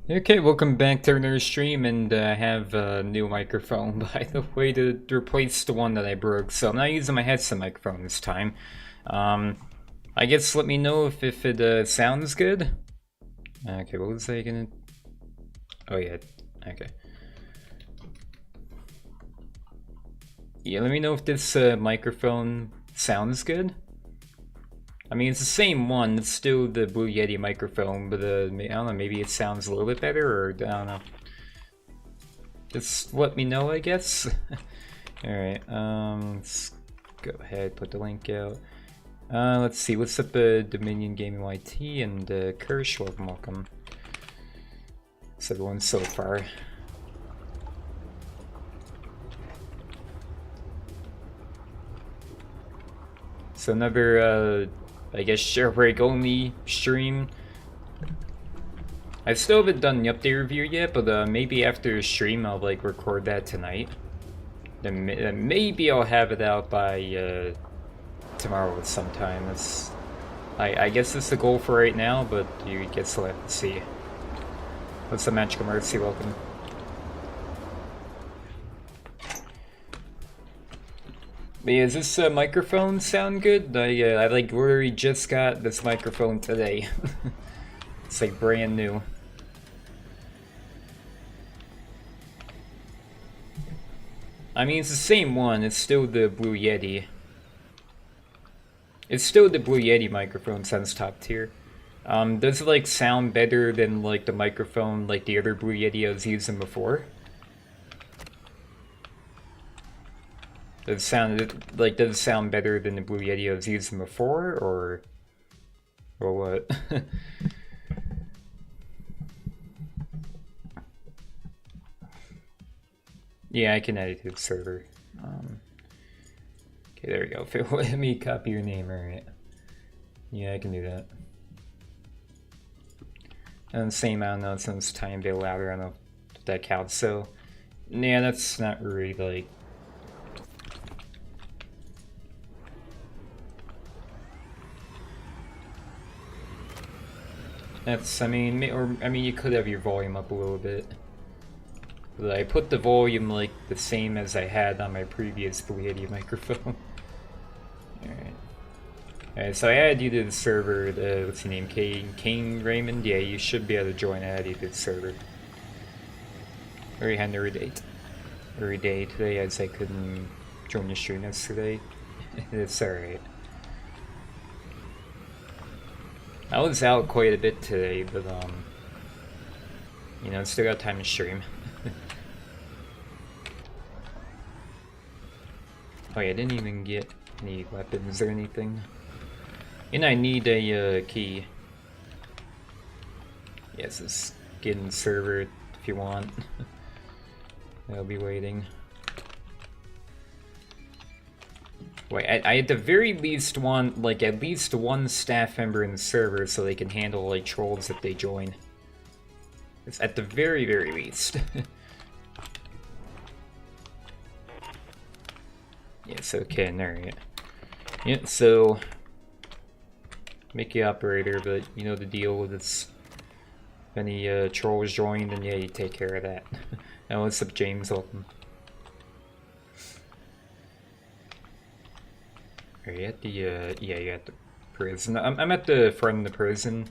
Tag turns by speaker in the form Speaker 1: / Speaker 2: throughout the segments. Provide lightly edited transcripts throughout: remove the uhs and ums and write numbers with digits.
Speaker 1: Okay, welcome back to another stream, and I have a new microphone, by the way, to replace the one that I broke, so I'm not using my headset microphone this time. I guess let me know if it sounds good. Okay, what was I gonna... Oh yeah, okay. Yeah, let me know if this microphone sounds good. I mean, it's the same one, it's still the Blue Yeti microphone, but I don't know, maybe it sounds a little bit better, or I don't know. Just let me know, I guess. Alright, let's go ahead, put the link out. Let's see, what's up, Dominion Gaming YT and Kirsch, welcome. How's everyone so far? So another, I guess, Jailbreak only stream. I still haven't done the update review yet, but maybe after the stream I'll like record that tonight. Then maybe I'll have it out by tomorrow sometime. I guess that's the goal for right now, but you guess we'll have to see. What's the Magical Mercy? Welcome. But yeah, does this microphone sound good? I like literally just got this microphone today. It's like brand new. I mean, it's the same one. It's still the Blue Yeti. It's still the Blue Yeti microphone, sounds top tier. Does it like sound better than like the microphone like the other Blue Yeti I was using before? Does it sound better than the Blue Yeti I was using before, or what? Yeah, I can add it to the server. Okay, there we go. Let me copy your name, alright. Yeah, I can do that. And same amount of notes, and it's tiny bit louder. I don't know if that counts. So, yeah, that's not really like. That's, I mean, you could have your volume up a little bit. But I put the volume like the same as I had on my previous Blue Yeti microphone. Alright, so I added you to the server, what's your name, Kane Raymond? Yeah, you should be able to join. I added you to the server. Very had every day today, as I couldn't join the stream yesterday. It's alright. I was out quite a bit today, but you know, still got time to stream. Oh yeah, I didn't even get any weapons or anything. And I need a key. Yes, just get in the server if you want. I'll be waiting. Wait, I at the very least want, like, at least one staff member in the server so they can handle, like, trolls if they join. It's at the very, very least. Yes, okay, alright. Yeah, so make you operator, but you know the deal with this. If any trolls join, then yeah, you take care of that. And what's up, James? Welcome. Are you at the yeah, you're at the prison. I'm at the front of the prison.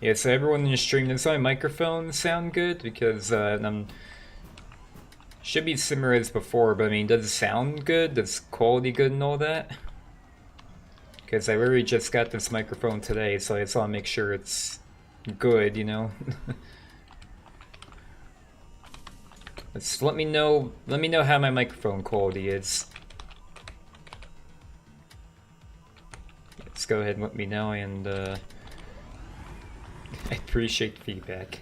Speaker 1: Yeah, so everyone in the stream, does my microphone sound good? Because should be similar as before, but I mean, does it sound good? Does quality good and all that? Because I literally just got this microphone today, so I just want to make sure it's good, you know? Just let me know how my microphone quality is. Let's go ahead and let me know, and I appreciate feedback.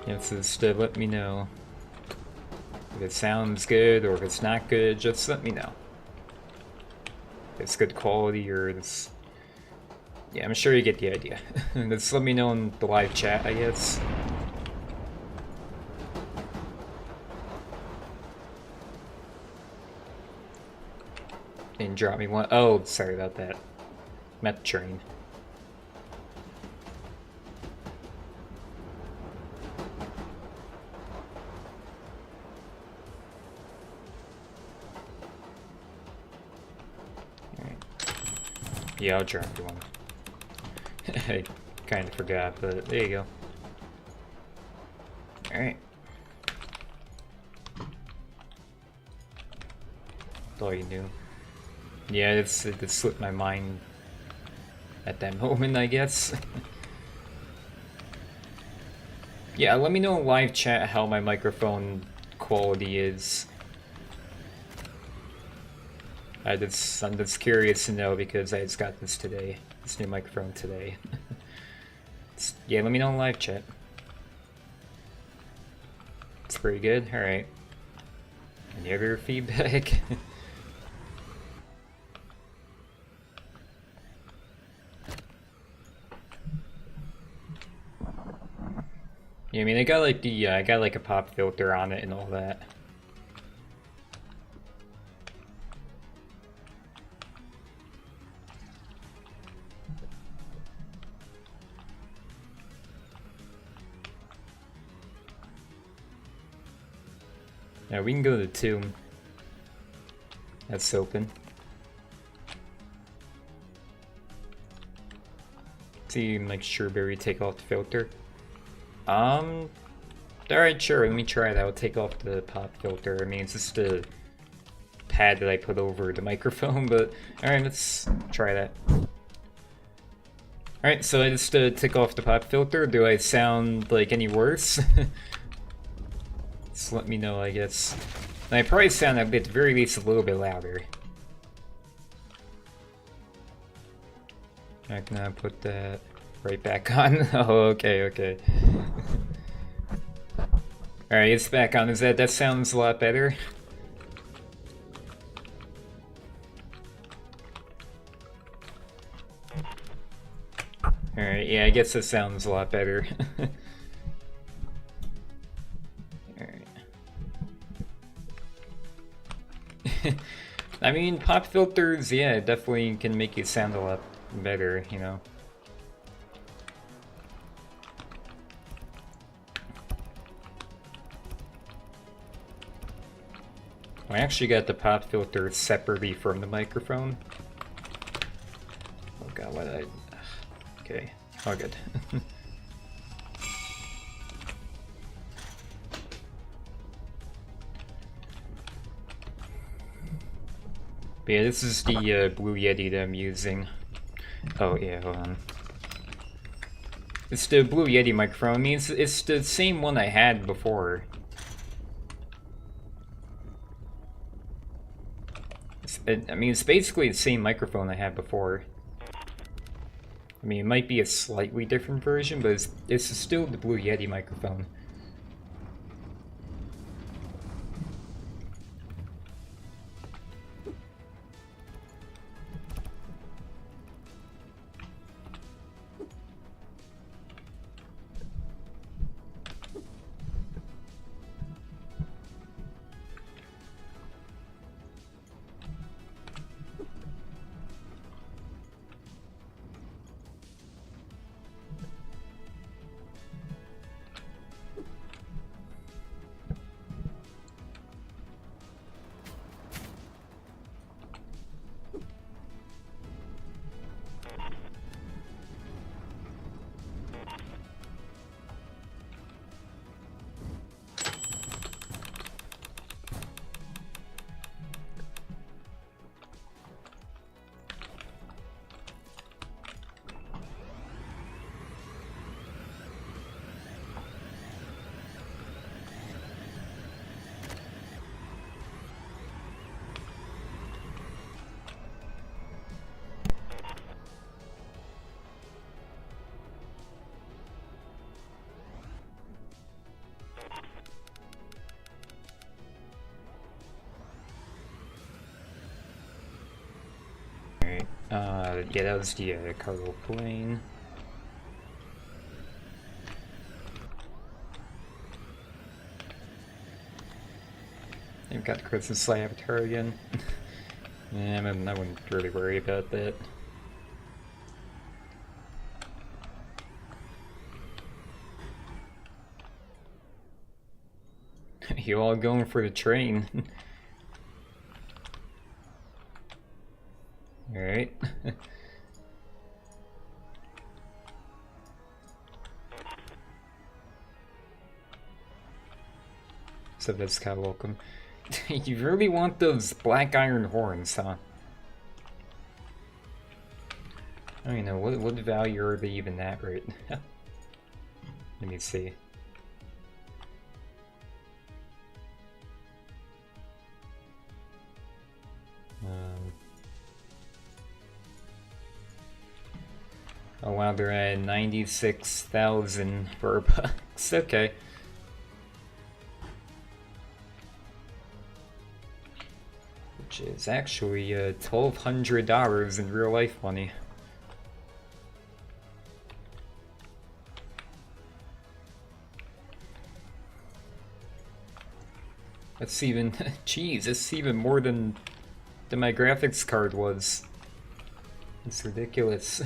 Speaker 1: Yes, just let me know if it sounds good or if it's not good. Just let me know if it's good quality or it's. Yeah, I'm sure you get the idea. Just let me know in the live chat, I guess. And drop me one. Oh, sorry about that. I'm at the train. Yeah, I'll drop you one. I kind of forgot, but there you go. Alright. That's all you knew. Yeah, it slipped my mind at that moment, I guess. Yeah, let me know in live chat how my microphone quality is. I'm just curious to know because I just got this today. This new microphone today. Yeah, let me know in live chat. It's pretty good. Alright. Any other feedback? Yeah, I mean, I got like I got like a pop filter on it and all that. Yeah, we can go to the tomb. That's open. see like Strawberry take off the filter. Alright, sure, let me try that. I'll take off the pop filter. I mean, it's just a pad that I put over the microphone, but alright, let's try that. Alright, so I just took off the pop filter. Do I sound like any worse? Just let me know, I guess. And I probably sound at the very least a little bit louder. I'm gonna put that right back on. Oh, okay. Alright, it's back on. That sounds a lot better? Alright, yeah, I guess that sounds a lot better. Alright. I mean, pop filters, yeah, definitely can make it sound a lot better, you know. I actually got the pop filter separately from the microphone. Oh god, what okay, all good. But yeah, this is the Blue Yeti that I'm using. Oh yeah, hold on. It's the Blue Yeti microphone. I mean, it's the same one I had before. I mean, it's basically the same microphone I had before. I mean, it might be a slightly different version, but it's still the Blue Yeti microphone. Yeah, that was the cargo plane. I've got the Christmas Sleigh avatar again. Yeah, I wouldn't really worry about that. You all going for the train? Alright. So that's kind of welcome. You really want those black iron horns, huh? I don't know, what value are they even at right now? Let me see. Oh wow, they're at 96,000 Robux. Okay. Which is actually $1,200 in real life money. That's even, geez, that's even more than my graphics card was. It's ridiculous.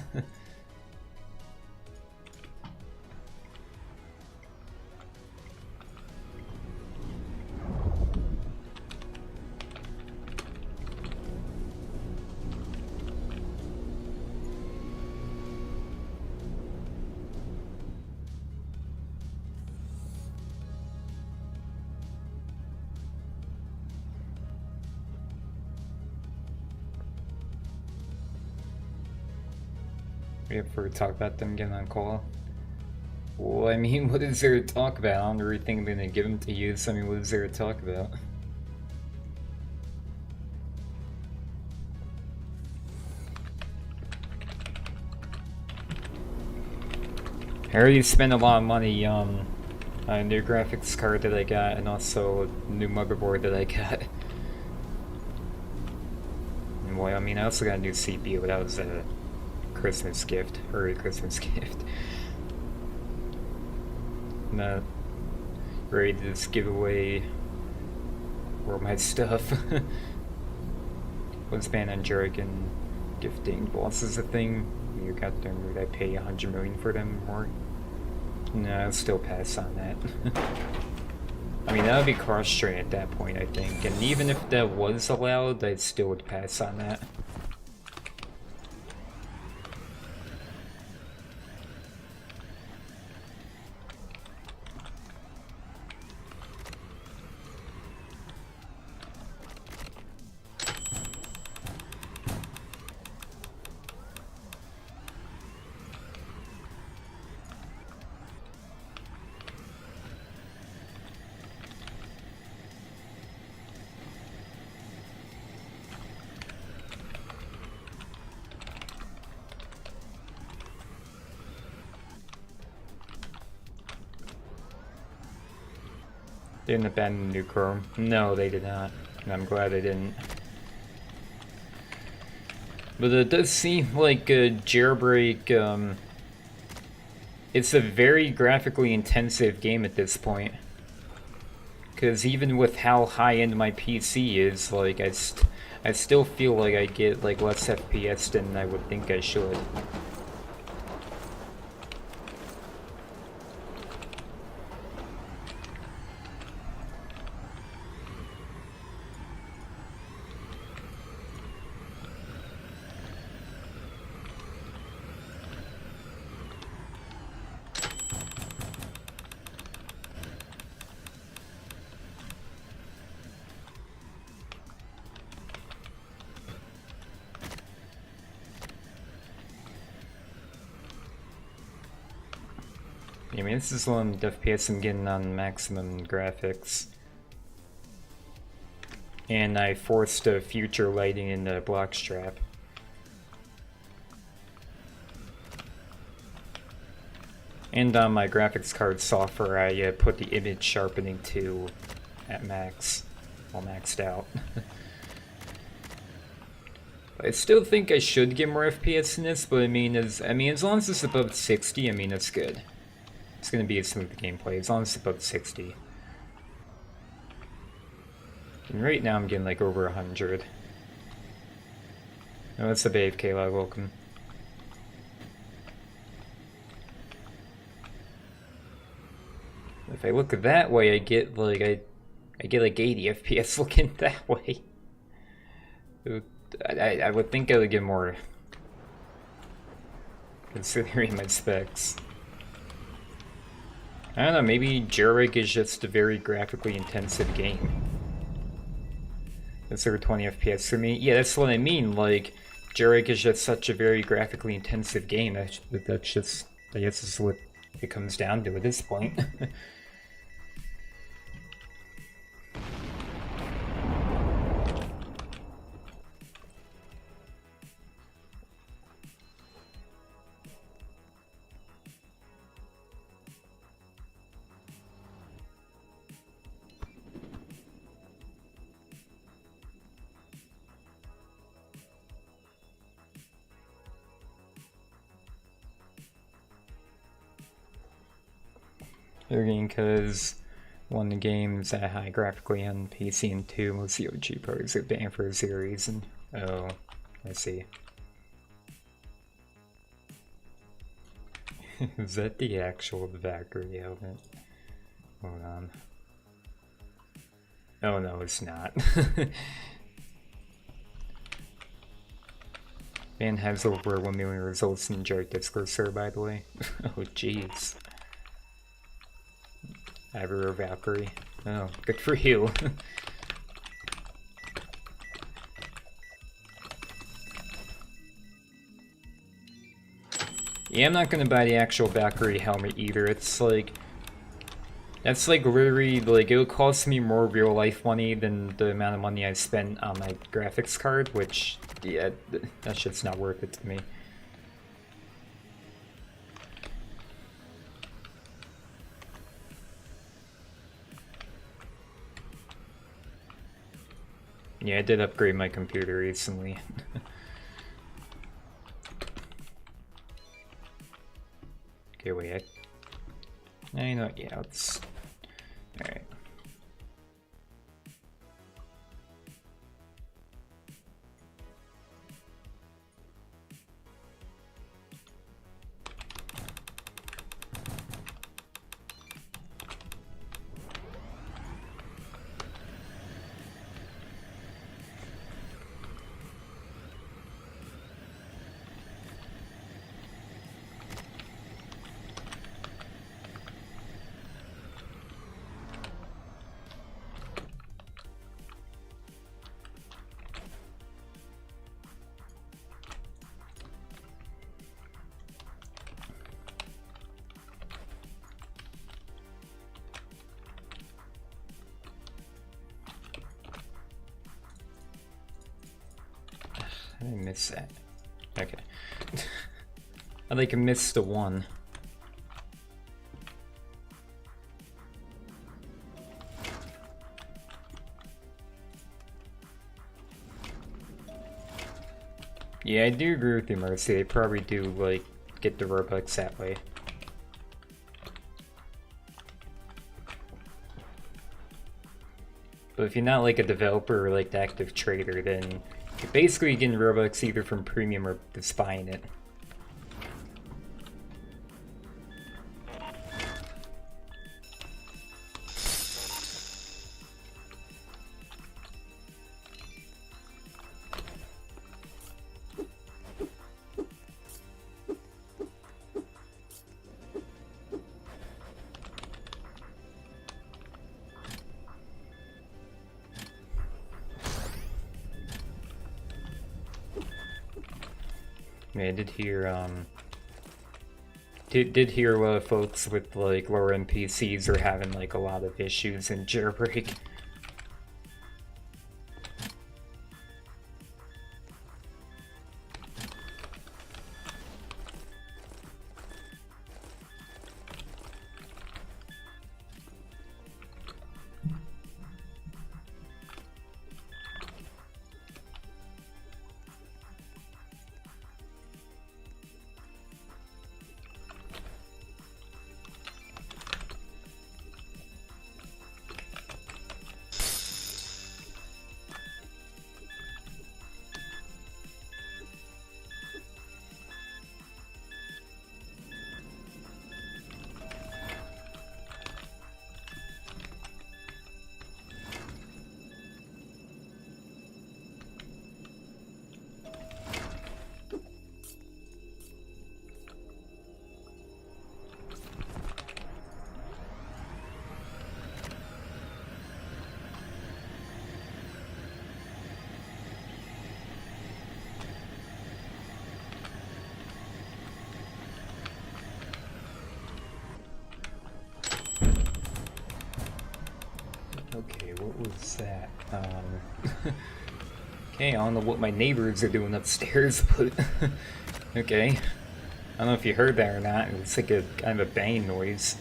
Speaker 1: We have to talk about them getting on call. Well, I mean, what is there to talk about? I don't really think I'm gonna give them to you, so I mean, what is there to talk about? I already spent a lot of money on a new graphics card that I got, and also a new motherboard that I got. And well, I mean, I also got a new CPU, but that was a Christmas gift, or a Christmas gift. I'm not ready to just give away all my stuff. Let's ban on jargon gifting bosses a thing. You got them, would I pay 100 million for them or? No, I'll still pass on that. I mean, that would be cross-train at that point, I think. And even if that was allowed, I still would pass on that. They didn't abandon New Chrome. No, they did not. And I'm glad they didn't. But it does seem like Jailbreak, it's a very graphically intensive game at this point. Because even with how high-end my PC is, like, I still feel like I get like less FPS than I would think I should. I mean, this is one FPS I'm getting on maximum graphics. And I forced future lighting in the block strap. And on my graphics card software, I put the image sharpening to at max, all maxed out. I still think I should get more FPS in this, but I mean, as long as it's above 60, I mean, that's good. It's gonna be a smooth gameplay, as long as it's above 60. And right now I'm getting like over 100. Oh, that's the Babe Kayla, welcome. If I look that way, I get like I get like 80 FPS looking that way. I would think I would get more, considering my specs. I don't know, maybe Jailbreak is just a very graphically intensive game. That's over 20 FPS for me. Yeah, that's what I mean, like, Jailbreak is just such a very graphically intensive game. That's just, I guess this is what it comes down to at this point. Because one, the game's that high graphically on PC, and two, most of the OG parts are banned for a series, and oh, I see. Is that the actual Valkyrie helmet? Hold on. Oh no, it's not. Ban has over 1 million results in Jailbreak Discord server, by the way. Oh jeez. Ever Valkyrie. Oh, good for you. Yeah, I'm not gonna buy the actual Valkyrie helmet either. It's like... That's like literally, like, it'll cost me more real life money than the amount of money I spent on my graphics card, which, yeah, that shit's not worth it to me. Yeah, I did upgrade my computer recently. Okay, wait, you know, yeah, let's... Alright. I didn't miss that. Okay. I like missed the one. Yeah, I do agree with you, Mercy. They probably do, like, get the Robux that way. But if you're not, like, a developer or, like, the active trader, then you're basically getting Robux either from premium or just buying it. Yeah, I did hear, did hear a lot of folks with, like, lower NPCs are having, like, a lot of issues in Jailbreak. Okay, what was that? Okay, I don't know what my neighbors are doing upstairs, but okay. I don't know if you heard that or not. It's like a kind of a banging noise.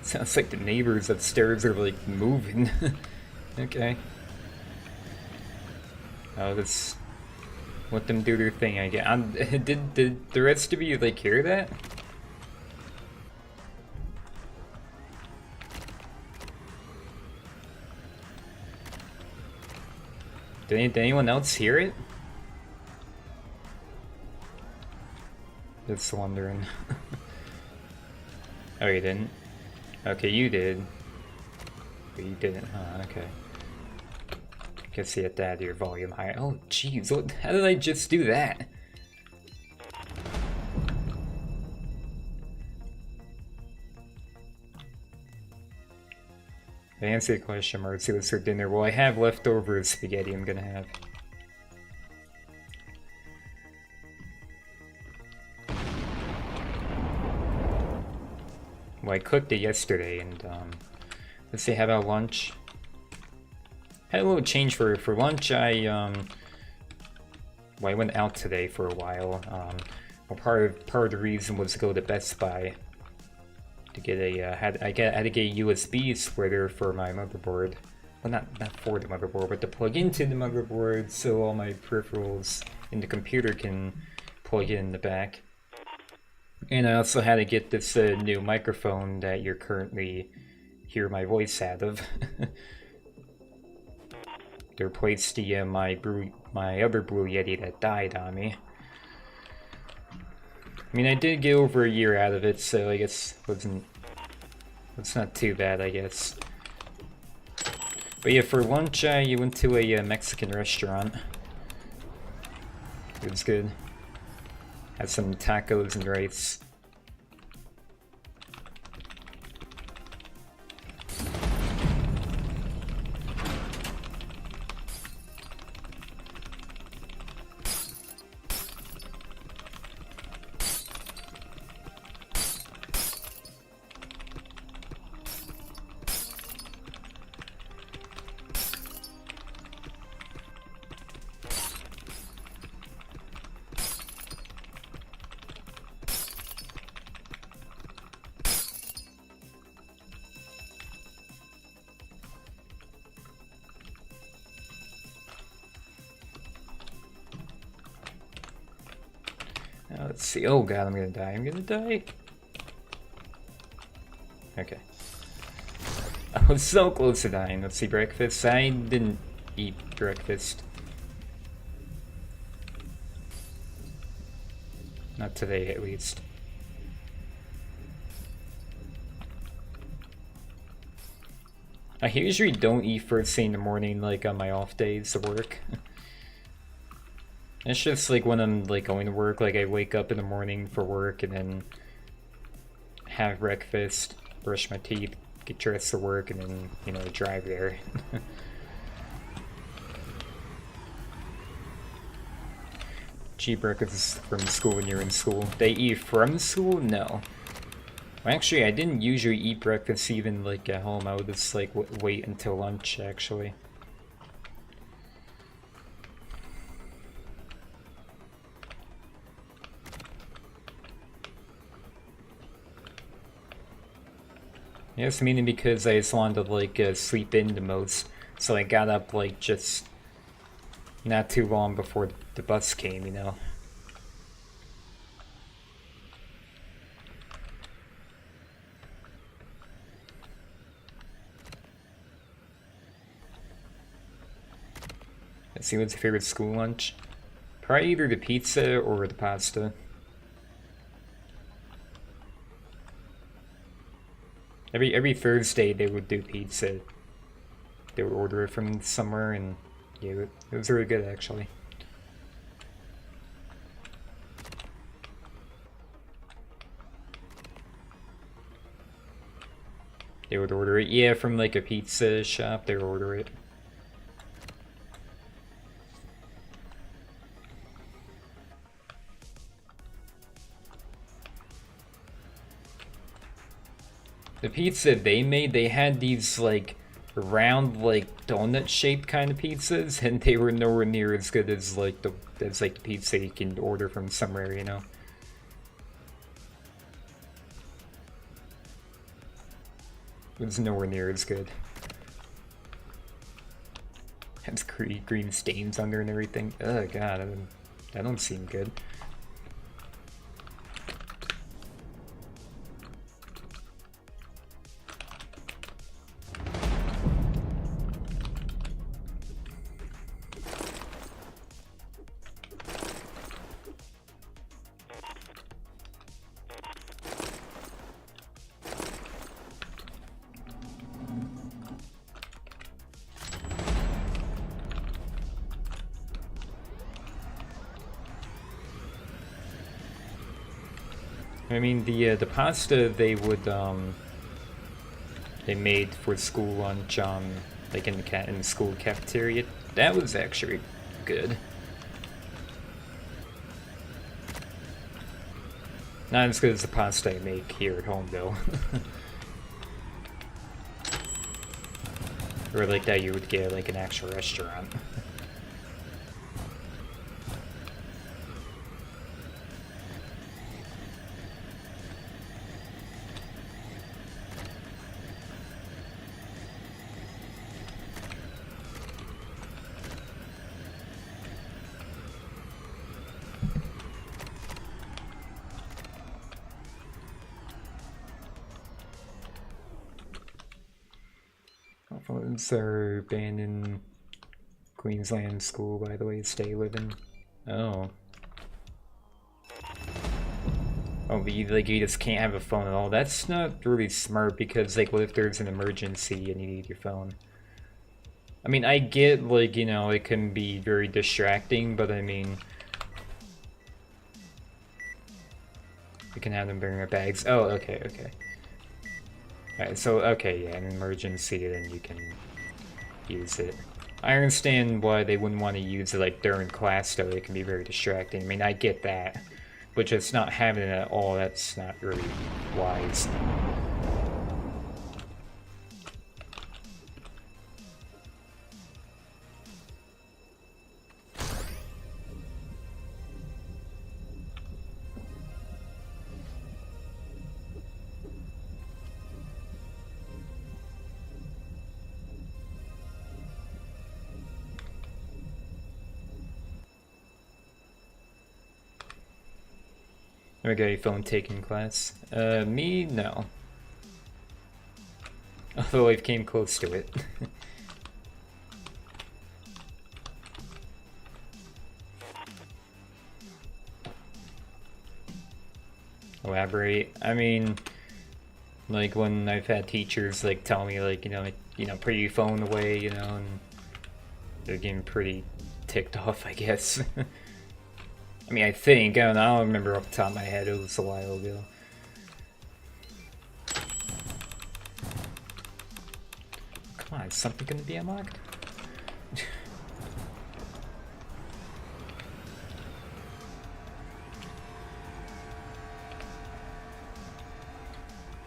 Speaker 1: Sounds like the neighbors upstairs are like moving. Okay. Oh, that's let them do their thing, I guess. Did the rest of you like hear that? Did anyone else hear it? Just wondering. Oh, you didn't? Okay, you did. But you didn't, huh? Okay. Guess you have to add your volume higher. Oh, jeez, how did I just do that? To answer your question, Marcy, what's for dinner? Well, I have leftover spaghetti I'm gonna have. well, I cooked it yesterday, and let's see, how about lunch? Had a little change for lunch. I went out today for a while. Well, part of the reason was to go to Best Buy to get a had to get a USB splitter for my motherboard. Well, not for the motherboard, but to plug into the motherboard so all my peripherals in the computer can plug in the back. And I also had to get this new microphone that you're currently hear my voice out of. To replace the my other Blue Yeti that died on me. I mean, I did get over a year out of it, so I guess it's not too bad, I guess. But yeah, for lunch, you went to a Mexican restaurant. It was good. Had some tacos and rice. Let's see. Oh god, I'm gonna die. I'm gonna die. Okay. I was so close to dying. Let's see, breakfast. I didn't eat breakfast. Not today, at least. I usually don't eat first thing in the morning, like on my off days to work. It's just like when I'm like going to work, like I wake up in the morning for work and then have breakfast, brush my teeth, get dressed for work, and then, you know, drive there. Gee, breakfast from school when you're in school. They eat from school? No. Well, actually, I didn't usually eat breakfast even like at home. I would just like wait until lunch, actually. Yes, mainly because I just wanted to like sleep in the most, so I got up like just not too long before the bus came, you know. Let's see, what's your favorite school lunch? Probably either the pizza or the pasta. Every Thursday they would do pizza. They would order it from somewhere, and yeah, it was really good actually. They would order it, yeah, from like a pizza shop. They would order it. The pizza they made, they had these like round, like donut shaped kind of pizzas, and they were nowhere near as good as like the pizza you can order from somewhere, you know. It was nowhere near as good. Has green stains under and everything. Oh god, that don't seem good. I mean, the pasta they made for school lunch, like in the school cafeteria, that was actually good. Not as good as the pasta I make here at home, though. Or like that you would get at, like, an actual restaurant. Phones are banned in Queensland school, by the way. Stay living. Oh. Oh, but you just can't have a phone at all. That's not really smart because, like, what if there's an emergency and you need your phone? I mean, I get, like, you know, it can be very distracting, but I mean, you can have them bring their bags. Oh, okay, okay. Alright, so, okay, yeah, an emergency, then you can use it. I understand why they wouldn't want to use it, like, during class, though. It can be very distracting. I mean, I get that. But just not having it at all, that's not really wise. Okay, phone taking class. Me? No. Although I've came close to it. Elaborate. I mean, like when I've had teachers like tell me like, you know, put your phone away, you know, and they're getting pretty ticked off, I guess. I mean, I don't remember off the top of my head, it was a while ago. Come on, is something gonna be unlocked?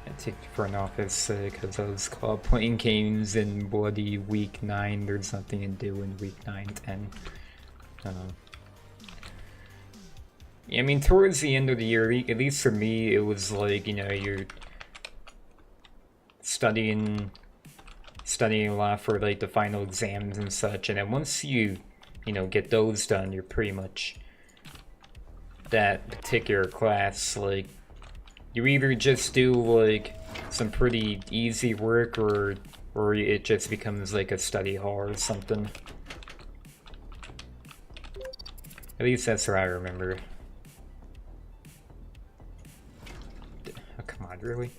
Speaker 1: I take you for an office because I was caught playing games in bloody week 9. There's nothing to do in week 9, 10. I mean, towards the end of the year, at least for me, it was like, you know, you're studying a lot for like the final exams and such, and then once you know, get those done, you're pretty much that particular class. Like, you either just do like some pretty easy work, or it just becomes like a study hall or something. At least that's what I remember. Oh, come on, really?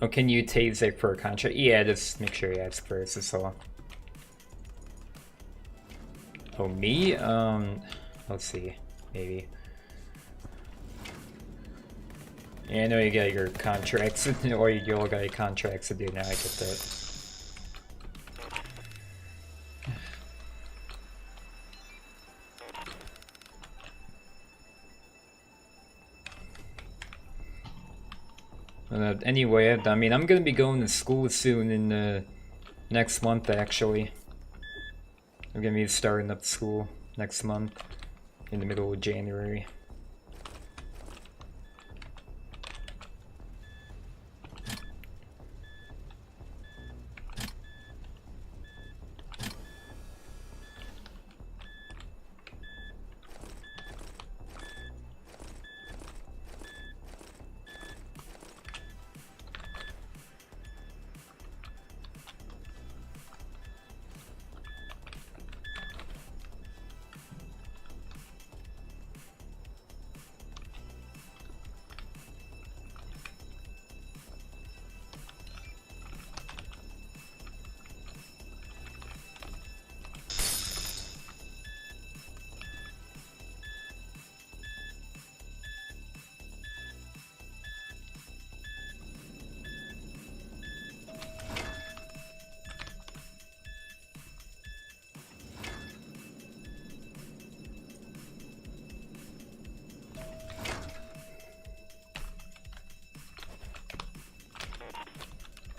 Speaker 1: Oh, can you tase it for a contract? Yeah, just make sure you ask first, that's all. Oh, me? Let's see. Maybe. Yeah, I know you got your contracts, or you all got your contracts to do now, I get that. Anyway, I mean, I'm gonna be going to school soon in next month, actually. I'm gonna be starting up school next month, in the middle of January.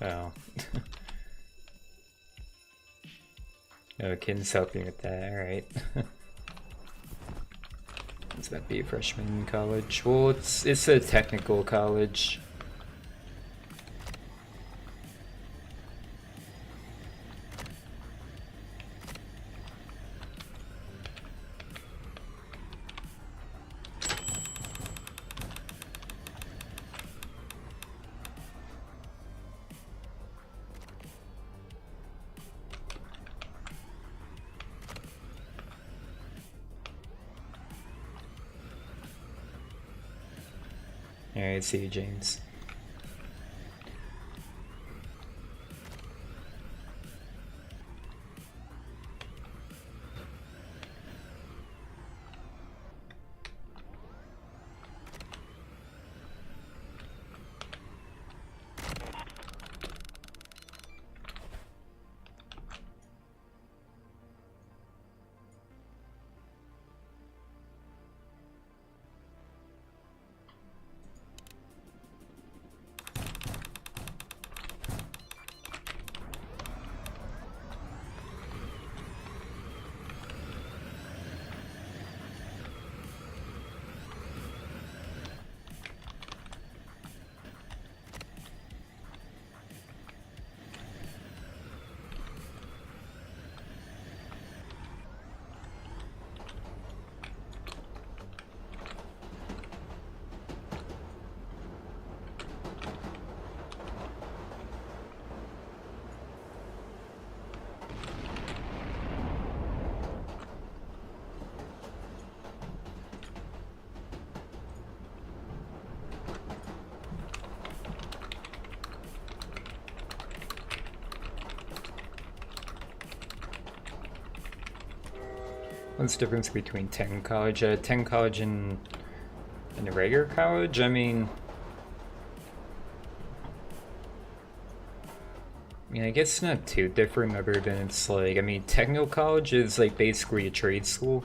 Speaker 1: Oh. Oh, Kin's helping with that, alright. It's about to be a freshman in college. Well, it's a technical college. Alright, see you, James. What's the difference between tech college? Tech college and a regular college? I mean, I guess it's not too different other than it's like, I mean, technical college is like basically a trade school.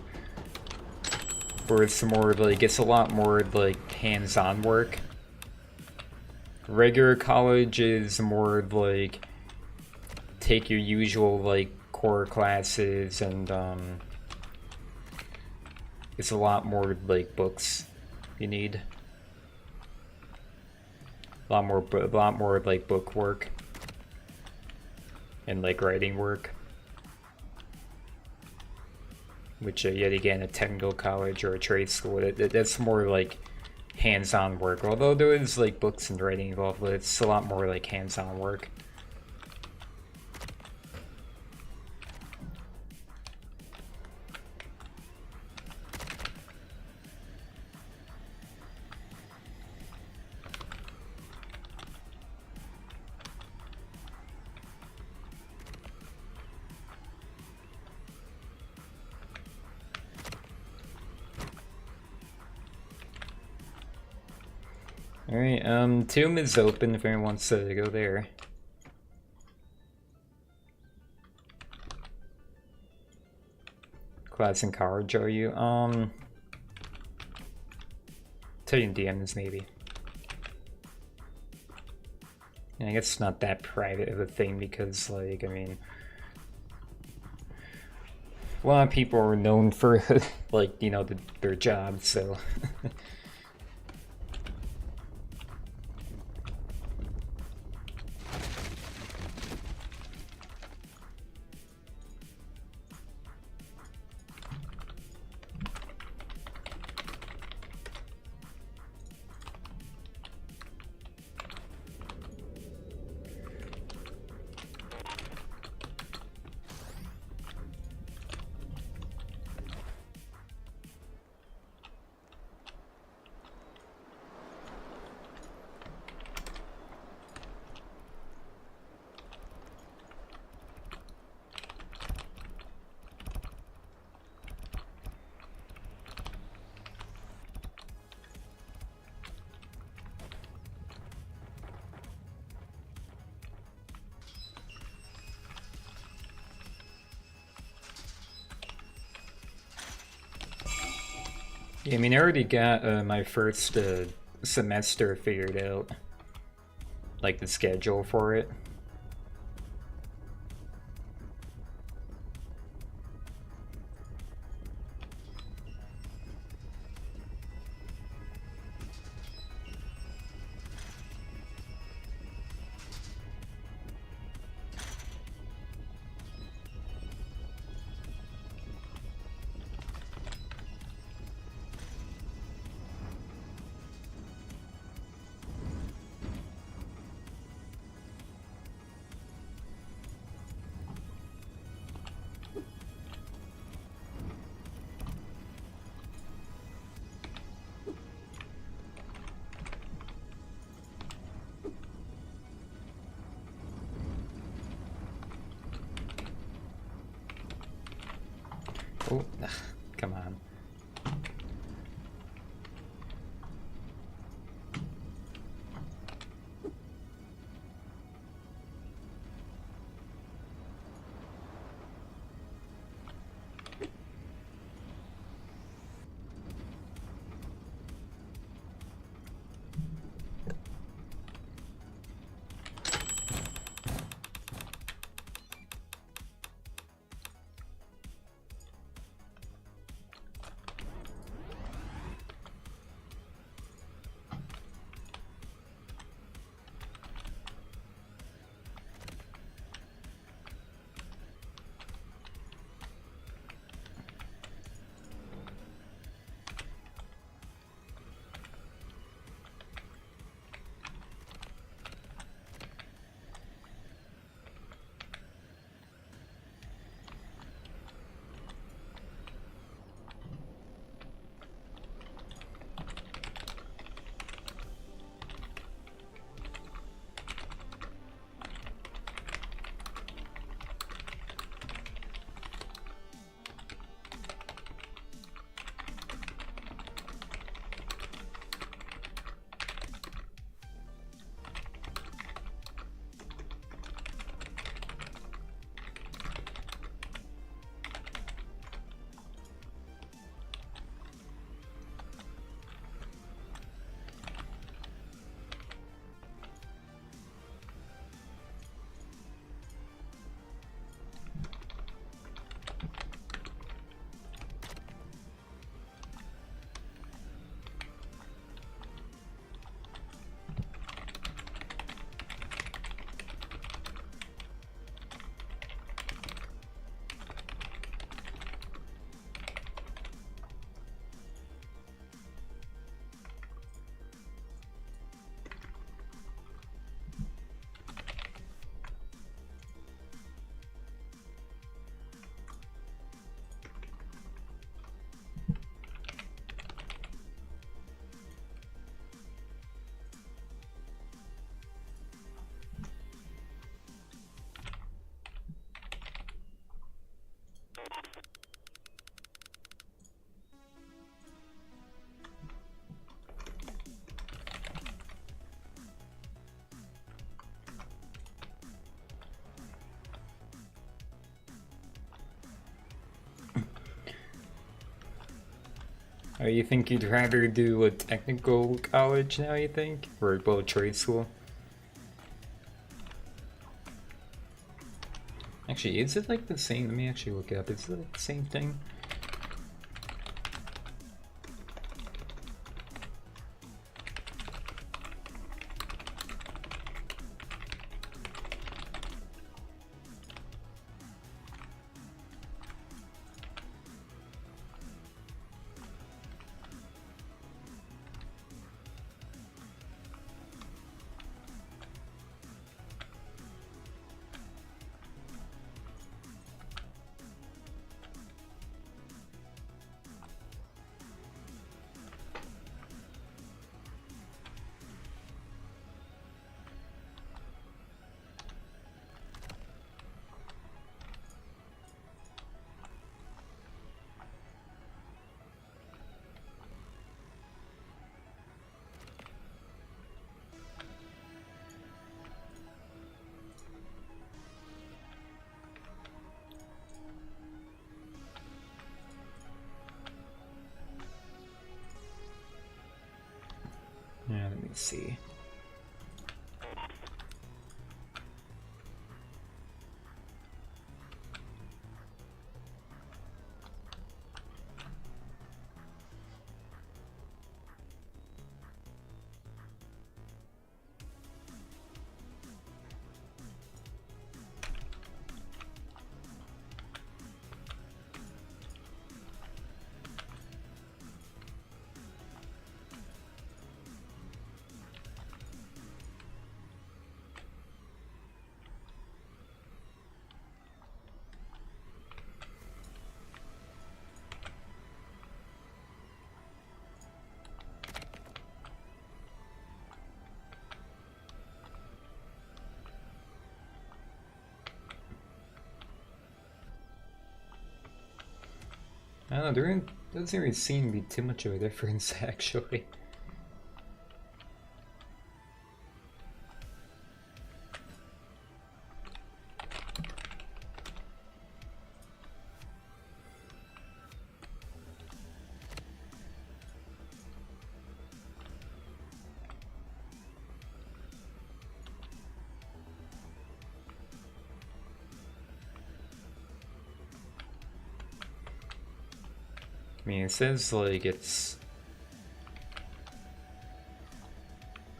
Speaker 1: Where it's more like, it's a lot more like hands-on work. Regular college is more like, take your usual like core classes and it's a lot more like books you need. A lot more like book work and like writing work. Which yet again, a technical college or a trade school, that's more like hands-on work. Although there is like books and writing involved, but it's a lot more like hands-on work. Alright, Tomb is open if anyone wants to go there. Class in college, are you? Tell you in DMs maybe. Yeah, I guess it's not that private of a thing because, like, I mean, a lot of people are known for, like, you know, their jobs, so. Yeah, I mean, I already got my first semester figured out. like the schedule for it. Oh, ugh, come on. You think you'd rather do a technical college now, you think? Or, well, trade school? Actually, is it like the same? Let me actually look it up. Is it like the same thing? Yeah, let me see. I don't know, there doesn't really seem to be too much of a difference actually. I mean, it says like it's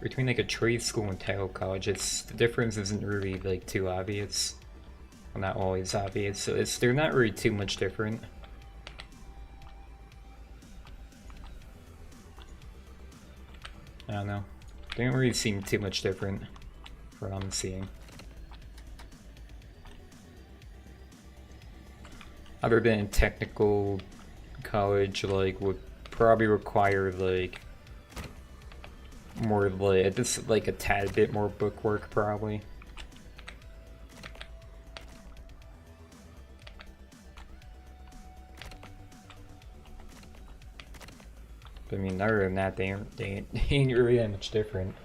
Speaker 1: between like a trade school and title college. The difference isn't really like too obvious. Well, not always obvious. So they're not really too much different. I don't know. They don't really seem too much different from what I'm seeing. Other than technical college, like, would probably require like more like just like a tad bit more book work probably. But I mean, other than that, they ain't really that much different.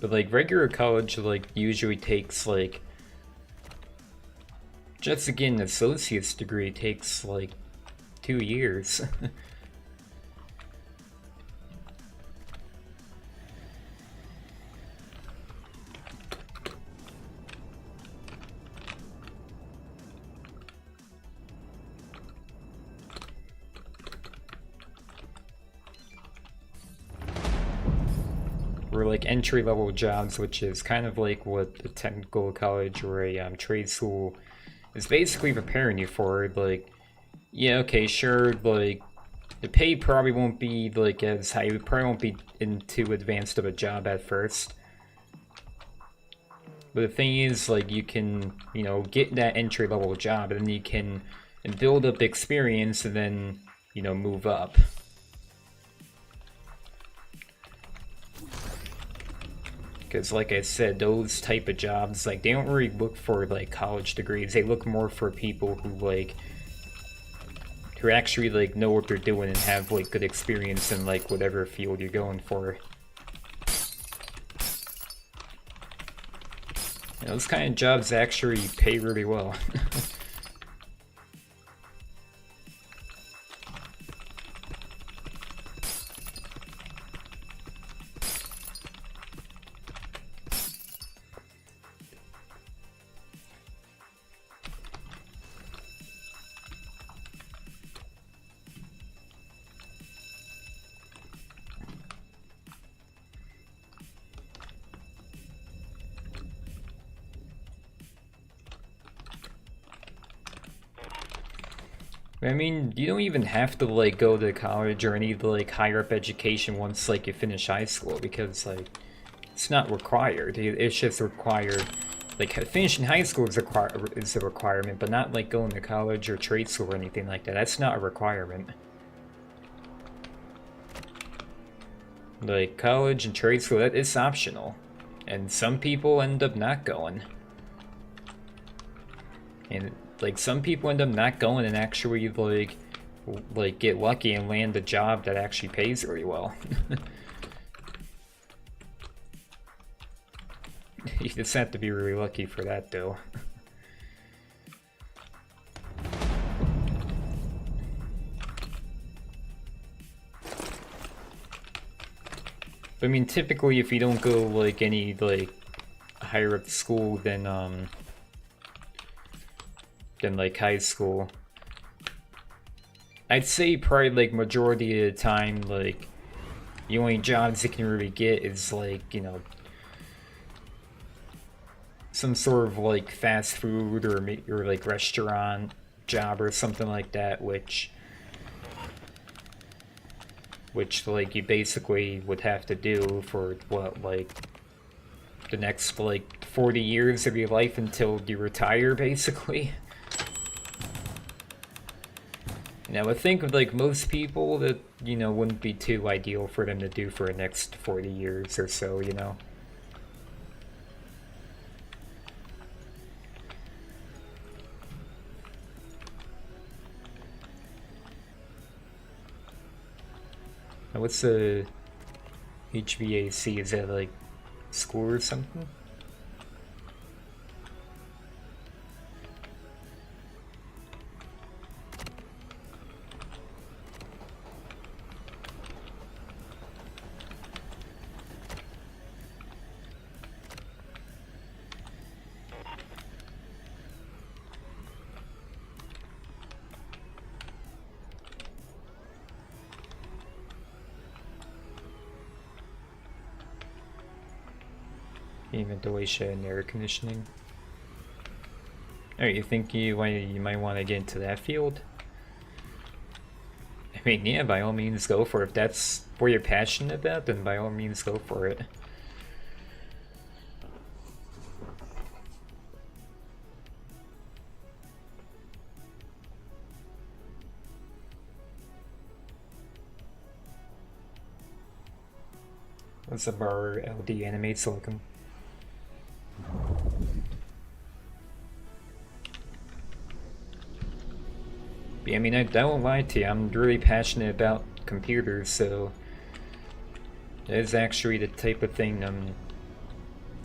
Speaker 1: But like regular college like usually takes like, just to get an associate's degree takes like 2 years. Or like entry-level jobs, which is kind of like what a technical college or a trade school is basically preparing you for. Like, yeah, okay, sure, like the pay probably won't be like as high, it probably won't be in too advanced of a job at first. But the thing is, like, you can, you know, get that entry-level job and then you can build up experience and then, you know, move up. Because like I said, those type of jobs, like, they don't really look for like college degrees. They look more for people who actually like know what they're doing and have like good experience in like whatever field you're going for. You know, those kind of jobs actually pay really well. I mean, you don't even have to like go to college or any like higher up education once like you finish high school, because like it's not required. It's just required. Like finishing high school is a requirement, but not like going to college or trade school or anything like that. That's not a requirement. Like college and trade school, that is optional, and some people end up not going. And like some people end up not going and actually like get lucky and land a job that actually pays really well. You just have to be really lucky for that though. But I mean, typically if you don't go like any like higher up school than like high school, I'd say probably like majority of the time, like the only jobs you can really get is like, you know, some sort of like fast food or like restaurant job or something like that, which like you basically would have to do for what, like the next like 40 years of your life until you retire basically. Now I think like most people that, you know, wouldn't be too ideal for them to do for the next 40 years or so, you know. Now what's the HVAC? Is that like school or something? Ventilation and air conditioning. Alright, you think you might want to get into that field? I mean, yeah, by all means go for it. If that's what you're passionate about, then by all means go for it. What's up, our LD animates looking? I mean, I won't lie to you, I'm really passionate about computers, so that is actually the type of thing I'm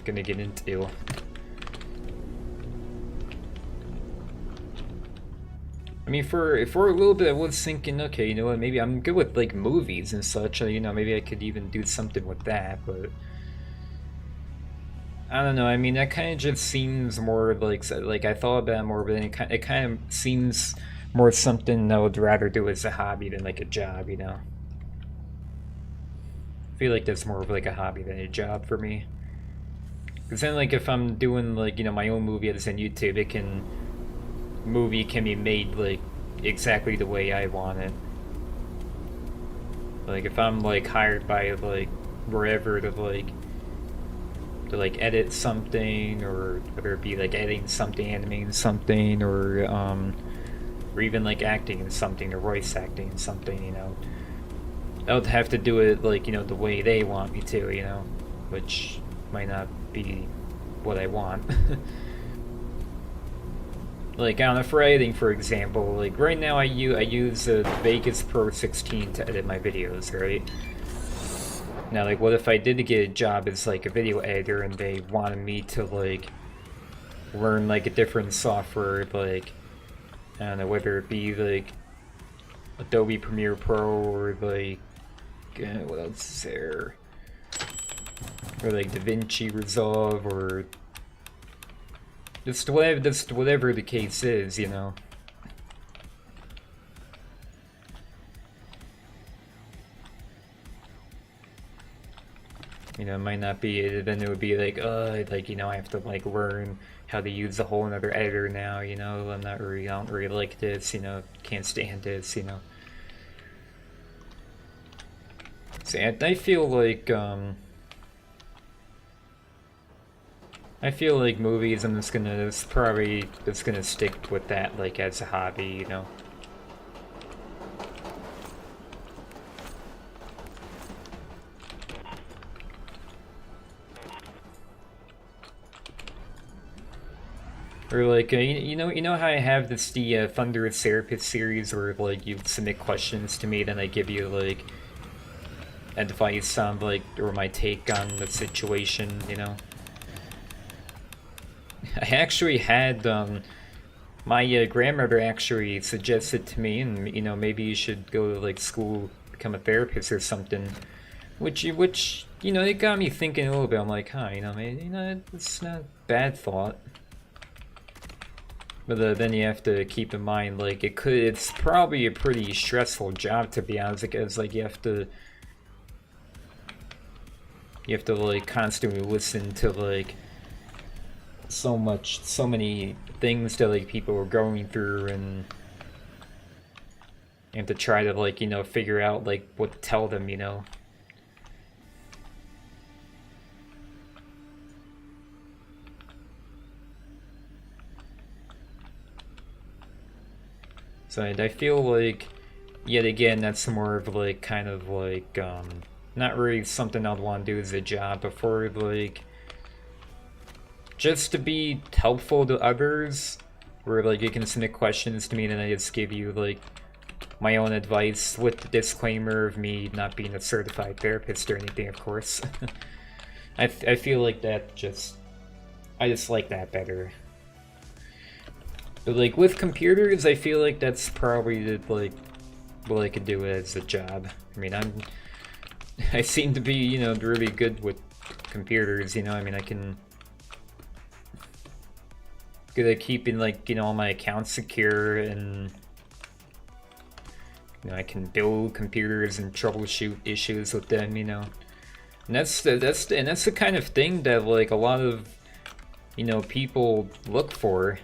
Speaker 1: gonna get into. I mean, for a little bit I was thinking, okay, you know what, maybe I'm good with like movies and such, you know, maybe I could even do something with that, but I don't know, I mean, that kind of just seems more like I thought about it more, but then it kind of seems more something I would rather do as a hobby than like a job, you know? I feel like that's more of like a hobby than a job for me. Because then like if I'm doing like, you know, my own movie that's on YouTube, movie can be made like exactly the way I want it. Like if I'm like hired by like wherever to edit something, or whether it be like editing something, animating something, or even like acting in something or voice acting in something, you know, I would have to do it like, you know, the way they want me to, you know, which might not be what I want. Like, I don't know, for editing, for example, like right now I use a Vegas Pro 16 to edit my videos, right? Now, like, what if I did get a job as like a video editor and they wanted me to like learn like a different software, like, I don't know, whether it be like Adobe Premiere Pro or like what else is there, or like DaVinci Resolve, or just whatever the case is, you know. You know, it might not be, then it would be like, you know, I have to like learn how to use a whole another editor now, you know, I don't really like this, you know, can't stand this, you know. See, I feel like movies, I'm just gonna stick with that like as a hobby, you know. Or like you know how I have the Thunderous Therapist series where like you submit questions to me, then I give you like advice on like, or my take on the situation, you know. I actually had my grandmother actually suggested to me, and you know, maybe you should go to like school, become a therapist or something, which you know, it got me thinking a little bit. I'm like, huh, you know, maybe, you know, it's not a bad thought. But then you have to keep in mind, like, it's probably a pretty stressful job, to be honest, because like you have to like constantly listen to like so many things that like people are going through, and you have to try to like, you know, figure out like what to tell them, you know. So I feel like yet again, that's more of like kind of like not really something I'd want to do as a job, but for like just to be helpful to others, where like you can submit questions to me and then I just give you like my own advice with the disclaimer of me not being a certified therapist or anything, of course. I feel like that I just like that better. But like with computers, I feel like that's probably like what I could do as a job. I mean, I seem to be, you know, really good with computers, you know. I mean, I can good at keeping like, you know, all my accounts secure, and you know, I can build computers and troubleshoot issues with them, you know. And that's the kind of thing that like a lot of, you know, people look for.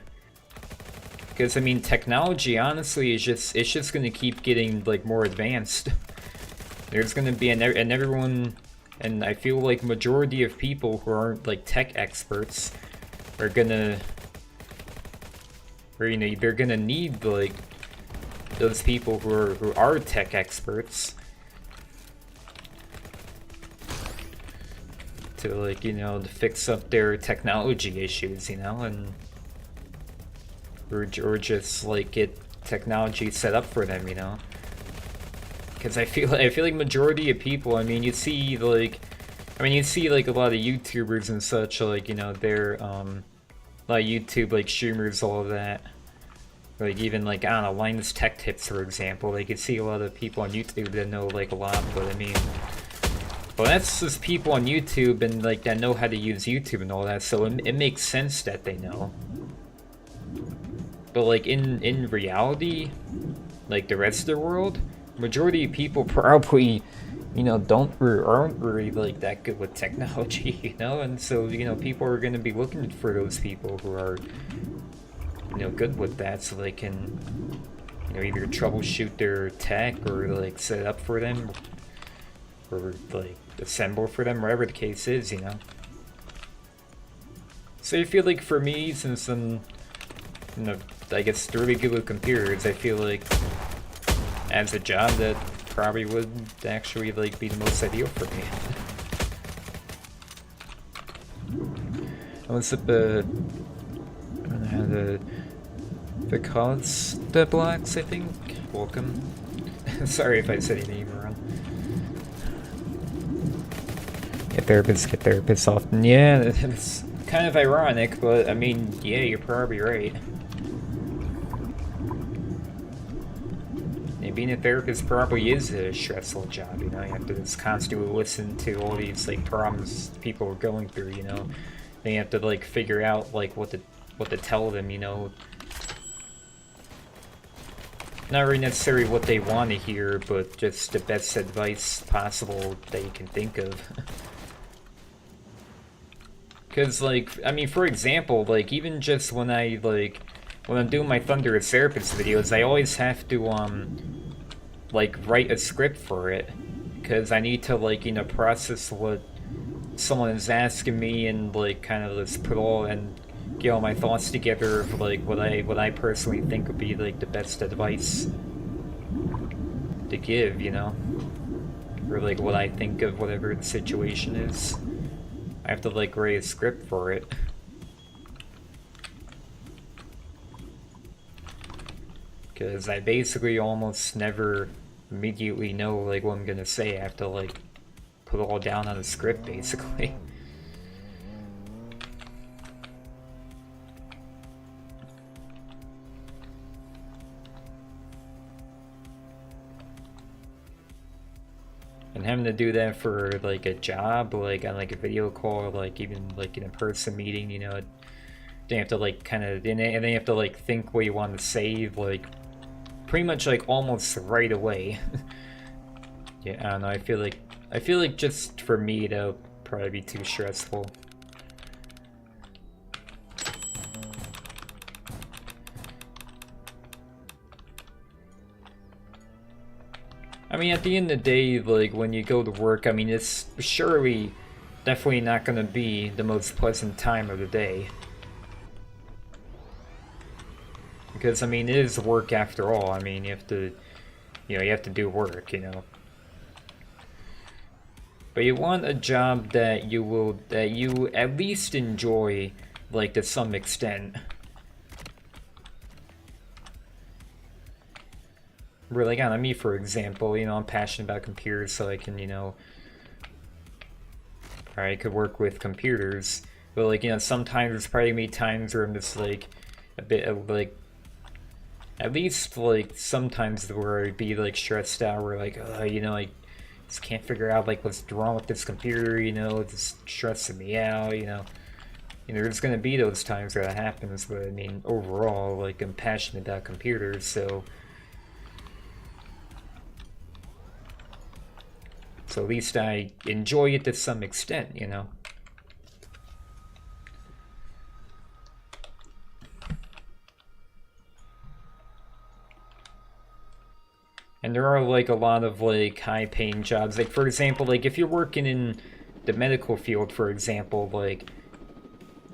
Speaker 1: Because I mean, technology honestly is just gonna keep getting like more advanced. There's gonna be and everyone, and I feel like majority of people who aren't like tech experts are gonna, or you know, they're gonna need like those people who are tech experts to like, you know, to fix up their technology issues, you know, and or just like get technology set up for them, you know. Because I feel like majority of people, I mean, you see like a lot of YouTubers and such, like, you know, they're a lot of YouTube like streamers, all of that. Like even like, I don't know, Linus Tech Tips, for example. Like you see a lot of people on YouTube that know like a lot, but I mean, well, that's just people on YouTube and like that know how to use YouTube and all that, so it makes sense that they know. But like in reality, like the rest of the world, majority of people probably, you know, aren't really like that good with technology, you know, and so, you know, people are going to be looking for those people who are, you know, good with that, so they can, you know, either troubleshoot their tech or like set it up for them, or like assemble for them, whatever the case is, you know. So I feel like for me, since I'm, you know, I guess really good with computers, I feel like as a job that probably would actually like be the most ideal for me. What's up, I don't know how to because the blocks, I think. Welcome. Sorry if I said your name wrong. Get therapists often. Yeah, it's kind of ironic, but I mean, yeah, you're probably right. And being a therapist probably is a stressful job, you know. You have to just constantly listen to all these like problems people are going through, you know. Then you have to like figure out like what to tell them, you know. Not really necessarily what they want to hear, but just the best advice possible that you can think of. Because, like, I mean, for example, like, even just when I'm doing my Thunderous Therapist videos, I always have to, like, write a script for it. Because I need to, like, you know, process what someone is asking me and, like, kind of just put all and get all my thoughts together of, like, what I personally think would be, like, the best advice to give, you know? Or, like, what I think of whatever the situation is. I have to like write a script for it. Because I basically almost never immediately know like what I'm gonna say. I have to like put it all down on a script basically. And having to do that for like a job, like on like a video call, or like even like in a person meeting, you know, they have to like kind of, and they have to like think what you want to say, like pretty much like almost right away. Yeah, I don't know. I feel like just for me, that'll probably be too stressful. I mean, at the end of the day, like, when you go to work, I mean, it's surely definitely not going to be the most pleasant time of the day. Because, I mean, it is work after all. I mean, you have to you know, you have to do work, you know. But you want a job that you at least enjoy, like, to some extent. Where, like, I don't know, me, for example, you know, I'm passionate about computers, so I can, you know, I could work with computers. But, like, you know, sometimes there's probably gonna be times where I'm just, like, a bit of, like, at least, like, sometimes where I'd be, like, stressed out, where, like, you know, like, just can't figure out, like, what's wrong with this computer, you know, it's stressing me out, you know. You know, there's gonna be those times where that happens, but, I mean, overall, like, I'm passionate about computers, so... So at least I enjoy it to some extent, you know. And there are, like, a lot of, like, high-paying jobs. Like, for example, like, if you're working in the medical field, for example, like,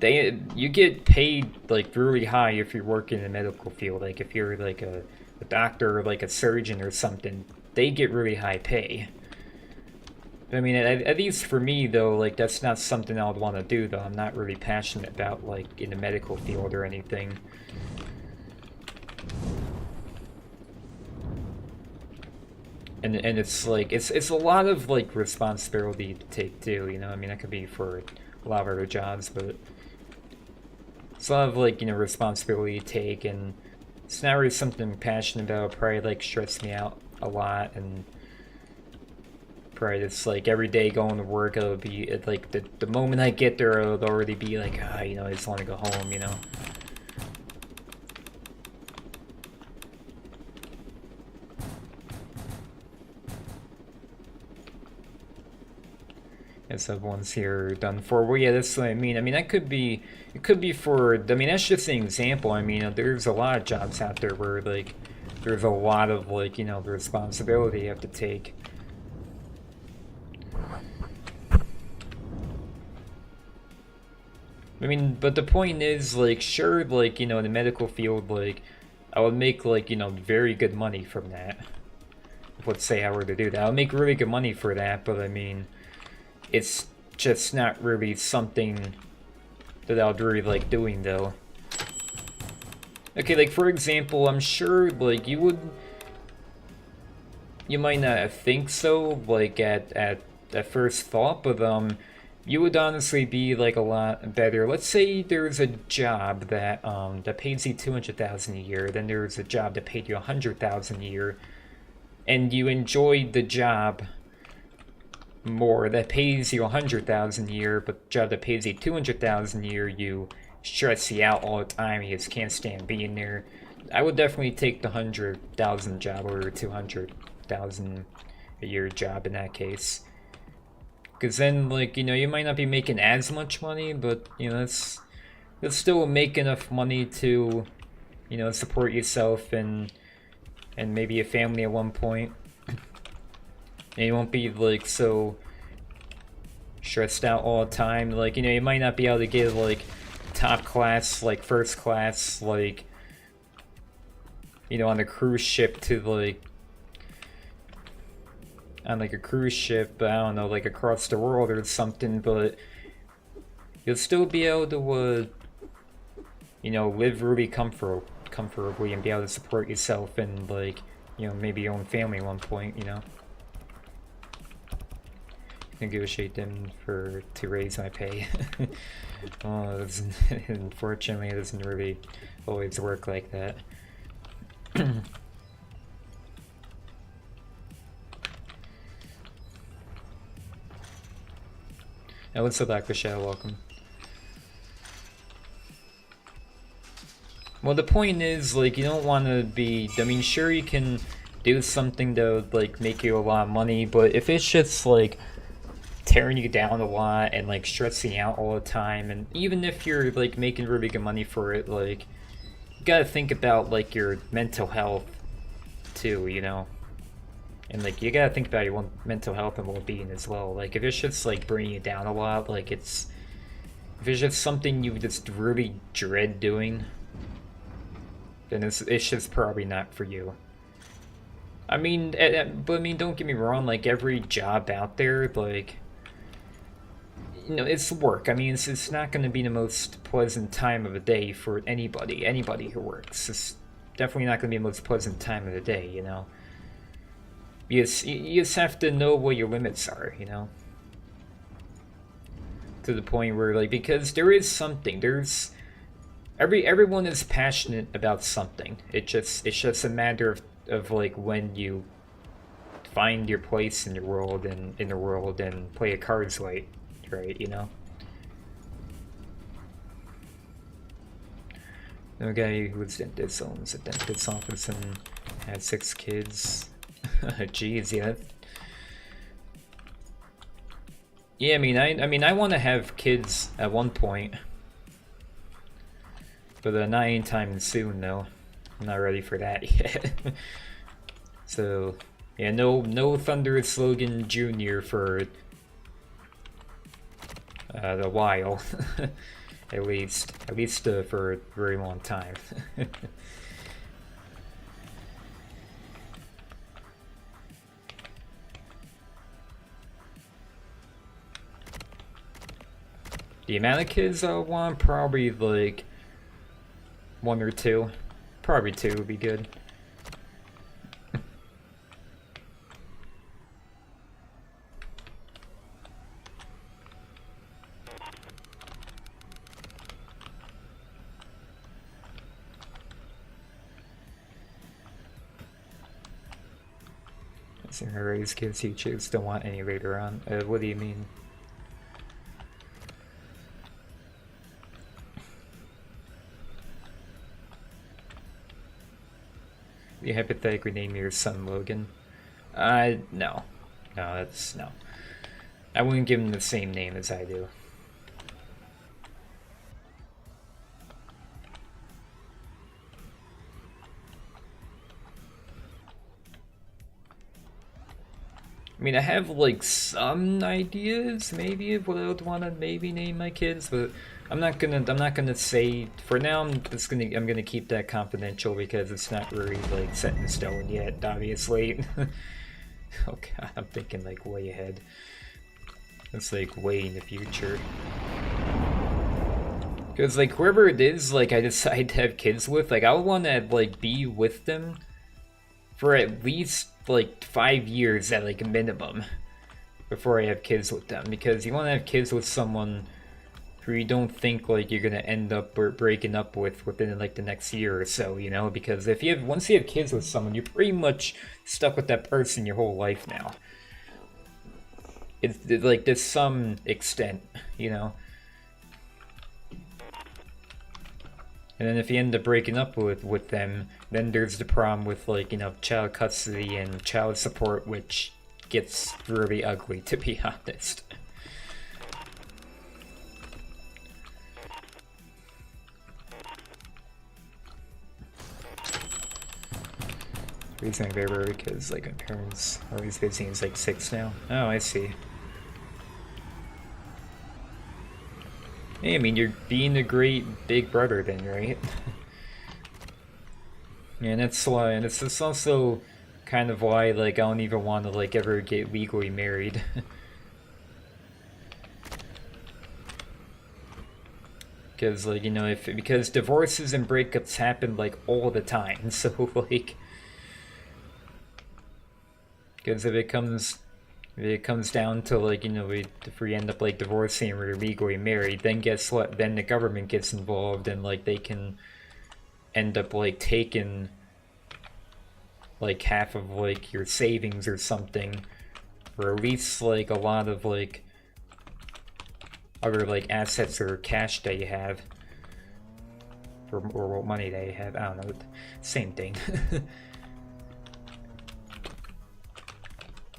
Speaker 1: you get paid, like, really high if you're working in the medical field. Like, if you're, like, a doctor or, like, a surgeon or something, they get really high pay. I mean, at least for me, though, like, that's not something I would want to do, though. I'm not really passionate about, like, in the medical field or anything. And it's like, it's a lot of, like, responsibility to take, too, you know? I mean, that could be for a lot of other jobs, but it's a lot of, like, you know, responsibility to take, and it's not really something I'm passionate about. Probably, like, stress me out a lot, and probably just, like, every day going to work, it'll be, like, the moment I get there, it'll already be like, you know, I just want to go home, you know? As everyone's here done for. Well, yeah, that's what I mean. I mean, that could be, it could be for, I mean, that's just an example. I mean, there's a lot of jobs out there where, like, there's a lot of, like, you know, the responsibility you have to take. I mean, but the point is, like, sure, like, you know, in the medical field, like, I would make, like, you know, very good money from that. Let's say I were to do that. I would make really good money for that, but I mean... It's just not really something that I would really like doing, though. Okay, like, for example, I'm sure, like, you might not think so, like, at first thought, but, you would honestly be, like, a lot better. Let's say there's a job that, that pays you $200,000 a year, then there's a job that paid you $100,000 a year, and you enjoyed the job more that pays you $100,000 a year, but the job that pays you $200,000 a year, you stress you out all the time. You just can't stand being there. I would definitely take the $100,000 job over $200,000 a year job in that case. Because then, like, you know, you might not be making as much money, but, you know, it's still make enough money to, you know, support yourself and maybe a family at one point. And you won't be, like, so stressed out all the time. Like, you know, you might not be able to get, like, top class, like, first class, like, you know, on a cruise ship to, like, on, like, a cruise ship, I don't know, like, across the world or something, but you'll still be able to, you know, live really comfortably and be able to support yourself and, like, you know, maybe your own family at one point, you know? Negotiate them to raise my pay. Oh, unfortunately, it doesn't really always work like that. Now, what's up, Dr. Shadow? Welcome. Well, the point is, like, you don't want to be... I mean, sure, you can do something to, like, make you a lot of money, but if it's just, like, tearing you down a lot and, like, stressing out all the time, and even if you're, like, making really good money for it, like, you gotta think about, like, your mental health too, you know? And, like, you gotta think about your own mental health and well-being as well. Like, if it's just, like, bringing you down a lot, like, if it's just something you just really dread doing, then it's just probably not for you. I mean, but I mean, don't get me wrong, like, every job out there, like, you know, it's work. I mean, it's not going to be the most pleasant time of the day for anybody who works. It's definitely not going to be the most pleasant time of the day, you know? You just have to know what your limits are, you know? To the point where, like, because there is something, everyone is passionate about something. It's just a matter of like when you find your place in the world and play a cards right, you know. No guy who was dentist owns a dentist office and had 6 kids. Jeez, yeah. Yeah, I mean, I want to have kids at one point, but not anytime soon, though. I'm not ready for that yet. So, yeah, no ThunderousLogan Jr. for a while, at least for a very long time. The amount of kids I want, probably like 1 or 2. Probably 2 would be good. I raise kids you choose don't want any later on. What do you mean? You hypothetically name your son Logan? No. No, that's no. I wouldn't give him the same name as I do. I mean, I have like some ideas maybe of what I would want to maybe name my kids, but I'm not gonna say for now. I'm gonna keep that confidential because it's not really like set in stone yet, obviously. Oh god, I'm thinking like way ahead. It's like way in the future. Because like whoever it is, like I decide to have kids with, like I would want to like be with them for at least like 5 years at like a minimum before I have kids with them, because you want to have kids with someone who you don't think like you're gonna end up breaking up with within like the next year or so, you know, because if you have once you have kids with someone, you're pretty much stuck with that person your whole life now. It's like to some extent, you know. And then if you end up breaking up with them, then there's the problem with like, you know, child custody and child support, which gets really ugly, to be honest. The reason I'm very because like my parents are always visiting is like 6 now. Oh, I see. Hey, I mean, you're being a great big brother then, right? And that's why, and it's also kind of why, like, I don't even want to, like, ever get legally married. Because, like, you know, because divorces and breakups happen, like, all the time, so, like... Because if it comes down to, like, you know, if we end up like divorcing or legally married, then guess what? Then the government gets involved and like they can end up like taking like half of like your savings or something, or at least like a lot of like other like assets or cash that you have, or what money that you have. I don't know, same thing.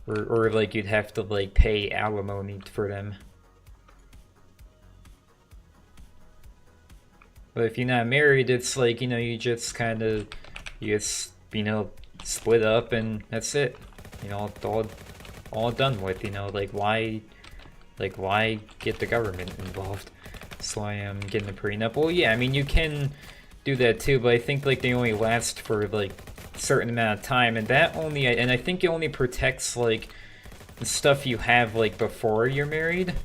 Speaker 1: Or like you'd have to like pay alimony for them. But if you're not married, it's like, you know, you just kind of, you know, split up and that's it. You know, all done with, you know, like why get the government involved? That's why I'm getting a prenup. Well, yeah, I mean, you can do that too, but I think like they only last for like certain amount of time, and that only, and I think it only protects like the stuff you have like before you're married.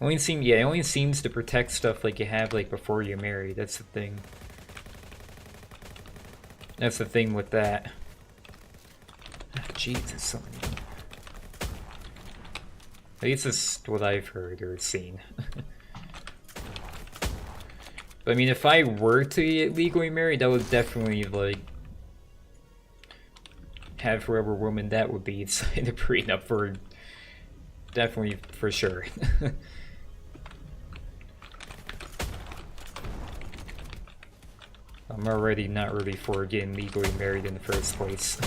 Speaker 1: It only seems to protect stuff like you have like before you're married. That's the thing. That's the thing with that. Oh, Jesus, so many. At least that's what I've heard or seen. But I mean, if I were to get legally married, I would definitely like have whoever woman that would be sign a prenup for. Definitely, for sure. I'm already not ready for getting legally married in the first place.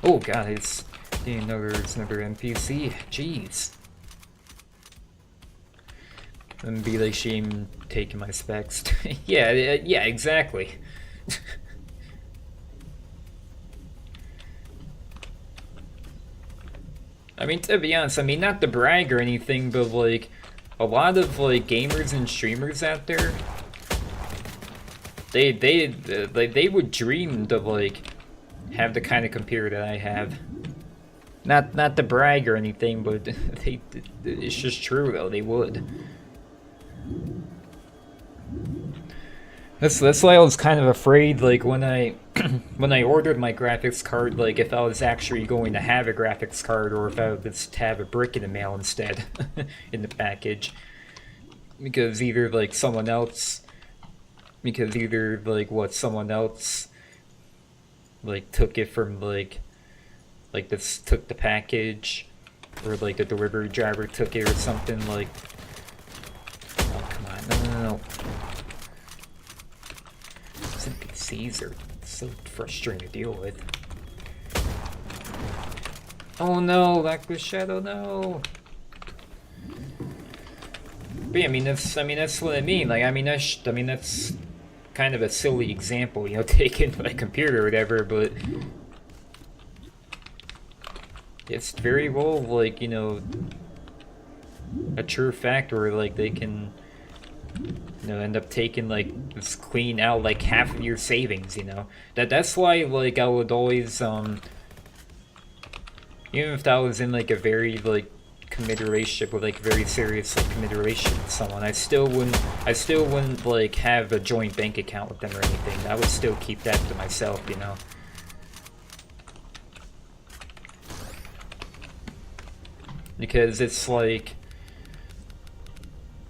Speaker 1: Oh god, it's another NPC. Jeez. And be like shame taking my specs. yeah, exactly. I mean, to be honest, I mean, not to brag or anything, but like a lot of like gamers and streamers out there, they would dream to like have the kind of computer that I have. Not to brag or anything, but it's just true though. They would. That's why I was kind of afraid, like when I when I ordered my graphics card, like if I was actually going to have a graphics card or if I would just have a brick in the mail instead in the package, because either like someone else like took it from like this took the package, or like the delivery driver took it or something. Like, oh come on, no. NPCs are so frustrating to deal with. Oh no, Lackless Shadow, no. But yeah, I mean that's what I mean. Like, I mean that's kind of a silly example, you know, taking my computer or whatever, but it's very well, like, you know, a true fact where like they can, you know, end up taking like just clean out like half of your savings, you know. That's why like I would always even if I was in like a very like committed relationship with like very serious like committed relationship with someone, I still wouldn't like have a joint bank account with them or anything. I would still keep that to myself, you know. Because it's like,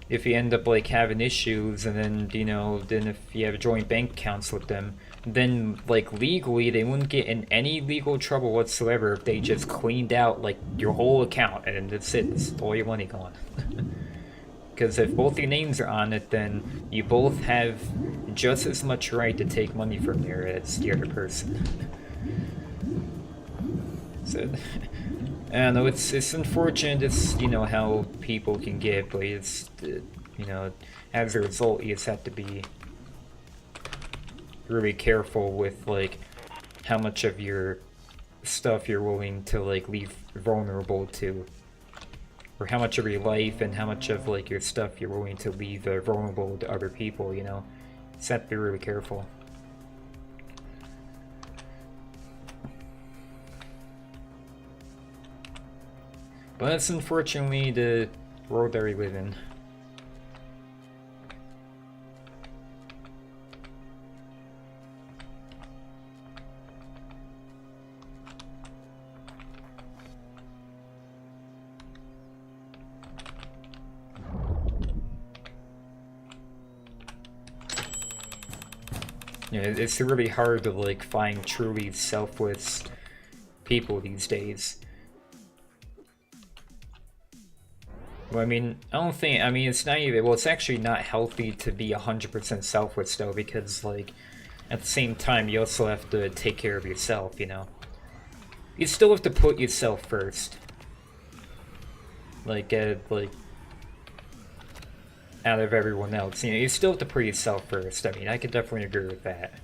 Speaker 1: if you end up like having issues, and then, you know, then if you have joint bank accounts with them, then like legally they wouldn't get in any legal trouble whatsoever if they just cleaned out like your whole account and then that's it, it's all your money gone. Because if both your names are on it, then you both have just as much right to take money from there as the other person. So I don't know, it's unfortunate, it's, you know, how people can get, but it's, you know, as a result, you just have to be really careful with, like, how much of your stuff you're willing to, like, leave vulnerable to. Or how much of your life and how much of, like, your stuff you're willing to leave vulnerable to other people, you know? You just have to be really careful. But that's unfortunately the world that we live in. Yeah, it's really hard to like find truly selfless people these days. Well, I mean, it's not even, well, it's actually not healthy to be 100% selfless, though, because, like, at the same time, you also have to take care of yourself, you know? You still have to put yourself first. Like, out of everyone else, you know, you still have to put yourself first. I mean, I could definitely agree with that.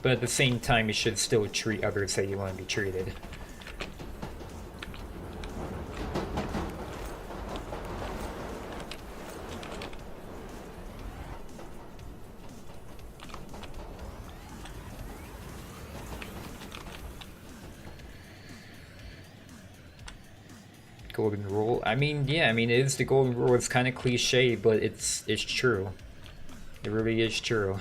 Speaker 1: But at the same time, you should still treat others how you want to be treated. golden rule. I mean, yeah, I mean, it is the golden rule. It's kind of cliche, but it's true. It really is true.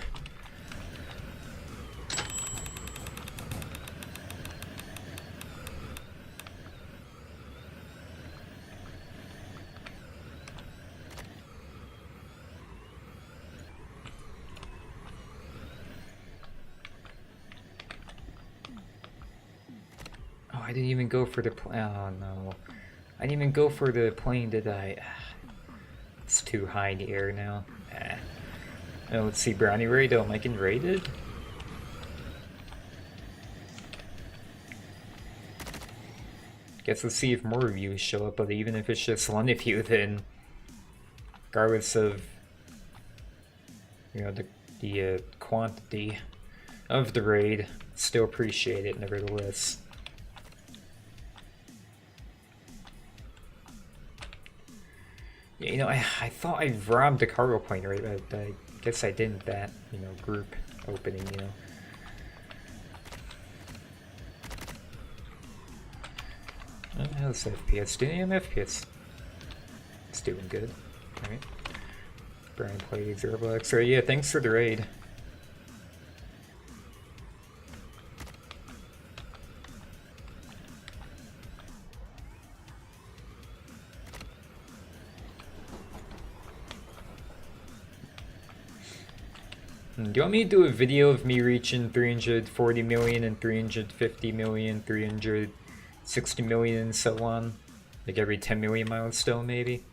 Speaker 1: Oh, I didn't even go for the plane. Oh no. I didn't even go for the plane, did I? It's too high in the air now. Oh, let's see, Brownie raid. Oh, am I getting raided? Guess let's see if more reviews show up, but even if it's just one of you, then regardless of, you know, the quantity of the raid, still appreciate it nevertheless. Yeah, you know, I thought I robbed the cargo plane, right? But I guess I didn't. That, you know, group opening, you know. How's FPS? Doing FPS? It's doing good. Alright. Brian plays Roblox. So yeah, thanks for the raid. Do you want me to do a video of me reaching 340 million and 350 million, 360 million and so on? Like every 10 million milestone maybe?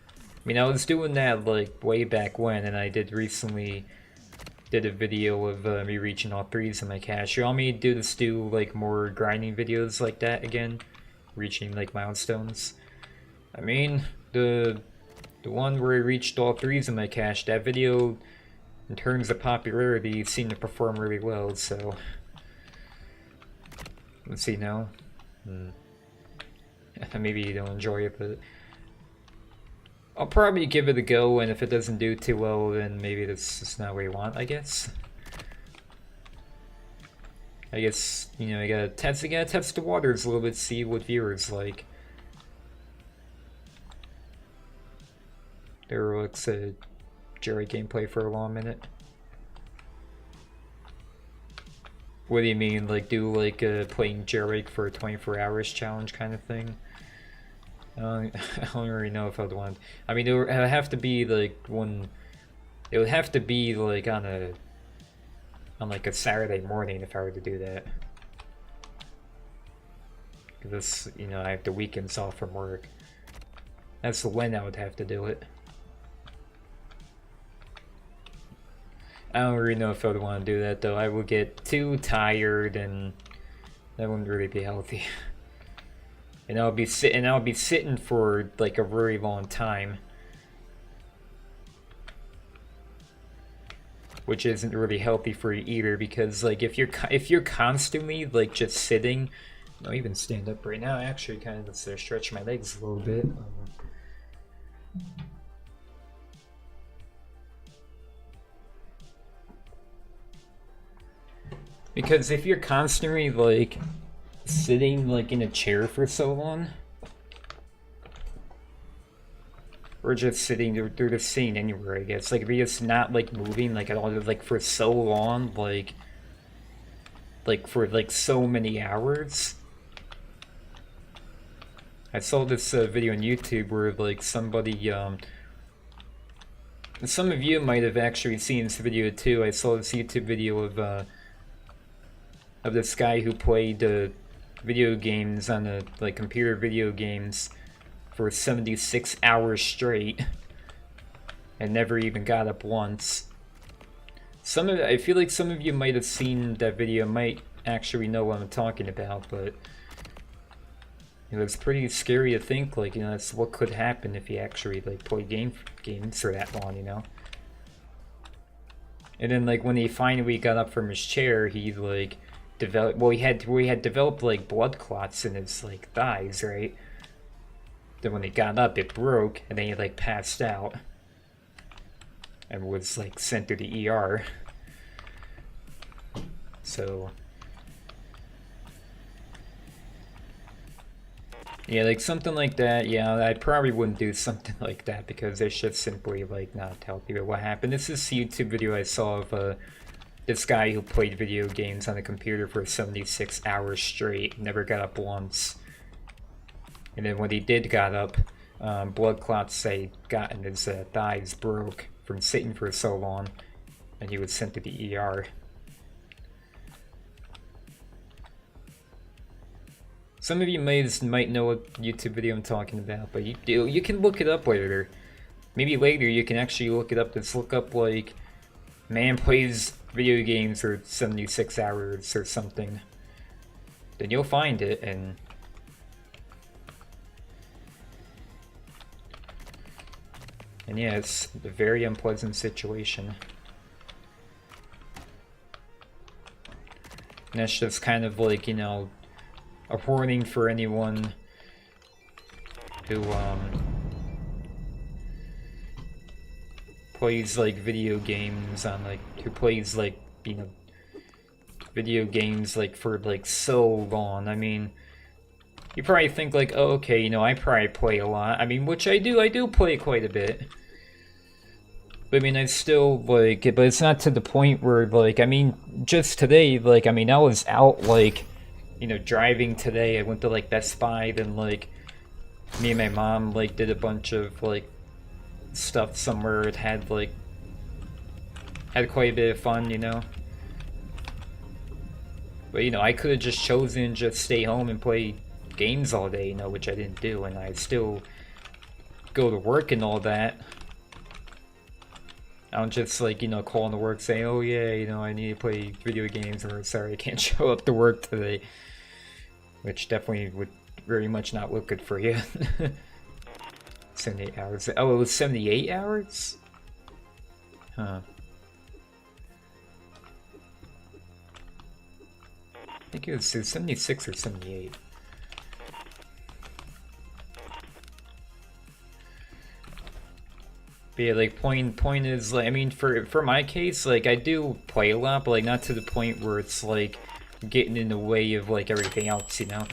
Speaker 1: I mean, I was doing that like way back when, and I recently did a video of me reaching all threes in my cash. You want me to do like more grinding videos like that again? Reaching like milestones? I mean, the one where I reached all threes in my cash, that video, in terms of popularity, seemed to perform really well, so let's see now. Maybe you don't enjoy it, but I'll probably give it a go, and if it doesn't do too well, then maybe that's just not what you want, I guess. I guess, you know, you gotta test the waters a little bit, see what viewers like. There looks a Jerry gameplay for a long minute. What do you mean, like do like a playing Jailbreak for a 24 hours challenge kind of thing? I don't really know if I'd want. I mean, it would have to be like it would have to be like on like a Saturday morning if I were to do that. Because, you know, I have the weekends off from work. That's when I would have to do it. I don't really know if I would want to do that though. I would get too tired, and that wouldn't really be healthy. And I'll be sitting for like a very long time, which isn't really healthy for you either. Because like if you're constantly like just sitting, I'll even stand up right now. I actually kind of stretch my legs a little bit. Because if you're constantly like sitting like in a chair for so long, or just sitting through the scene anywhere, I guess, like if you're just not like moving like at all, like for so long, like for like so many hours. I saw this video on YouTube where like somebody some of you might have actually seen this video too. I saw this YouTube video of this guy who played video games on like computer video games for 76 hours straight and never even got up once. I feel like some of you might have seen that video, might actually know what I'm talking about, but you know, it's pretty scary to think, like, you know, that's what could happen if you actually like play games for that long, you know. And then like when he finally got up from his chair, he like developed, well, he had developed like blood clots in his like thighs, right? Then when he got up, it broke, and then he like passed out and was like sent to the ER. So Yeah, like something like that. Yeah, I probably wouldn't do something like that because it's just simply like not healthy. But what happened? This is a YouTube video I saw of this guy who played video games on a computer for 76 hours straight, never got up once. And then when he did got up, blood clots had gotten his thighs broke from sitting for so long, and he was sent to the ER. Some of you might know what YouTube video I'm talking about, but you can look it up later. Maybe later you can actually look it up. Just look up like man plays video games for 76 hours or something. Then you'll find it, and yeah, it's a very unpleasant situation. And that's just kind of like, you know, a warning for anyone who plays like video games on like, who plays like, you know, video games like for like so long. I mean, you probably think like, oh, okay, you know, I probably play a lot. I mean, which I do play quite a bit. But I mean, I still like it, but it's not to the point where like, I mean, just today, like, I mean, I was out like, you know, driving today. I went to like Best Buy, then like me and my mom like did a bunch of like stuff somewhere. It had quite a bit of fun, you know. But you know, I could have just chosen just stay home and play games all day, you know, which I didn't do, and I still go to work and all that. I don't just like, you know, call into work saying, oh yeah, you know, I need to play video games, or sorry, I can't show up to work today. Which definitely would very much not look good for you. 78 hours. Oh, it was 78 hours? Huh. I think it was 76 or 78. But yeah, like point is like, I mean, for my case, like I do play a lot, but like not to the point where it's like getting in the way of like everything else, you know.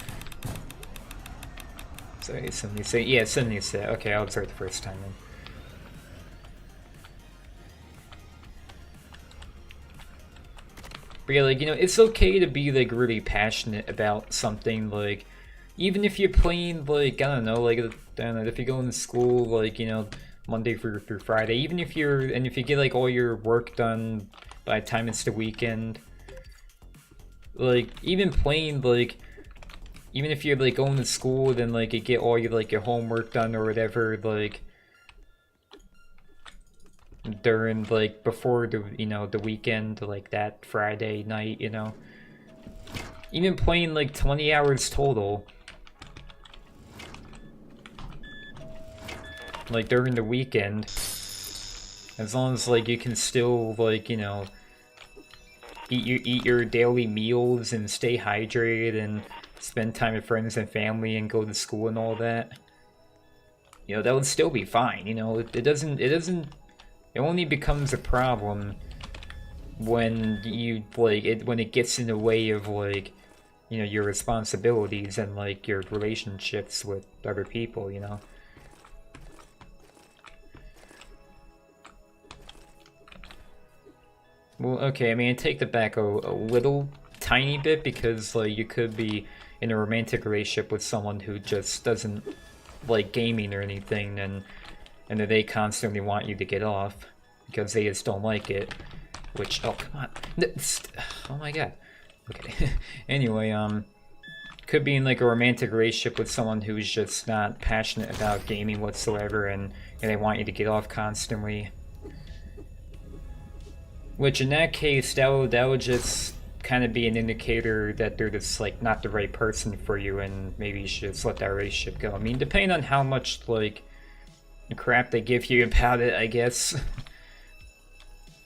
Speaker 1: So 76, yeah, 76. Okay, I was right the first time then. But yeah, like, you know, it's okay to be like really passionate about something, like even if you're playing like, I don't know, like, I don't know, if you're going to school like, you know, Monday through Friday, even if if you get like all your work done by the time it's the weekend, like even playing like, even if you're like going to school, then like you get all your homework done or whatever, like during like before the, you know, the weekend, like that Friday night, you know, even playing like 20 hours total, like during the weekend, as long as like you can still like, you know, eat your daily meals and stay hydrated and spend time with friends and family and go to school and all that, you know, that would still be fine. You know, it only becomes a problem when you like when it gets in the way of like, you know, your responsibilities and like your relationships with other people, you know. Well, okay, I mean, I take that back a little tiny bit, because like you could be in a romantic relationship with someone who just doesn't like gaming or anything, and then they constantly want you to get off because they just don't like it, which, oh, come on. Oh my god. Okay. Anyway, could be in like a romantic relationship with someone who's just not passionate about gaming whatsoever, and they want you to get off constantly. Which in that case, that would just kind of be an indicator that they're just like not the right person for you, and maybe you should just let that relationship go. I mean, depending on how much like crap they give you about it, I guess.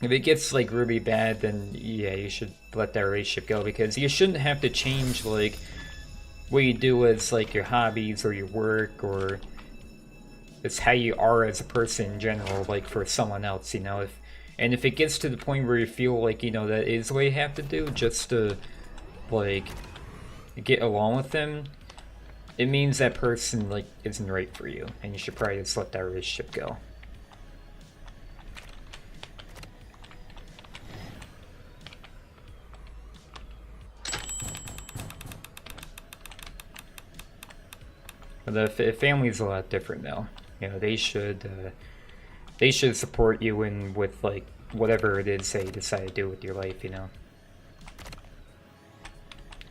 Speaker 1: If it gets like really bad, then yeah, you should let that relationship go, because you shouldn't have to change like what you do as like your hobbies or your work, or it's how you are as a person in general, like for someone else, you know. If it gets to the point where you feel like, you know, that is what you have to do just to like get along with them, it means that person like isn't right for you, and you should probably just let that relationship go. But the family's a lot different though. You know, they should support you in with like whatever it is they decide to do with your life. You know.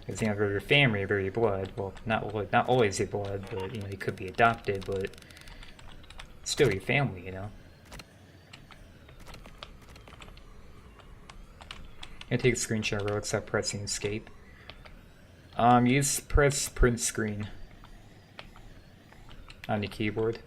Speaker 1: Because, you know, they're your family, they're your blood. Well, not always your blood, but, you know, you could be adopted, but still your family, you know? I take a screenshot real except pressing escape. You just press print screen on the keyboard.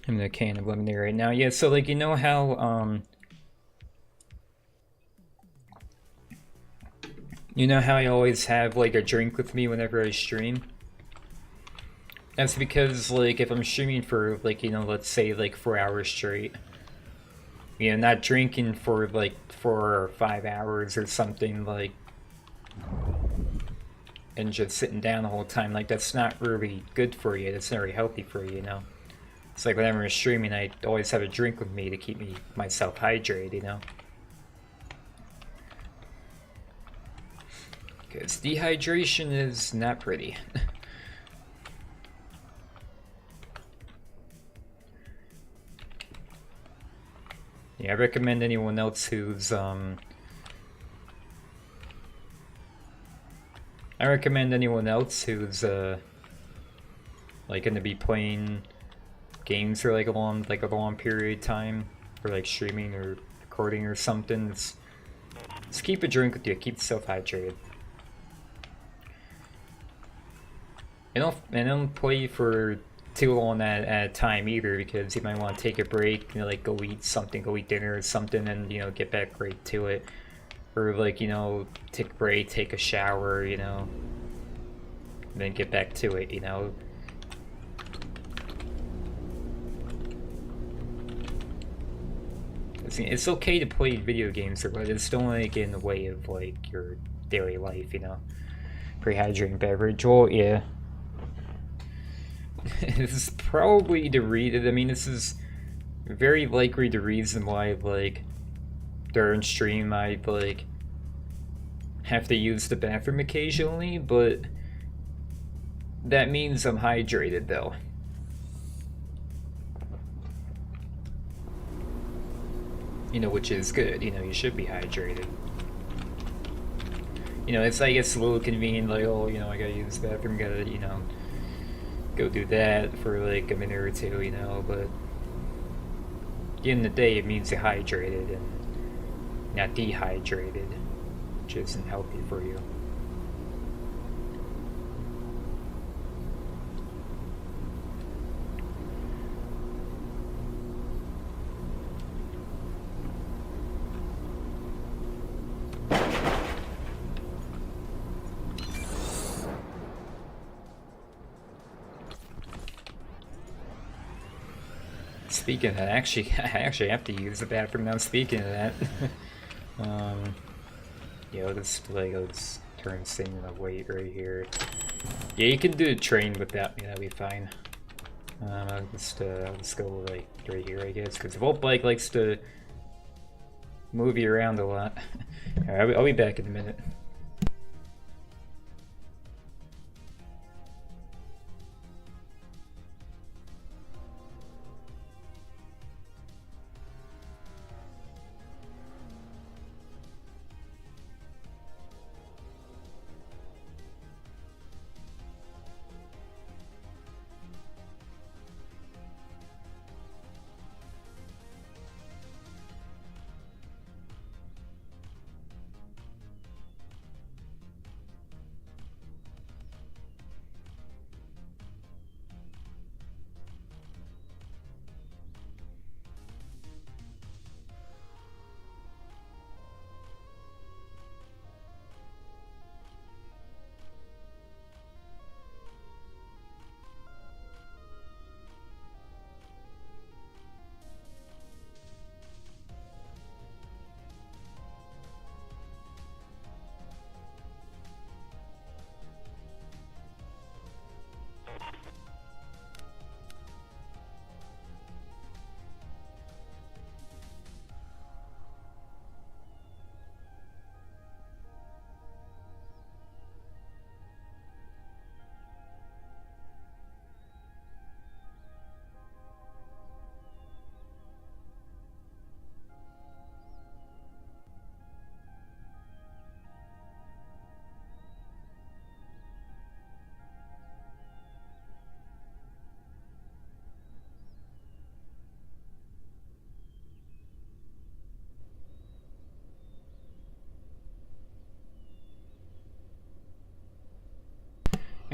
Speaker 1: I'm in a can of lemonade right now. Yeah, so like you know how I always have like a drink with me whenever I stream? That's because like if I'm streaming for like, you know, let's say like 4 hours straight, you know, not drinking for like 4 or 5 hours or something, like, and just sitting down the whole time, like that's not really good for you. That's not very healthy for you, you know? It's like whenever I'm streaming, I always have a drink with me to keep myself hydrated, you know? Because dehydration is not pretty. Yeah, I recommend anyone else who's like gonna be playing games for like a long period of time, or like streaming or recording or something. Just keep a drink with you, keep yourself hydrated. And don't play for too long at a time either, because you might want to take a break, you know, like go eat something, go eat dinner or something, and you know, get back right to it. Or like, you know, take a break, take a shower, you know, and then get back to it, you know. It's okay to play video games, but it's don't like get in the way of like your daily life, you know. Pre-hydrating beverage. Well, yeah. This is probably the reason. I mean, this is very likely the reason why, like, during stream I like have to use the bathroom occasionally, but that means I'm hydrated though. You know, which is good. You know, you should be hydrated. You know, it's, I guess, a little convenient, like, oh, you know, I gotta use the bathroom, gotta, you know, go do that for like a minute or two, you know, but at the end of the day, it means you're hydrated and not dehydrated, which isn't healthy for you. Speaking of that, I actually have to use the bathroom now. Speaking of that, yeah, let's turn this thing to weight right here. Yeah, you can do a train without me. That'll be fine. I'll just go like right here, I guess, because the Volt bike likes to move you around a lot. Alright, I'll be back in a minute.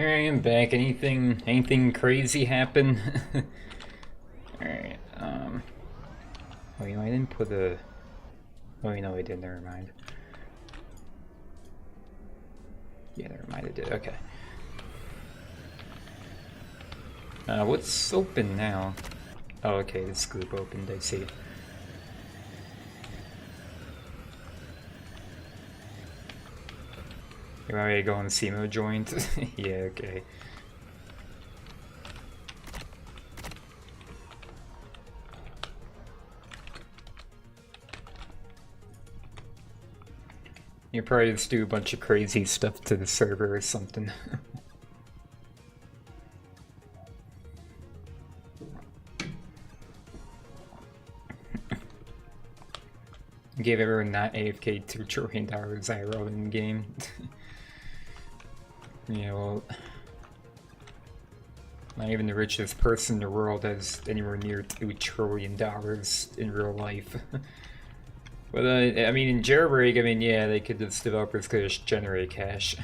Speaker 1: Alright, I'm back. Anything crazy happen? Alright, oh, you know, I didn't put a... Oh, you know, I did, never mind. Yeah, never mind, I did, okay. What's open now? Oh, okay, this group opened, I see. You're already going SEMO joint? Yeah, okay. You probably just do a bunch of crazy stuff to the server or something. Gave everyone not AFK $2 trillion IRL in the game. Yeah, well, not even the richest person in the world has anywhere near $2 trillion in real life. But I mean, in Jailbreak, I mean, yeah, the developers could just generate cash.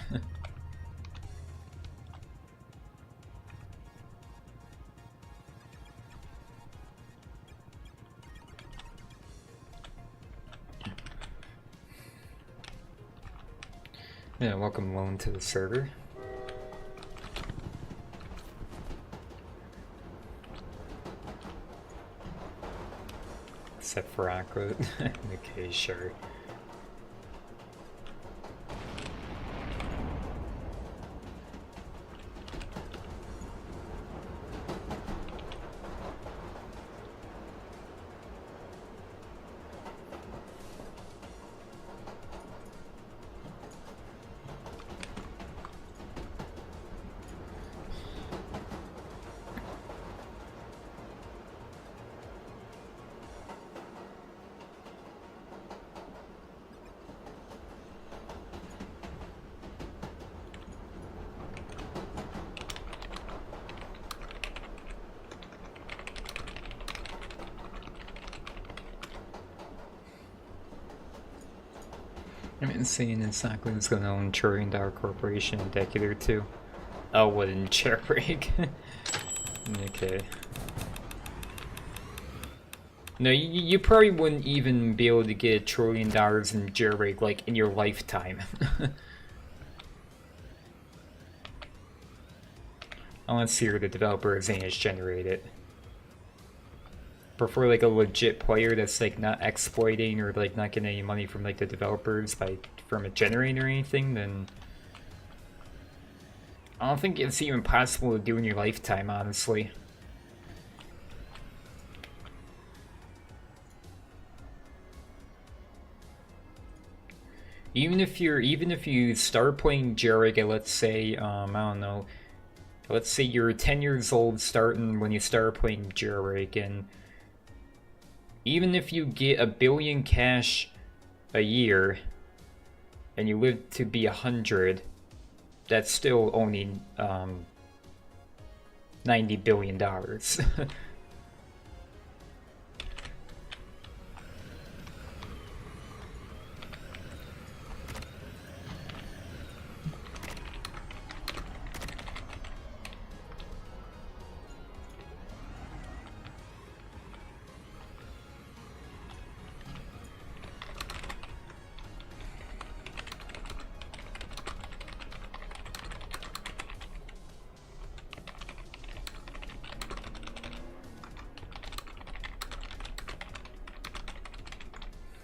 Speaker 1: Yeah, welcome Lone to the server. Except for Aqua. Okay, sure. I'm insane and Stockland's gonna own $1 trillion corporation in a decade or two. Oh, what in Jailbreak? Okay. No, you probably wouldn't even be able to get $1 trillion in Jailbreak, like, in your lifetime. Unless you're the developer and it's generated. Prefer like a legit player that's like not exploiting or like not getting any money from like the developers from a generator or anything, then I don't think it's even possible to do in your lifetime, honestly. Even if you start playing Jailbreak at, let's say, I don't know, let's say you're 10 years old starting when you start playing Jailbreak, and even if you get $1 billion cash a year and you live to be 100, that's still owning $90 billion.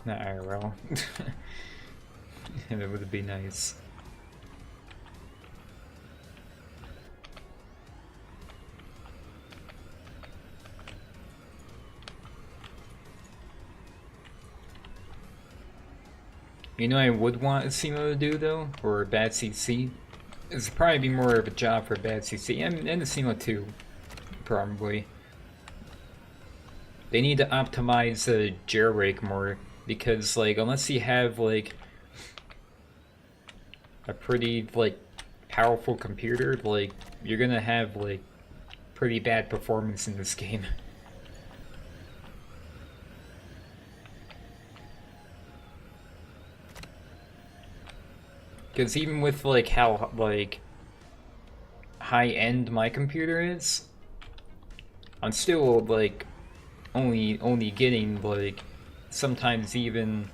Speaker 1: Not IRL. That would be nice. You know, I would want a SEMO to do though, or a bad CC. This would probably be more of a job for a bad CC, and the SEMO too, probably. They need to optimize Jailbreak more, because like unless you have like a pretty like powerful computer, like you're gonna have like pretty bad performance in this game. Because even with like how like high-end my computer is, I'm still like only getting like sometimes even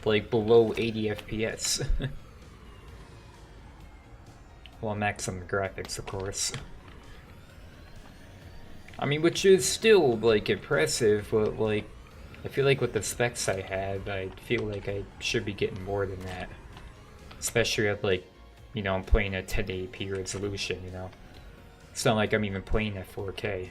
Speaker 1: like below 80 FPS. Well, maximum graphics, of course. I mean, which is still like impressive, but like I feel like with the specs I have, I feel like I should be getting more than that. Especially at like, you know, I'm playing at 1080p resolution, you know. It's not like I'm even playing at 4K.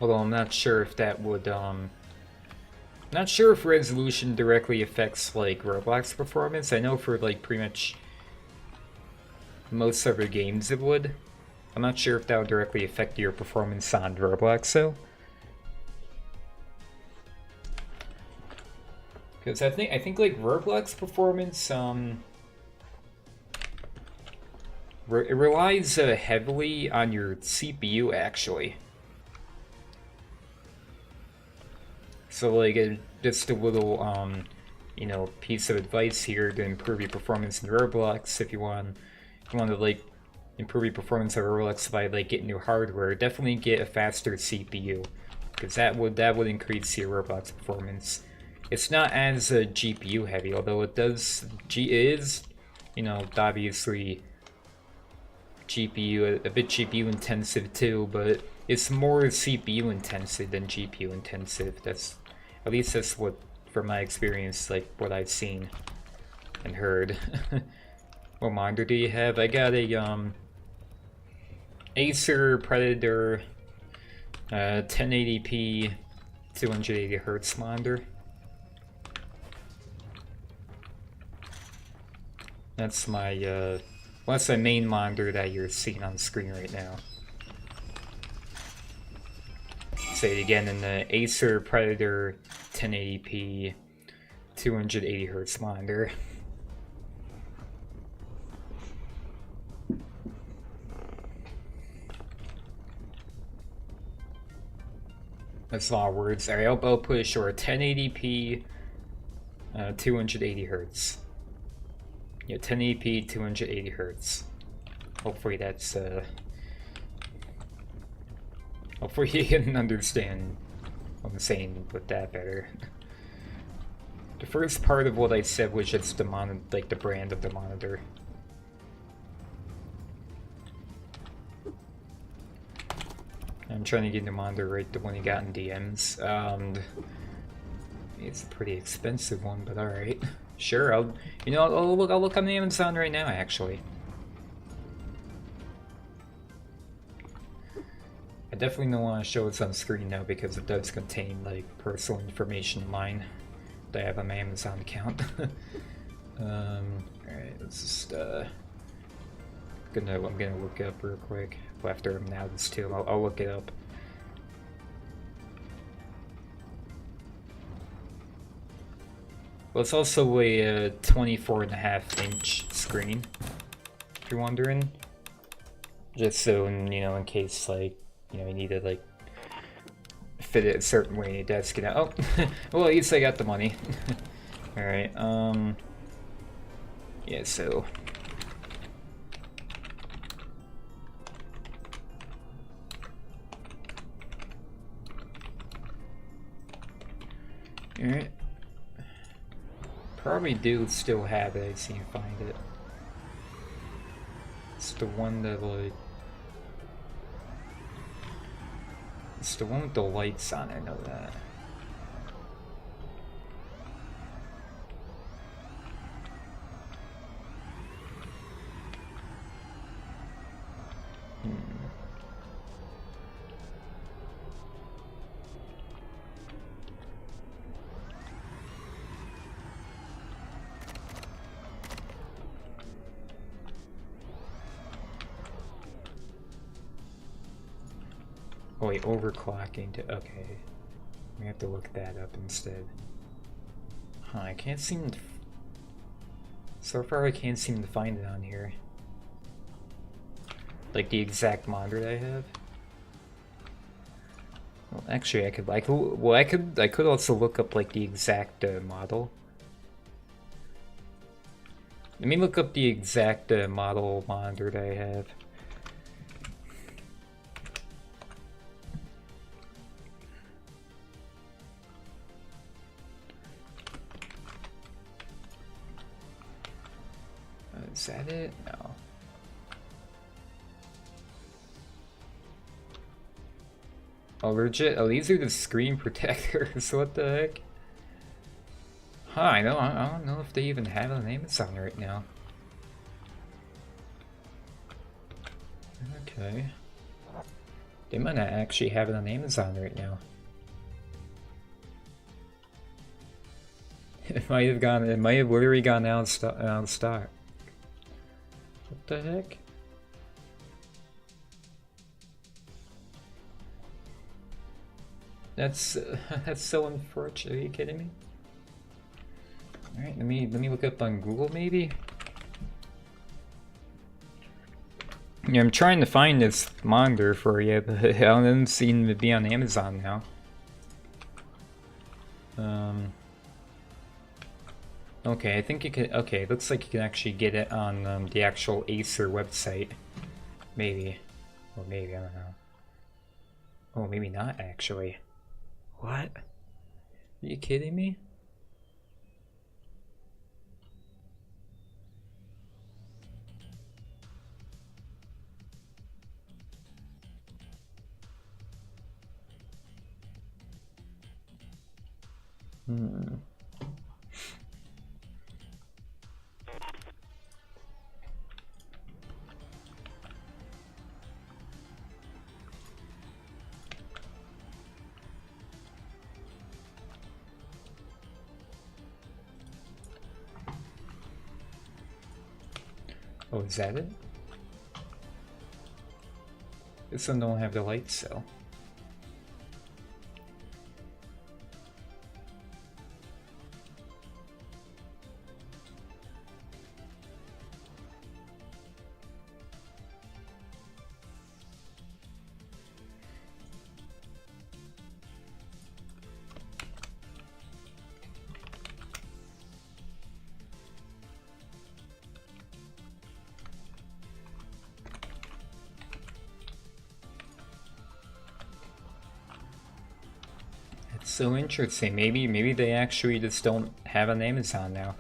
Speaker 1: Although I'm not sure if that would, not sure if resolution directly affects like Roblox performance. I know for like pretty much most other games it would. I'm not sure if that would directly affect your performance on Roblox though. Because I think like Roblox performance, it relies heavily on your CPU actually. So like just a little you know, piece of advice here to improve your performance in Roblox. If you want to like improve your performance of Roblox by like getting new hardware, definitely get a faster CPU, because that would increase your Roblox performance. It's not as GPU heavy, although it is, you know, obviously GPU a bit GPU intensive too, but it's more CPU intensive than GPU intensive. At least that's what, from my experience, like what I've seen and heard. What monitor do you have? I got a Acer Predator 1080p 280Hz monitor. That's my well, that's my main monitor that you're seeing on the screen right now. Say it again, in the Acer Predator 1080p 280Hz monitor. That's a lot of words. Alright, I'll put it short. 1080p 280Hz. Yeah, 1080p 280Hz. Hopefully that's hopefully you can understand what I'm saying with that better. The first part of what I said was just the like the brand of the monitor. I'm trying to get the monitor right, the one you got in DMs. It's a pretty expensive one, but all right. Sure, I'll look on the Amazon right now, actually. I definitely don't want to show this on screen now because it does contain like personal information of mine that I have on my Amazon account. Alright, let's just I'm gonna look it up real quick. After now this too, I'll look it up. Well, it's also a 24.5-inch screen, if you're wondering. Just so, you know, in case, like, you know, you need to, like, fit it a certain way in your desk. Oh, well, at least I got the money. Alright, yeah, so... Alright. Probably do still have it, I just need to find it. It's the one that, like... It's the one with the lights on, I know that. Oh wait, overclocking to, okay. We have to look that up instead. Huh, I can't seem to... So far I can't seem to find it on here. Like the exact monitor that I have. Well, actually I could also look up like the exact model. Let me look up the exact model monitor that I have. Is that it? No. Oh, legit. Oh, these are the screen protectors. What the heck? Huh, I don't know if they even have an Amazon right now. Okay. They might not actually have it on Amazon right now. It might have literally gone out of stock. What the heck? That's so unfortunate. Are you kidding me? All right, let me look up on Google maybe. Yeah, I'm trying to find this monitor for you, but it doesn't seem to be on Amazon now. Okay, I think you can. Okay, it looks like you can actually get it on the actual Acer website. Maybe. Or maybe, I don't know. Oh, maybe not actually. What? Are you kidding me? Oh, is that it? This one don't have the light cell. So interesting. Maybe they actually just don't have an Amazon now.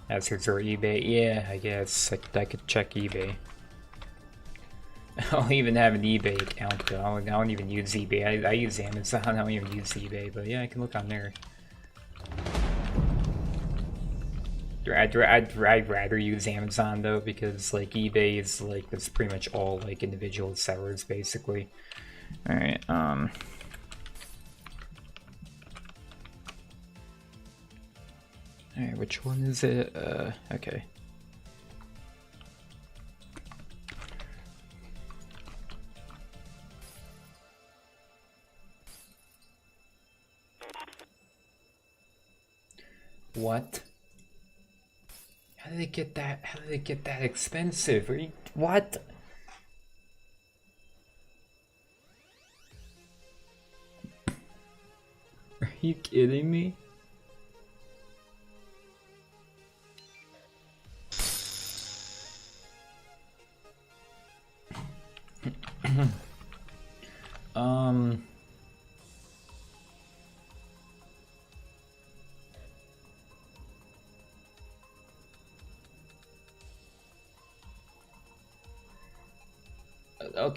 Speaker 1: As his or eBay. Yeah, I guess I could check eBay. I don't even have an eBay account though. I don't even use eBay. I use Amazon. I don't even use eBay. But yeah, I can look on there. I'd rather use Amazon though, because like eBay is like it's pretty much all like individual sellers basically. All right. Alright, which one is it? Okay. What? How did they get that? How did they get that expensive? Are you, what? Are you kidding me?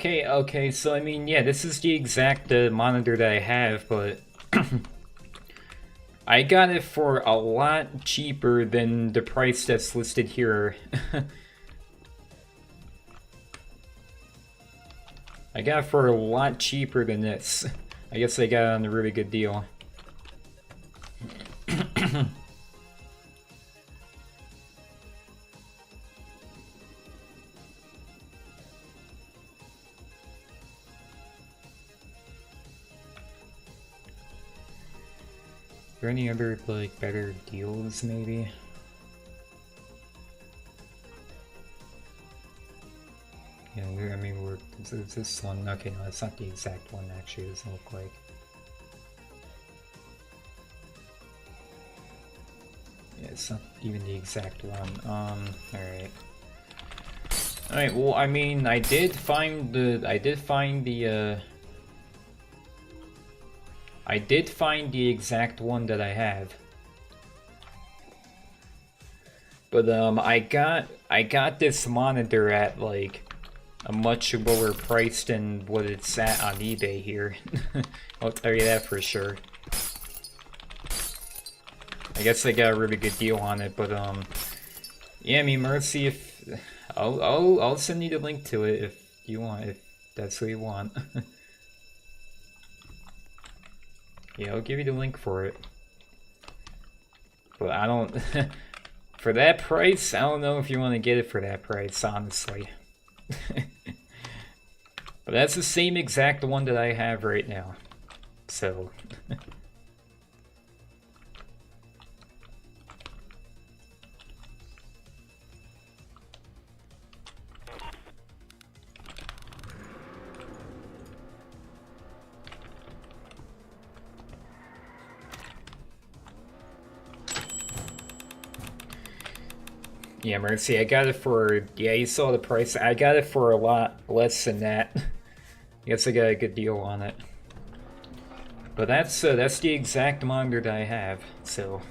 Speaker 1: Okay, so I mean, yeah, this is the exact monitor that I have, but I got it for a lot cheaper than the price that's listed here. I got it for a lot cheaper than this. I guess I got it on a really good deal. Are there any other like better deals maybe? Yeah, I mean, it's this one. Okay, no, it's not the exact one actually. It doesn't look like. Yeah, it's not even the exact one. Alright. Alright, well, I mean, I did find the exact one that I have. But I got this monitor at like a much lower price than what it's at on eBay here. I'll tell you that for sure. I guess I got a really good deal on it, but yeah, I mean, Mercy, if I'll send you the link to it if you want, if that's what you want. Yeah, I'll give you the link for it. But I don't for that price, I don't know if you want to get it for that price, honestly. But that's the same exact one that I have right now. So yeah, Mercy, I got it for, yeah, you saw the price. I got it for a lot less than that. I guess I got a good deal on it. But that's the exact monitor that I have, so.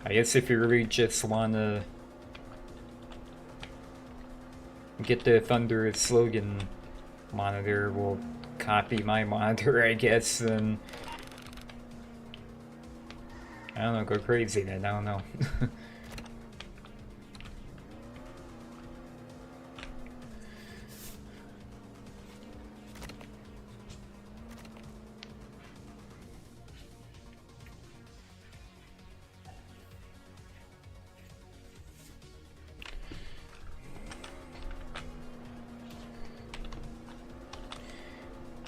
Speaker 1: I guess if you really just wanna get the ThunderousLogan monitor, we'll copy my monitor, I guess, and I don't know, go crazy then, I don't know.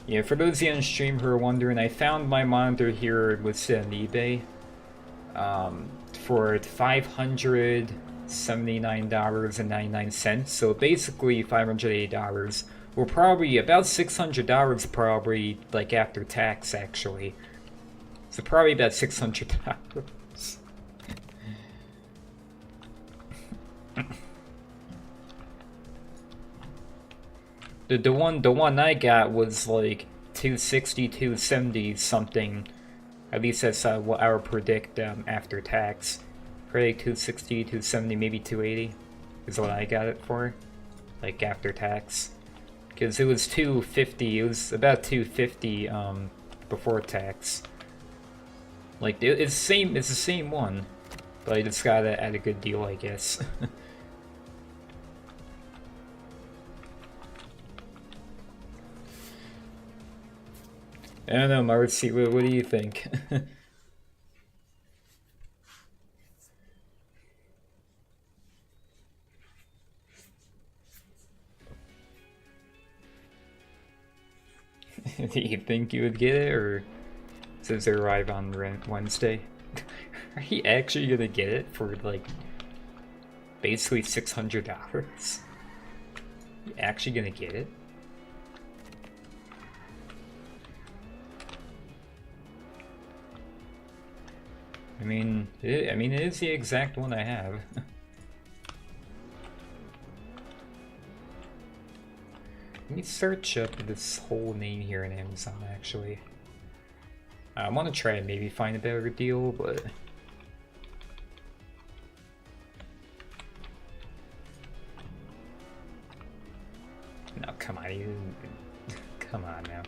Speaker 1: Yeah, for those of you on stream who are wondering, I found my monitor here, it was on eBay, for $579.99, so basically $580, or probably about $600 probably, like after tax actually. So probably about $600. The one I got was like 260, 270 something. At least that's what I would predict after tax. Probably 260, 270, maybe 280 is what I got it for, like after tax. Because it was 250. It was about 250 before tax. Like it's the same one, but I just got it at a good deal, I guess. I don't know, Marcy, what do you think? Do you think you would get it, or does it arrive on Wednesday? Are you actually gonna get it for like basically $600? You actually gonna get it? I mean, it is the exact one I have. Let me search up this whole name here in Amazon, actually. I want to try and maybe find a better deal, but... No, come on, you... Come on now.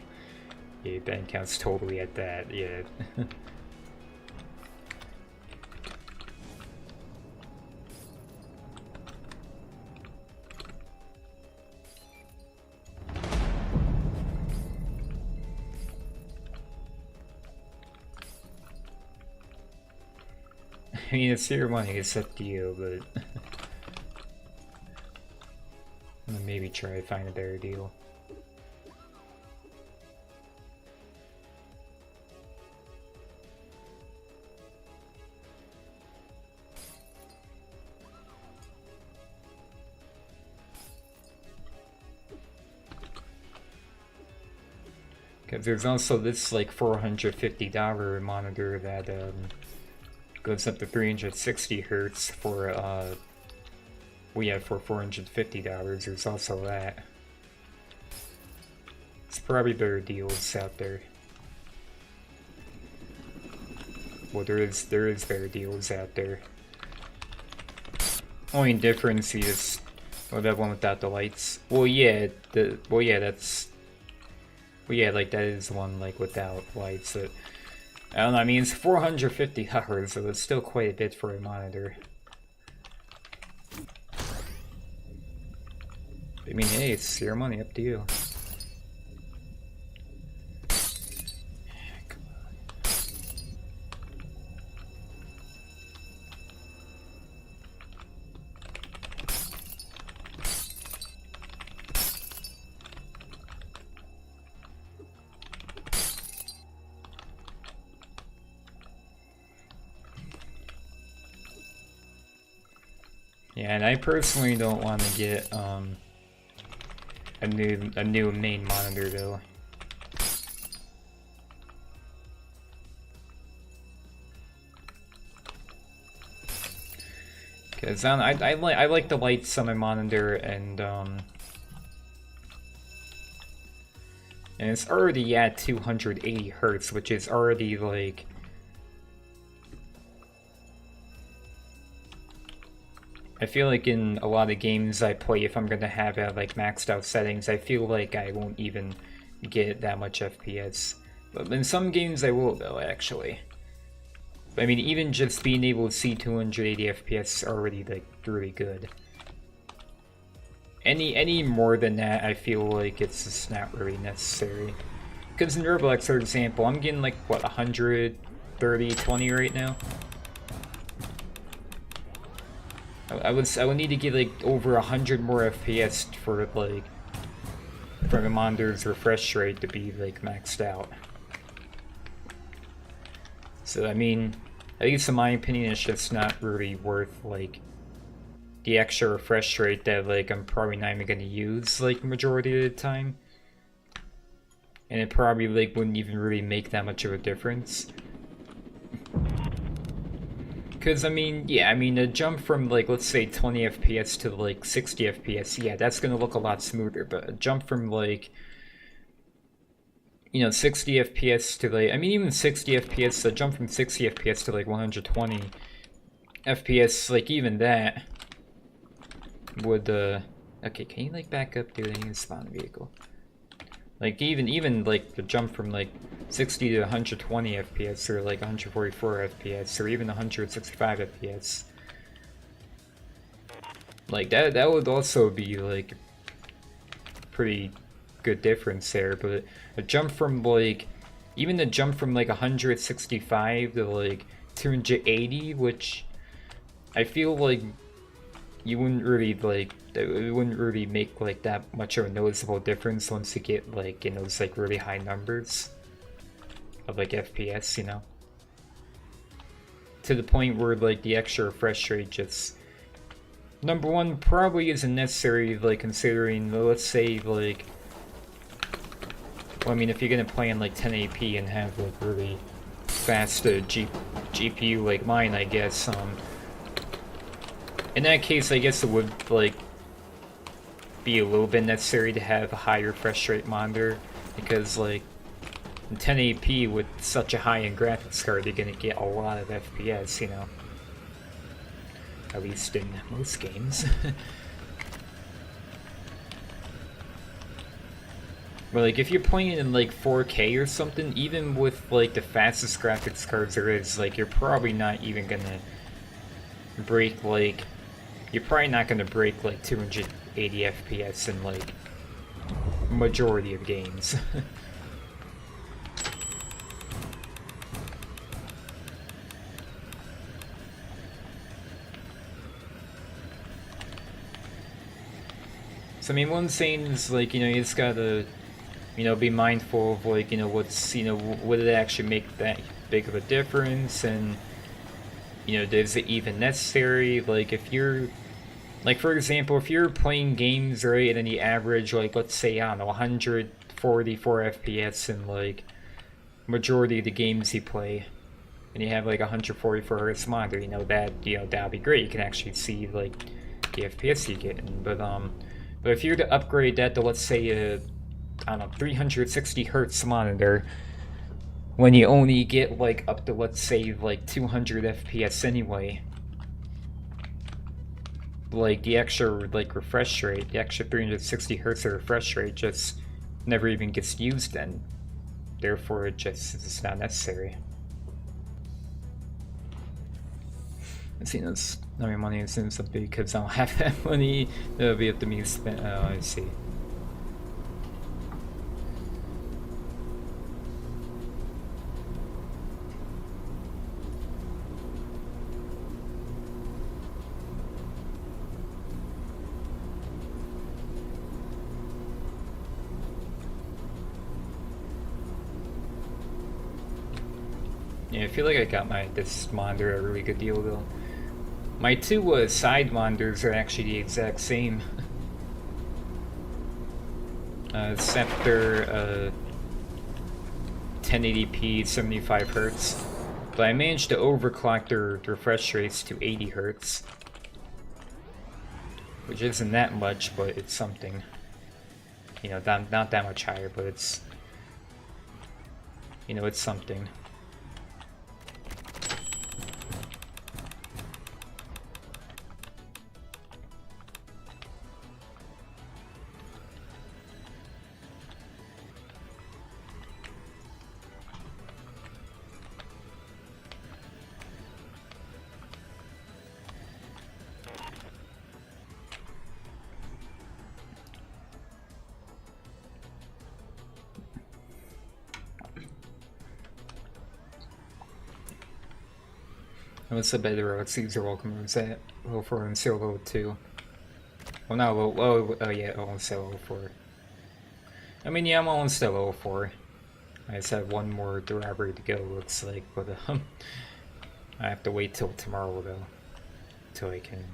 Speaker 1: Yeah, bank account's totally at that, yeah. I mean, it's your money, it's up to you, but... I'm gonna maybe try to find a better deal. Because there's also this like $450 monitor that goes up to 360 hertz for well, yeah, for $450. There's also that. It's probably better deals out there. Well, there is better deals out there. Only difference is, oh, that one without the lights. Well, yeah, that's. Well, yeah, like that is one like without lights. That, I don't know. I mean, it's $450, so it's still quite a bit for a monitor. I mean, hey, it's your money, up to you. Yeah, and I personally don't want to get a new main monitor though. Cause I like the lights on my monitor, and it's already at 280 hertz, which is already like. I feel like in a lot of games I play, if I'm gonna have it like maxed out settings, I feel like I won't even get that much FPS. But in some games I will though, actually. I mean, even just being able to see 280 FPS is already like really good. Any more than that, I feel like it's just not really necessary. Because in Roblox, for example, I'm getting like what, 130, 20 right now. I would need to get like over 100 more FPS for like for the monitor's refresh rate to be like maxed out. So I mean, at least in my opinion, it's just not really worth like the extra refresh rate that like I'm probably not even gonna use like majority of the time, and it probably like wouldn't even really make that much of a difference. Because, I mean, yeah, I mean, a jump from, like, let's say 20 FPS to, like, 60 FPS, yeah, that's going to look a lot smoother, but a jump from, like, you know, 60 FPS to, like, I mean, even 60 FPS, a jump from 60 FPS to, like, 120 FPS, like, even that would, okay, can you, like, back up, dude? I need to spawn a vehicle. Like, even, like, the jump from, like, 60 to 120 FPS, or, like, 144 FPS, or even 165 FPS. Like, that would also be, like, pretty good difference there, but a jump from, like, even the jump from, like, 165 to, like, 280, which I feel like you wouldn't really, like, it wouldn't really make like that much of a noticeable difference once you get like in those like really high numbers of like FPS, you know, to the point where like the extra refresh rate just, number one, probably isn't necessary, like considering, let's say like, well, I mean, if you're gonna play in like 1080p and have like really fast GPU like mine, I guess in that case I guess it would like be a little bit necessary to have a high refresh rate monitor, because like in 1080p with such a high-end graphics card you're gonna get a lot of FPS, you know, at least in most games. But like if you're playing in like 4K or something, even with like the fastest graphics cards there is, like you're probably not even gonna break like, you're probably not gonna break like 280 FPS in like majority of games. So I mean, one thing is like, you know, you just gotta, you know, be mindful of like, you know, what's, you know, would it actually make that big of a difference, and you know, is it even necessary? Like if you're, like for example, if you're playing games, right, and then you average like, let's say, I don't know, 100 44 FPS in like majority of the games you play, and you have like 144 hertz monitor, you know, that'd be great. You can actually see like the FPS you get. But if you were to upgrade that to, let's say, a, I don't know, 360 hertz monitor, when you only get like up to, let's say, like 200 FPS anyway, like the extra like refresh rate, the extra 360 hertz of refresh rate just never even gets used then. Therefore, it's not necessary. I've seen this. I mean, money seems to be because I don't have that money. It'll be up to me to spend. Oh, I see. Yeah, I feel like I got this monitor at a really good deal though. My two side monitors are actually the exact same. Except they're 1080p 75 hertz. But I managed to overclock their refresh rates to 80 hertz. Which isn't that much, but it's something. You know, not that much higher, but it's... You know, it's something. What's the better seeds are welcome rooms at level 4 and still level 2? Well, not level, oh yeah, almost at level 4. I mean, yeah, I'm almost at level 4. I just have one more robbery to go, looks like, but I have to wait till tomorrow though, till I can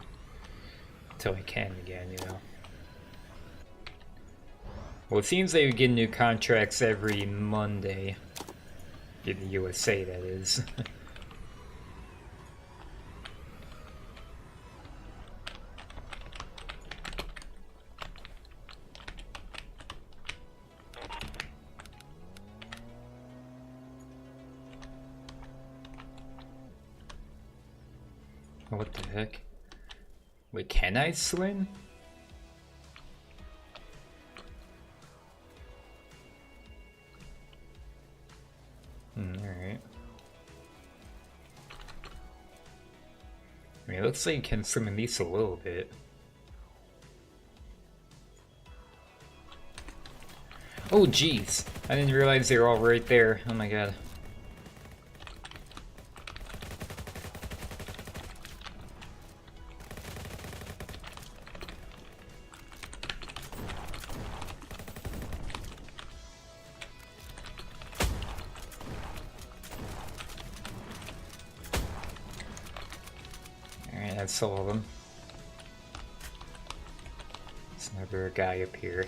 Speaker 1: again, you know. Well, it seems they would get new contracts every Monday, in the USA, that is. What the heck? Wait, can I swim? Alright. I mean, it looks like you can swim at least a little bit. Oh, jeez! I didn't realize they were all right there. Oh my god. That's all of them. There's another guy up here.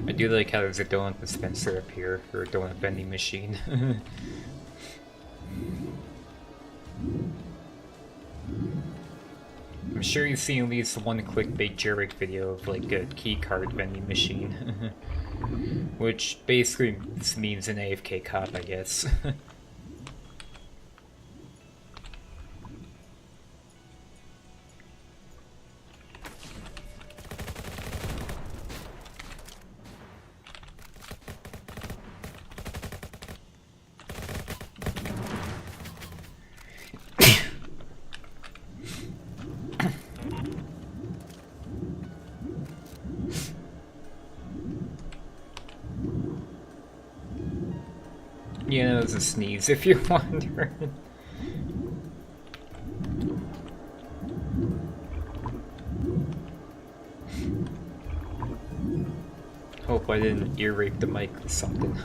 Speaker 1: I do like how there's a donut dispenser up here, or a donut vending machine. I'm sure you've seen at least one clickbait JAILBREAK video of like a keycard vending machine. Which basically means an AFK cop, I guess. Yeah, that was a sneeze, if you're wondering. Hope I didn't ear rape the mic with something.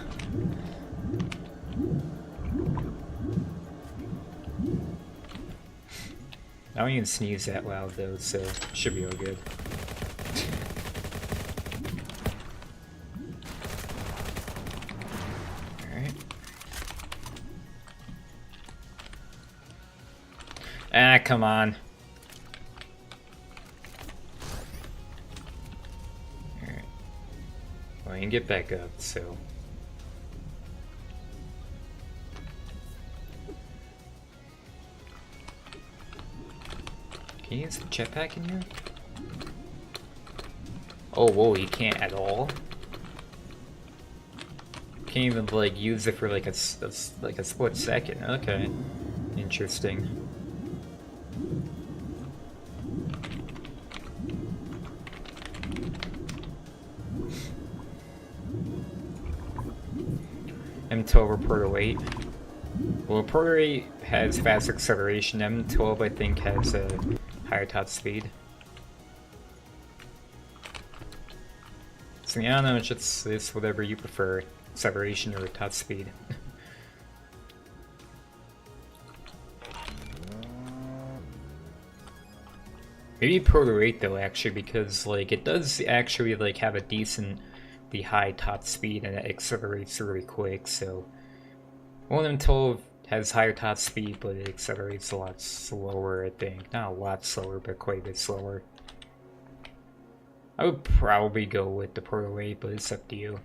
Speaker 1: I don't even sneeze that loud though, so should be all good. Alright. Ah, come on. Alright. Well, you can get back up, so. Can you use the jetpack in here? Oh, whoa, you can't at all? Can't even, like, use it for, like, a split second. Okay. Interesting. M12 reporter weight. Well, reporter 8 has fast acceleration. M12, I think, has a higher top speed. So yeah, I don't know, it's whatever you prefer, acceleration or top speed. Maybe Proto 8 though, actually, because like it does actually like have a decently high top speed and it accelerates really quick. So 1M12 has higher top speed, but it accelerates a lot slower. I think not a lot slower, but quite a bit slower. I would probably go with the Proto 8, but it's up to you.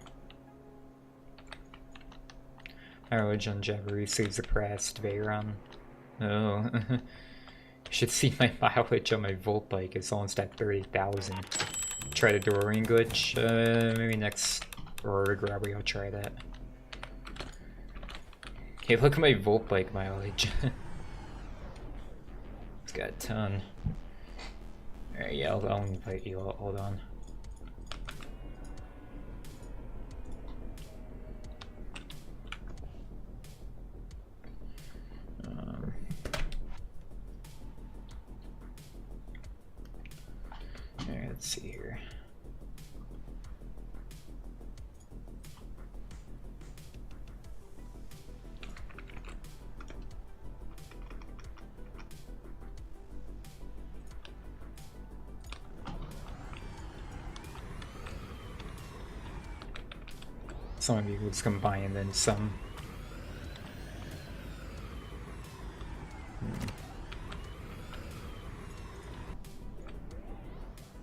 Speaker 1: My religion Jabberee saves the pressed Veyron. Oh. You should see my mileage on my Volt bike. It's almost at 30,000. Try the Doreen glitch. Maybe next ROBBERY robbery I'll try that. Hey, look at my Volt bike mileage. It's got a ton. Alright, yeah, I'll invite you. Hold on. Alright, let's see here. Some of you would combine and then some.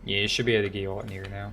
Speaker 1: Yeah, you should be able to get out near now.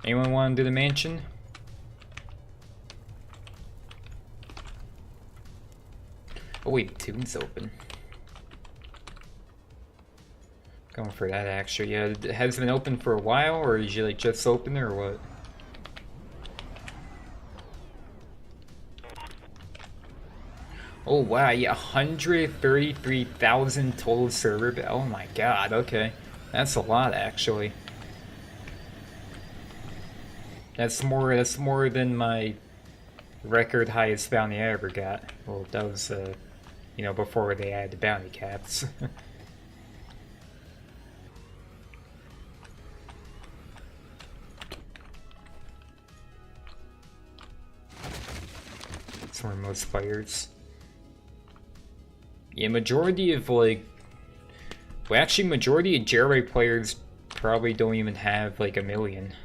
Speaker 1: Anyone want to do the mansion? Oh wait, Tune's open. Going for that actually. Yeah, it has been open for a while, or is you like just open or what? Oh wow, yeah, 133,000 total server. Oh my god, okay. That's a lot actually. That's more than my record highest bounty I ever got. Well, that was you know, before they added the bounty caps. It's where most players. Yeah, majority of like, well, actually, majority of Jailbreak players probably don't even have like 1 million.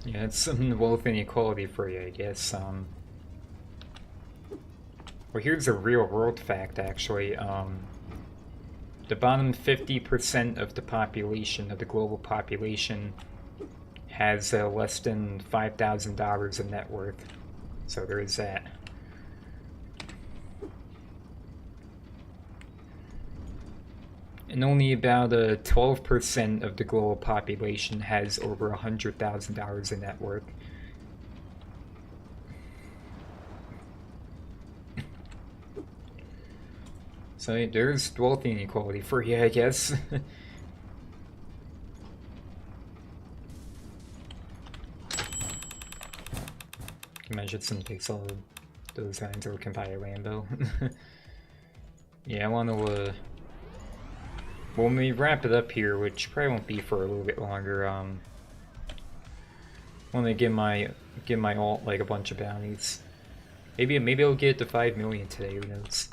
Speaker 1: Yeah, it's some wealth inequality for you, I guess. Well, here's a real world fact, actually. The bottom 50% of the population, of the global population, has less than $5,000 in net worth. So there is that. And only about 12% of the global population has over $100,000 in net worth. So there's wealth inequality for you, I guess. Imagine some pixel those lines or can buy a Lambo. Yeah, I want to when we wrap it up here, which probably won't be for a little bit longer, want to give my alt like a bunch of bounties. Maybe I'll get to 5 million today, who knows.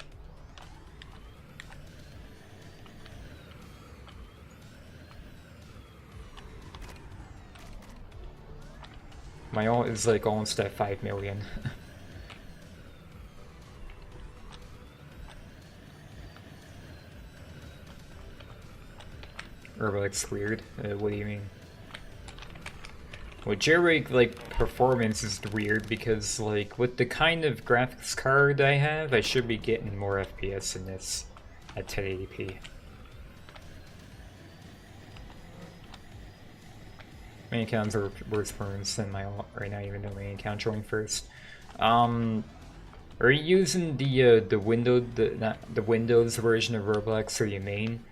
Speaker 1: My alt is like almost at 5 million. Roblox weird. What do you mean? Well, Jailbreak like performance is weird because like with the kind of graphics card I have, I should be getting more FPS in this at 1080p. Main accounts are worse burns than my alt right now, even though main account showing first. Are you using the Windows version of Roblox for your main?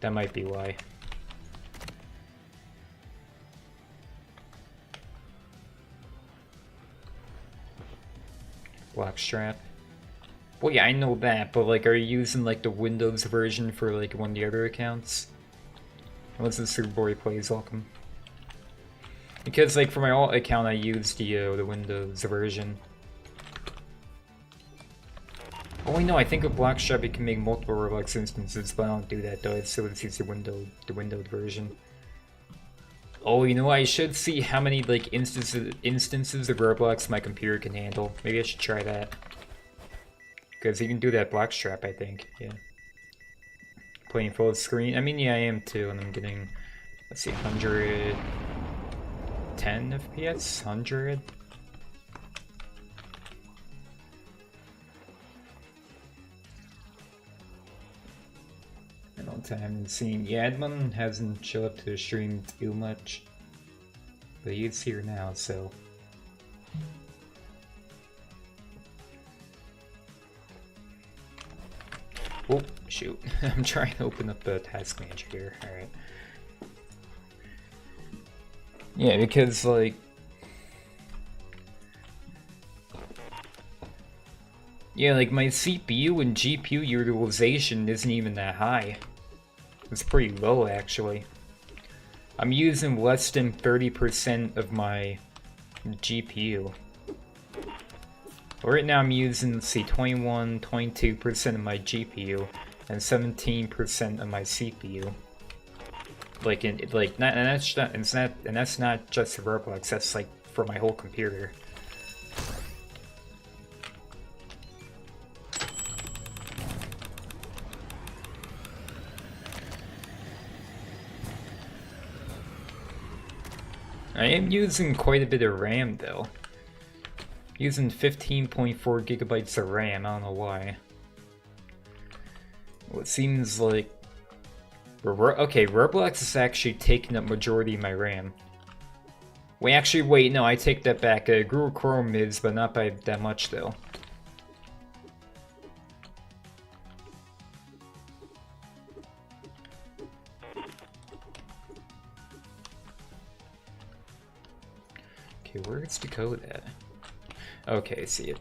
Speaker 1: That might be why. Blackstrap. Well, yeah, I know that, but like, are you using like the Windows version for like one of the other accounts? What's the Superboy plays? Welcome. Because like for my alt account, I used the Windows version. Oh wait, no, I think with Blackstrap it can make multiple Roblox instances, but I don't do that though. I still use the windowed version. Oh, you know, I should see how many like instances of Roblox my computer can handle. Maybe I should try that. Because you can do that Blackstrap, I think. Yeah. Playing full screen. I mean, yeah, I am too, and I'm getting, let's see, 110 FPS, 100. I haven't seen. Yeah, Edmund hasn't showed up to the stream too much, but he's here now, so. Oh, shoot. I'm trying to open up the task manager here. Alright. Yeah, because, like. Yeah, like my CPU and GPU utilization isn't even that high. It's pretty low, actually. I'm using less than 30% of my GPU. Right now I'm using, let's see, 22% of my GPU and 17% of my CPU. Like, and that's not just Roblox. That's like for my whole computer. I am using quite a bit of RAM though. Using 15.4 gigabytes of RAM, I don't know why. Well, it seems like... Okay, Roblox is actually taking up majority of my RAM. Wait, no, I take that back. Google Chrome is, but not by that much though. Okay, where's the code at? Okay, I see it.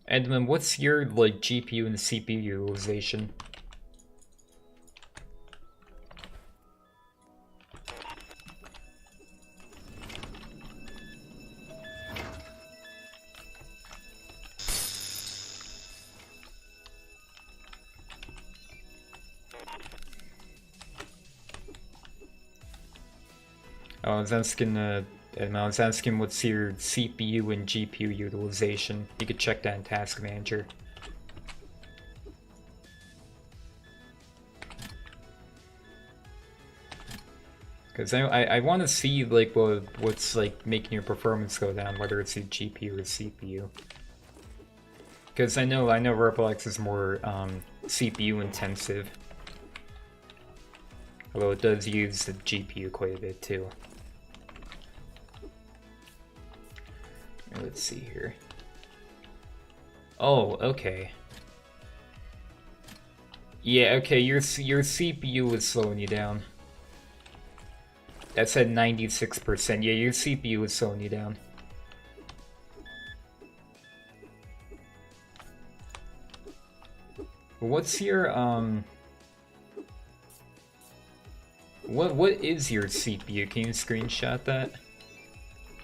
Speaker 1: Edmund, what's your like GPU and CPU utilization? I was asking, what's your CPU and GPU utilization. You could check that in Task Manager. Because I want to see like what's like making your performance go down, whether it's the GPU or CPU. Because I know Roblox is more CPU intensive, although it does use the GPU quite a bit too. Let's see here. Oh, okay. Yeah, okay. Your CPU is slowing you down. That's at 96%. Yeah, your CPU is slowing you down. What's your what is your CPU? Can you screenshot that?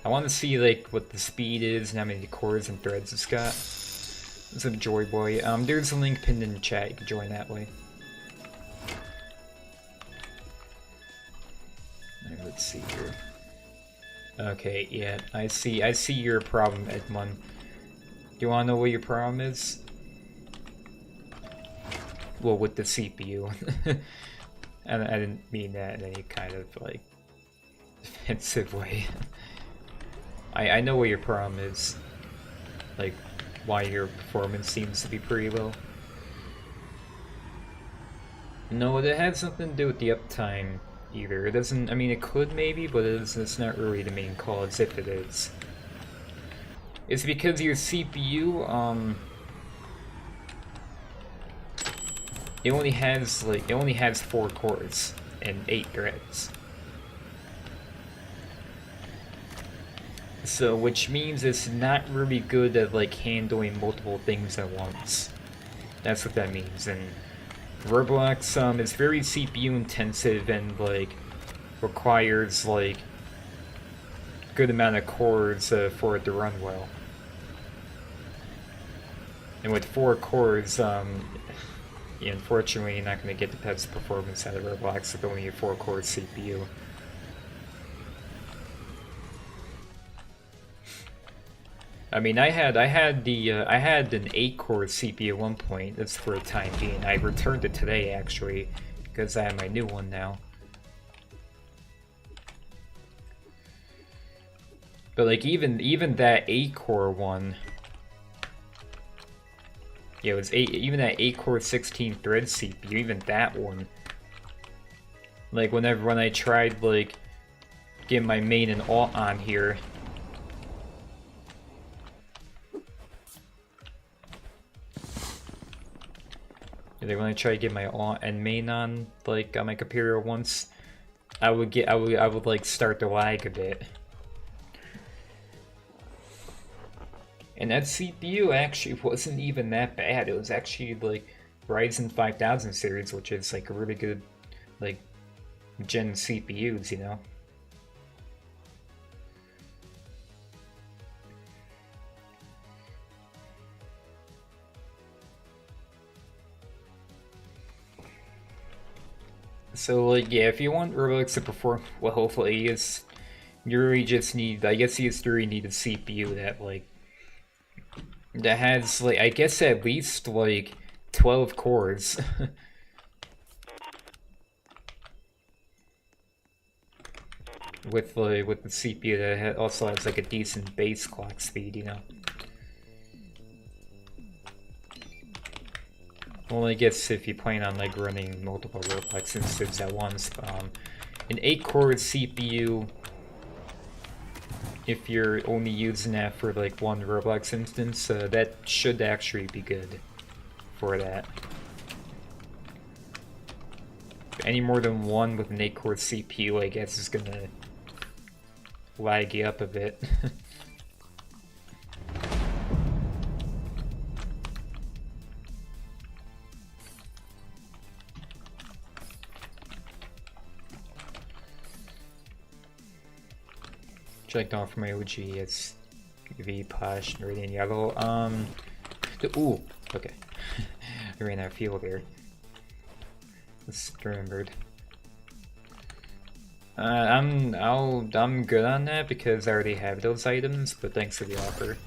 Speaker 1: I want to see like what the speed is and how many cores and threads it's got. What's up, Joy Boy? There's a link pinned in the chat. You can join that way. Let's see here. Okay, yeah, I see your problem, Edmund. Do you want to know what your problem is? Well, with the CPU. And I didn't mean that in any kind of like defensive way. I know what your problem is. Like why your performance seems to be pretty low. No, it has something to do with the uptime either. It doesn't, I mean it could maybe, but it's not really the main cause if it is. It's because your CPU, it only has 4 cores and 8 threads. So, which means it's not really good at like handling multiple things at once. That's what that means. And Roblox is very CPU intensive and like requires like good amount of cores for it to run well. And with 4 cores, unfortunately, you're not going to get the best performance out of Roblox with only a 4-core CPU. I mean, I had an 8-core CPU at one point. That's for the time being. I returned it today actually because I have my new one now. But like even that 8-core one. Yeah, it was even that 8-core 16-thread CPU, even that one. Like when I tried like getting my main and alt on here. Like when I tried to get my alt and main on like on my computer once, I would like start to lag a bit. And that CPU actually wasn't even that bad. It was actually like Ryzen 5000 series, which is like a really good like gen CPUs, you know. So like yeah, if you want Roblox to perform well, hopefully you really just need, I guess you just really need a CPU that has like I guess at least like 12 cores. with the CPU that also has like a decent base clock speed, you know. Well, I guess if you plan on like running multiple Roblox instances at once, an 8-core CPU, if you're only using that for like one Roblox instance, that should actually be good for that. Any more than one with an 8-core CPU, I guess, is gonna lag you up a bit. Checked off for my OG, it's V, Posh, Meridian Yellow. Ooh, okay. I ran out of fuel there. Just remembered. I'm good on that because I already have those items, but thanks for the offer.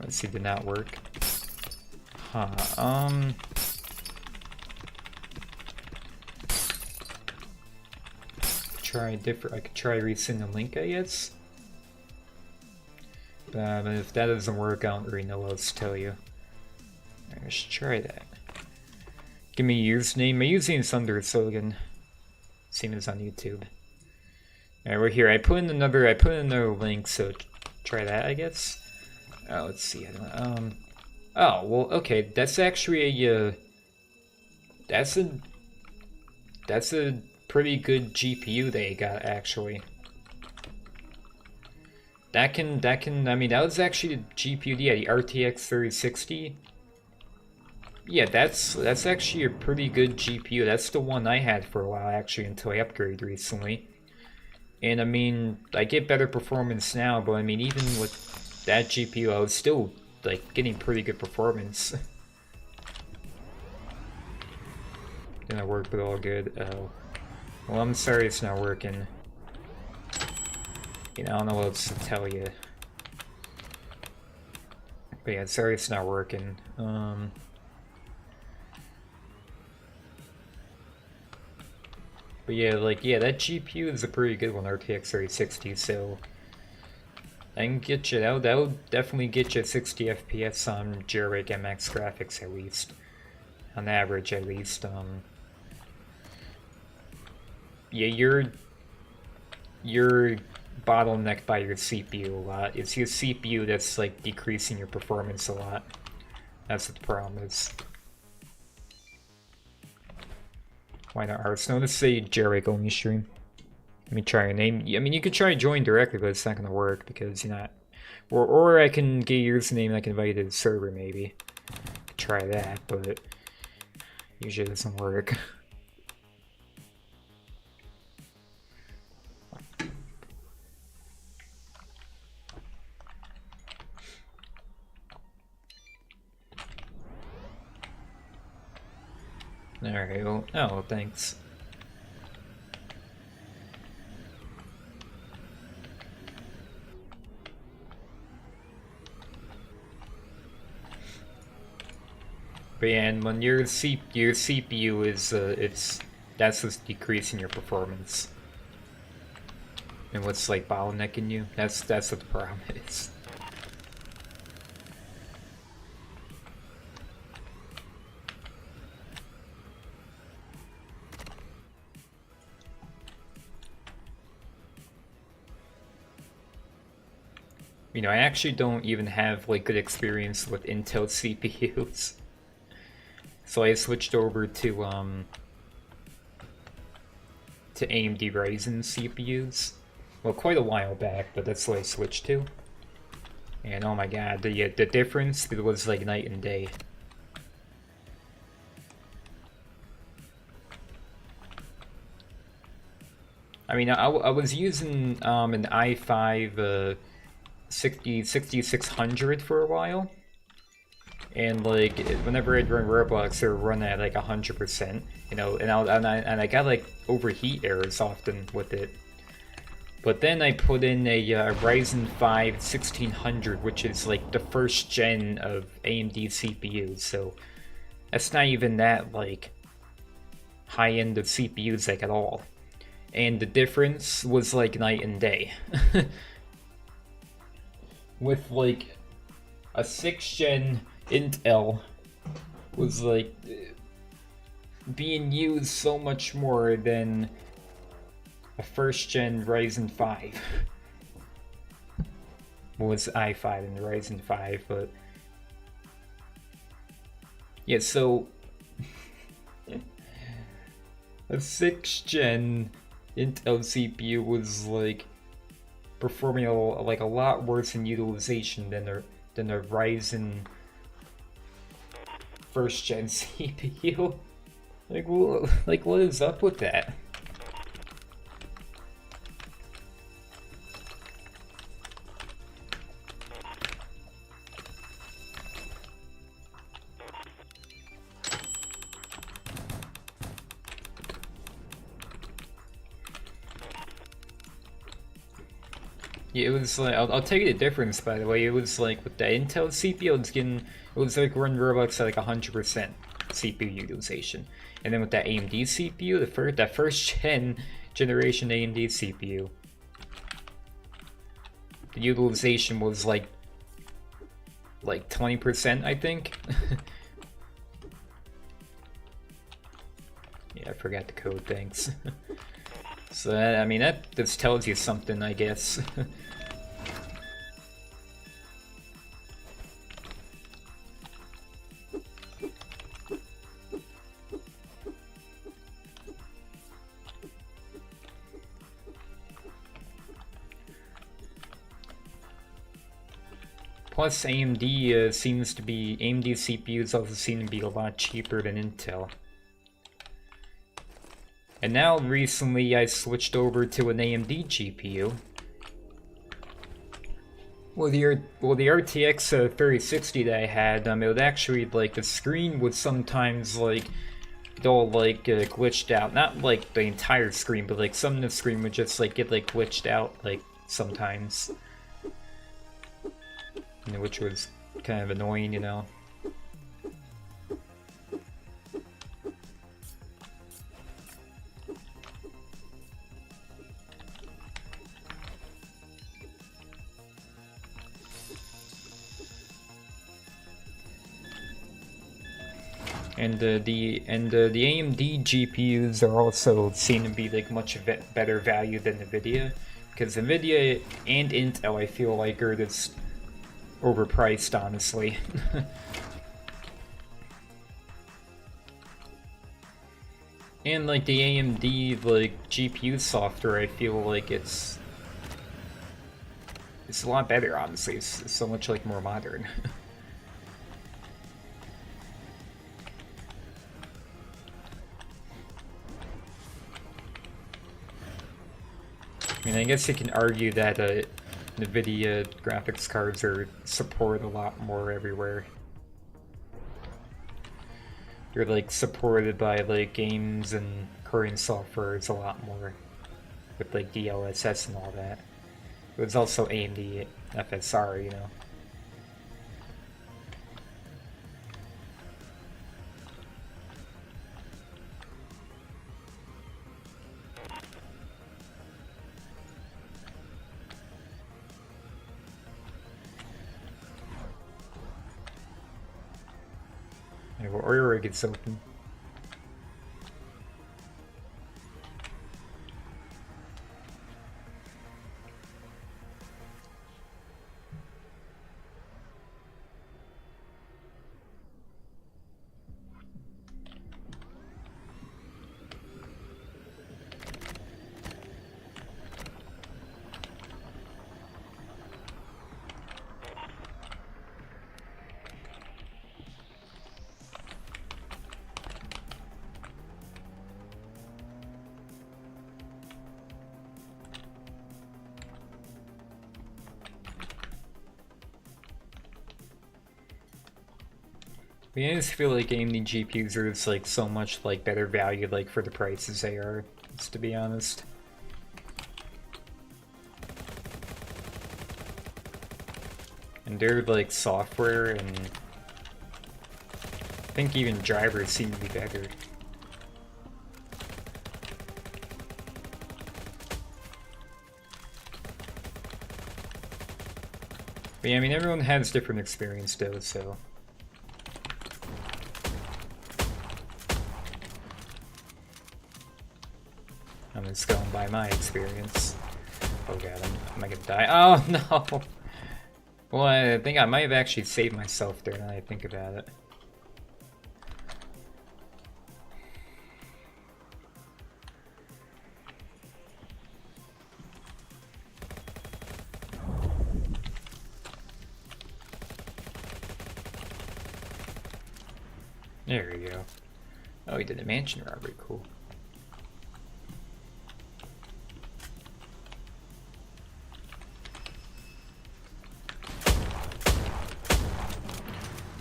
Speaker 1: Let's see, did not work. Huh, I could try resend the link, I guess. But if that doesn't work, I don't really know what else to tell you. Alright, let's try that. Give me a username. My username is ThunderousLogan. Same as on YouTube. Alright, we're here. I put in another link, so try that, I guess. Oh, let's see. Oh, well, okay. That's actually a that's a pretty good GPU they got, actually. That can. I mean, that was actually the GPU. Yeah, the RTX 3060. Yeah, that's actually a pretty good GPU. That's the one I had for a while, actually, until I upgraded recently. And I mean, I get better performance now, but I mean, even with that GPU, I was still like getting pretty good performance. Didn't work, but all good. Oh, well, I'm sorry it's not working. You know, I don't know what else to tell you. But yeah, sorry it's not working. But yeah, like, yeah, that GPU is a pretty good one, RTX 3060, so I can get you, that would definitely get you 60 FPS on JAILBREAK MX graphics, at least. On average, at least. Yeah, you're bottlenecked by your CPU a lot. It's your CPU that's like decreasing your performance a lot. That's what the problem is. Why not Hearthstone? Let's say JAILBREAK only stream. Let me try your name. I mean, you could try join directly, but it's not gonna work because you're not. Or I can get your username and I can invite you to the server, maybe. Try that, but usually it doesn't work. Alright, well, oh, thanks. But yeah, and when your CPU is, that's what's decreasing your performance. And what's like bottlenecking you, that's what the problem is. You know, I actually don't even have like good experience with Intel CPUs. So I switched over to AMD Ryzen CPUs. Well, quite a while back, but that's what I switched to. And oh my god, the difference, it was like night and day. I mean, I was using an i5 6600 for a while, and like whenever I'd run Roblox, it would run at like 100%, you know, and I got like overheat errors often with it. But then I put in a Ryzen 5 1600, which is like the first gen of AMD CPUs, so that's not even that like high end of CPUs like at all. And the difference was like night and day. With like a 6th gen Intel was like being used so much more than a first-gen Ryzen 5. Well, it's i5 and the Ryzen 5, but yeah, so a 6th gen Intel CPU was like performing a lot worse in utilization than a Ryzen 1st gen CPU. Like what is up with that? Yeah, it was like, I'll tell you the difference, by the way. It was like with the Intel CPU, it was like run Robux at like 100% CPU utilization. And then with that AMD CPU, that first generation AMD CPU, the utilization was like 20%, I think. Yeah, I forgot the code, thanks. So, I mean, that just tells you something, I guess. Plus, AMD seems to be... AMD CPUs also seem to be a lot cheaper than Intel. And now, recently, I switched over to an AMD GPU. Well, the RTX 3060 that I had, it would actually, like, the screen would sometimes, like, all, like, glitched out. Not, like, the entire screen, but, like, some of the screen would just, like, get, like, glitched out, like, sometimes. You know, which was kind of annoying, you know. And the AMD GPUs are also seen to be like much better value than NVIDIA, because NVIDIA and Intel I feel like are just overpriced, honestly. And like the AMD like GPU software, I feel like it's a lot better, honestly. It's so much like more modern. I mean, I guess you can argue that NVIDIA graphics cards are supported a lot more everywhere. They're like supported by like games and Korean softwares a lot more with like DLSS and all that. It was also AMD FSR, you know. Or it gets open. I just feel like AMD GPUs are just like so much like better value like for the prices they are, just to be honest. And their like software and I think even drivers seem to be better. But yeah, I mean everyone has different experience though, so. I'm just going by my experience. Oh god, am I gonna die? Oh no! Well, I think I might have actually saved myself there now that I think about it. There we go. Oh, he did a mansion robbery, cool.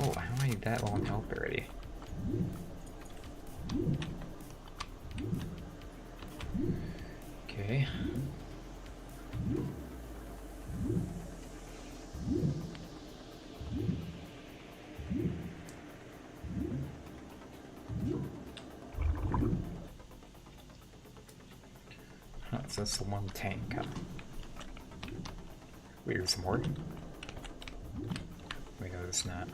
Speaker 1: Oh, how am I that long health already? Okay. Huh, so that's the one tank, huh? Wait, there's some more? Wait, no, it's not.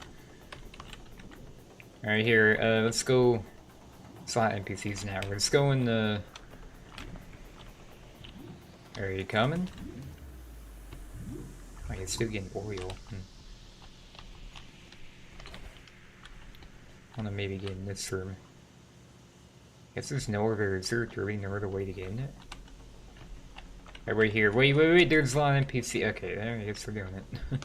Speaker 1: Alright, here, let's go. It's not NPCs now. Let's go in the. Are you coming? Oh, you're still getting oil. I wanna maybe get in this room. Guess there's no other. Is there really no other way to get in it? Right, we're here. Wait, there's a lot of NPC. Okay, there, I guess we're doing it.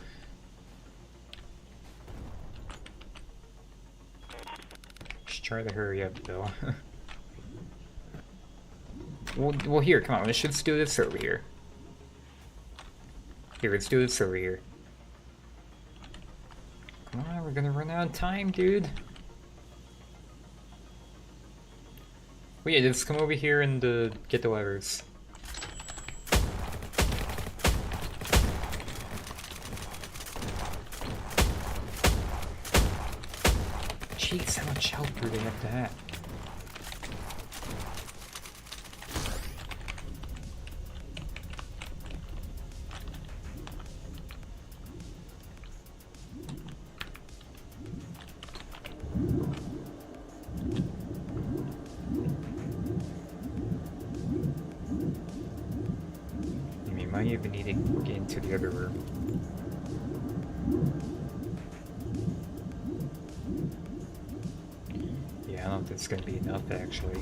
Speaker 1: Just try to hurry up, though. well, here, come on, let's just do this over here. Here, let's do this over here. Come on, we're gonna run out of time, dude. Well, yeah, just come over here and get the levers. Jeez, how much health do they have to have? You might even need to get into the other room. I don't know if that's gonna be enough actually.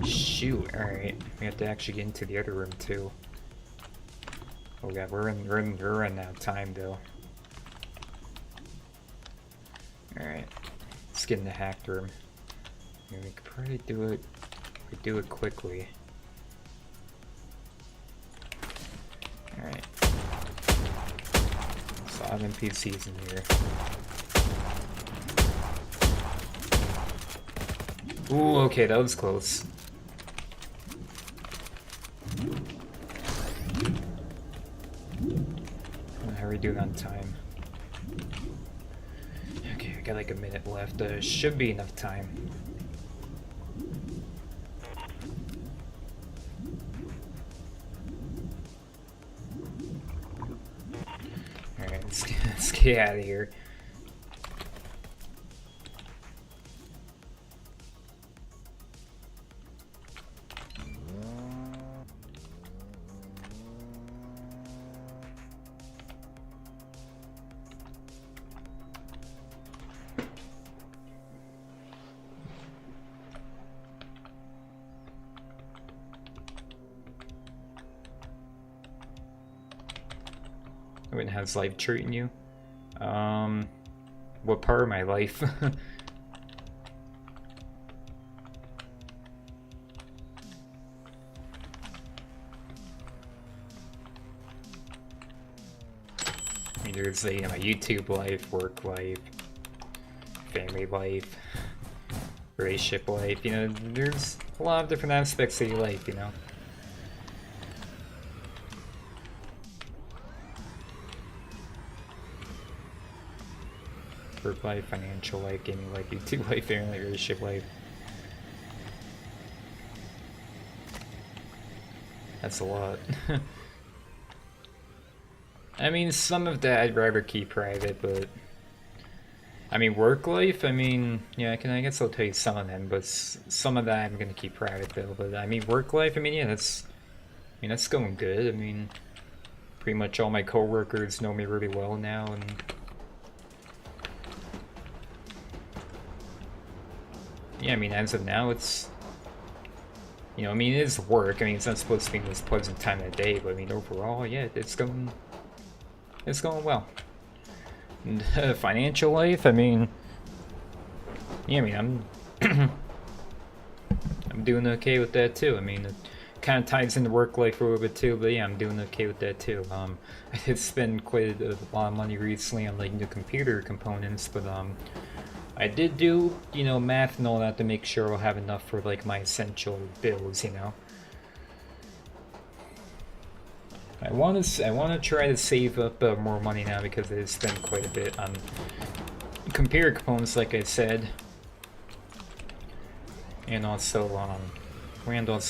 Speaker 1: Shoot, alright. We have to actually get into the other room too. Oh god, we're running out of time though. Alright. Let's get in the hacked room. I mean, we could probably do it. We do it quickly. Alright. So I have NPCs in here. Ooh, okay, that was close. How are we doing on time? Okay, I got like a minute left. Should be enough time. Alright, let's get out of here. When how's life treating you? What part of my life? I mean, there's my YouTube life, work life, family life, relationship life, you know, there's a lot of different aspects of your life, you know. Work life, financial life, gaming life, YouTube life, family, relationship life. That's a lot. I mean, some of that I'd rather keep private, but I mean, work life, I mean, yeah, I guess I'll tell you some of them, but some of that I'm gonna keep private though. But I mean, work life, I mean, yeah, that's going good. I mean, pretty much all my coworkers know me really well now, and yeah, I mean, as of now, it's, you know, I mean, it is work. I mean, it's not supposed to be the most pleasant time of the day, but I mean, overall, yeah, it's going well. And financial life, I mean, yeah, I mean, I'm doing okay with that too. I mean, it kind of ties into work life a little bit too, but yeah, I'm doing okay with that too. I did spend quite a lot of money recently on like new computer components, but I did do, you know, math and all that to make sure I'll have enough for like my essential bills, you know. I want to try to save up more money now because I did spend quite a bit on computer components, like I said, and also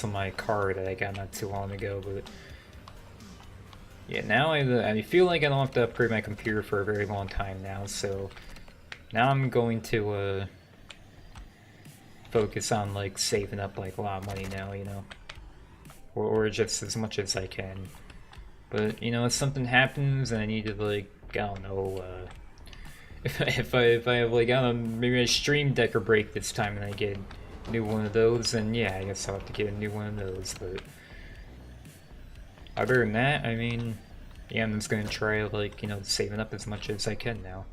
Speaker 1: my car that I got not too long ago. But yeah, now I feel like I don't have to upgrade my computer for a very long time now, so now I'm going to focus on like saving up like a lot of money now, you know, or just as much as I can. But you know, if something happens and I need to like, I don't know, if I have like, I don't know, maybe a stream deck or break this time and I get a new one of those, then yeah, I guess I'll have to get a new one of those. But other than that, I mean, yeah, I'm just gonna try like, you know, saving up as much as I can now.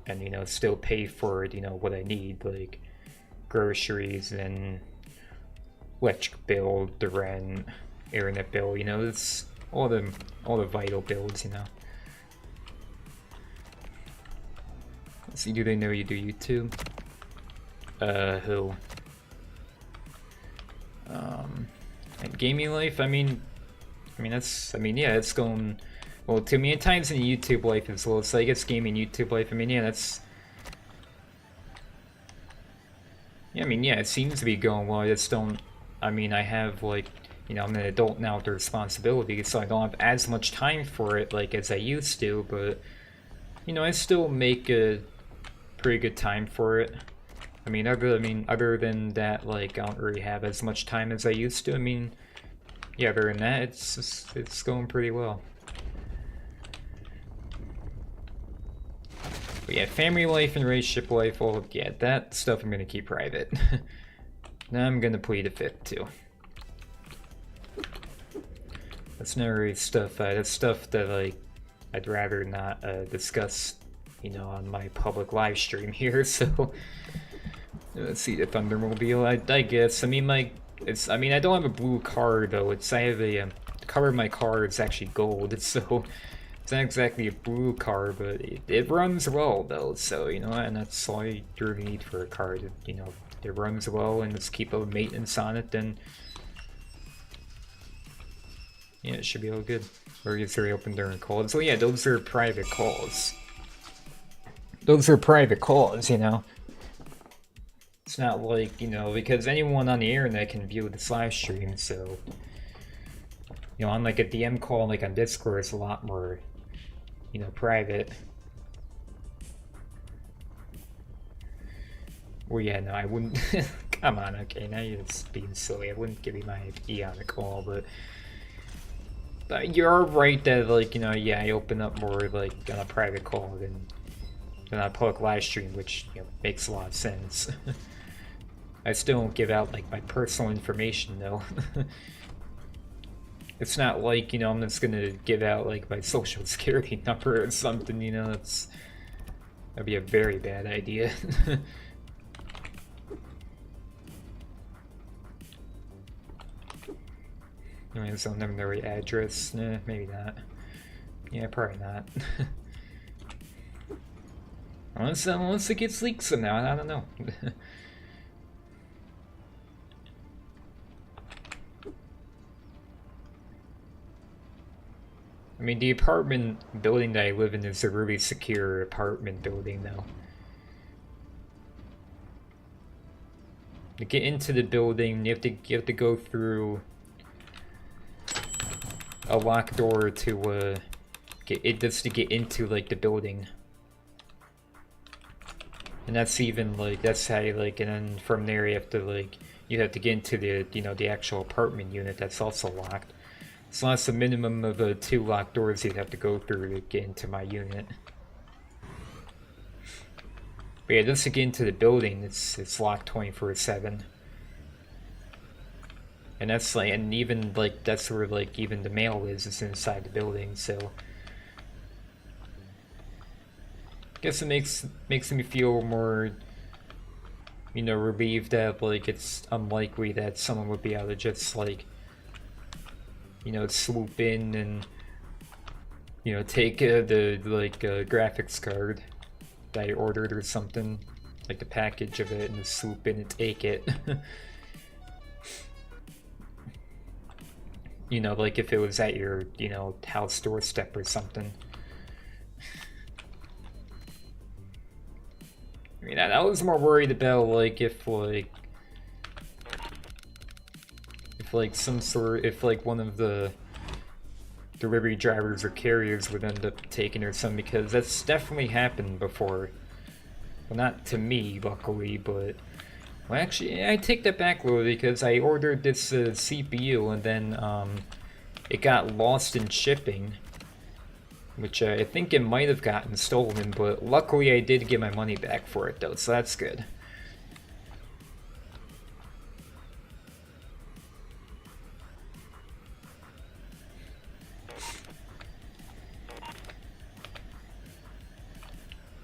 Speaker 1: And you know, still pay for, you know, what I need, like groceries and electric bill, the rent, internet bill, you know, it's all the vital bills, you know. Let's see, do they know you do YouTube? Who? And gaming life, I mean, that's, yeah, it's going, well, to me, at times in YouTube life as well, it's like, it's gaming YouTube life, I mean, yeah, that's, yeah, I mean, yeah, it seems to be going well, I just don't, I mean, I have, like, you know, I'm an adult now with the responsibility, so I don't have as much time for it, like, as I used to, but, you know, I still make a pretty good time for it. I mean, other than that, like, I don't really have as much time as I used to. I mean, yeah, other than that, it's going pretty well. But yeah, family life and relationship life, well, yeah, that stuff I'm gonna keep private. Now I'm gonna plead the fifth too. That's not really stuff. That's stuff that like I'd rather not discuss, you know, on my public live stream here. So let's see the Thundermobile. I guess. I mean, like it's. I mean, I don't have a blue car though. It's. I have a the color of my car is actually gold. So it's not exactly a blue car, but it runs well though. So you know, and that's all you really need for a car. To, you know. It runs well and just keep up maintenance on it, then yeah, it should be all good. Or gets very open during calls. So yeah, those are private calls. Those are private calls, you know. It's not like, you know, because anyone on the internet can view this live stream, so you know, on like a DM call like on Discord, it's a lot more, you know, private. Well, yeah, no, I wouldn't. Come on, okay, now you're just being silly. I wouldn't give you my ID on the call, but you're right that, like, you know, yeah, I open up more like on a private call than on a public live stream, which, you know, makes a lot of sense. I still don't give out like my personal information though. It's not like, you know, I'm just gonna give out like my social security number or something, you know. That'd be a very bad idea. I mean, so I'll never know the address. Maybe not. Yeah, probably not. unless it gets leaked somehow, I don't know. I mean, the apartment building that I live in is a really secure apartment building, though. To get into the building, you have to go through a locked door to just to get into like the building. And that's even like, that's how you like, and then from there you have to like, you have to get into the, you know, the actual apartment unit that's also locked. So that's a minimum of 2 locked doors you'd have to go through to get into my unit. But yeah, just to get into the building, it's locked 24/7. And that's like, and even like, that's where like even the mail is inside the building, so. Guess it makes me feel more, you know, relieved that like it's unlikely that someone would be able to just like, you know, swoop in and, you know, take the like graphics card that I ordered or something, like the package of it, and just swoop in and take it. You know, like if it was at your, you know, house doorstep or something. I mean, I was more worried about like if some sort, if like one of the delivery drivers or carriers would end up taking or something, because that's definitely happened before. Well, not to me, luckily, but well, actually, I take that back a little, because I ordered this CPU and then it got lost in shipping. Which I think it might have gotten stolen, but luckily I did get my money back for it though, so that's good.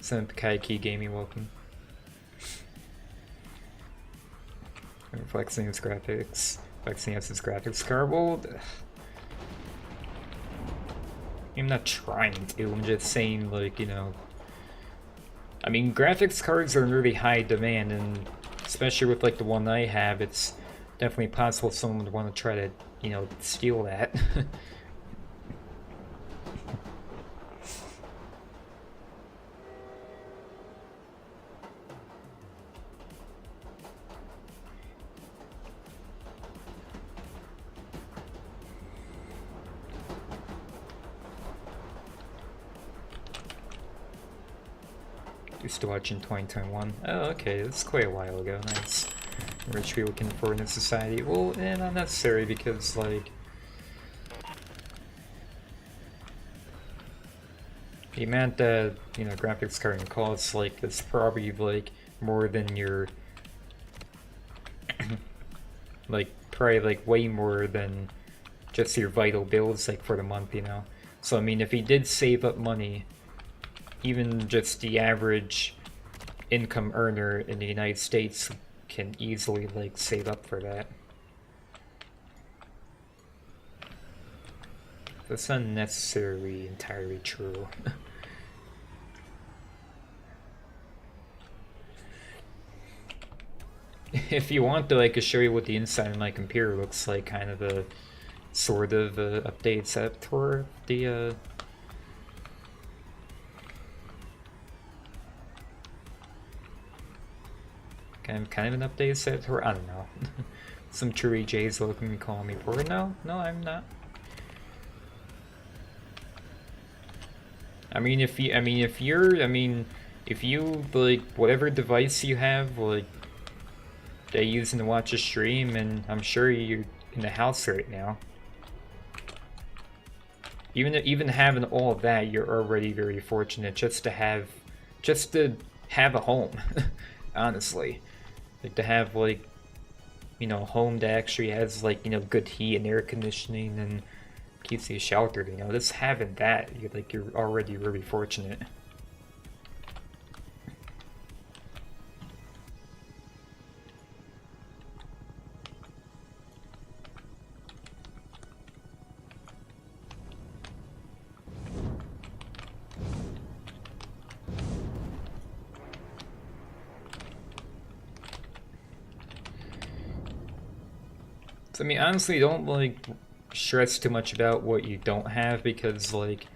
Speaker 1: Sent Kaiki Gaming, welcome. Flexing its graphics. Flexing its graphics card. Well, I'm not trying to, I'm just saying, like, you know, I mean, graphics cards are in really high demand, and especially with like the one I have, it's definitely possible someone would want to try to, you know, steal that. Used to watch in 2021. Oh, okay, that's quite a while ago. Nice. Rich people can afford in society. Well, not necessary, because like the amount that, you know, graphics card can cost, like, it's probably like more than your like probably like way more than just your vital bills, like, for the month, you know. So I mean, if he did save up money, even just the average income earner in the United States can easily like save up for that. That's not necessarily entirely true. If you want though, I could show you what the inside of my computer looks like, kind of a sort of update setup for the kind of an update set, or I don't know. Some true EJs looking to call me poor. No, I'm not. I mean, if you like whatever device you have, like they're using to watch a stream, and I'm sure you're in the house right now. Even having all of that, you're already very fortunate just to have a home. Honestly. Like to have like, you know, a home that actually has like, you know, good heat and air conditioning and keeps you sheltered, you know, just having that, you're already really fortunate. I mean, honestly, don't like stress too much about what you don't have, because like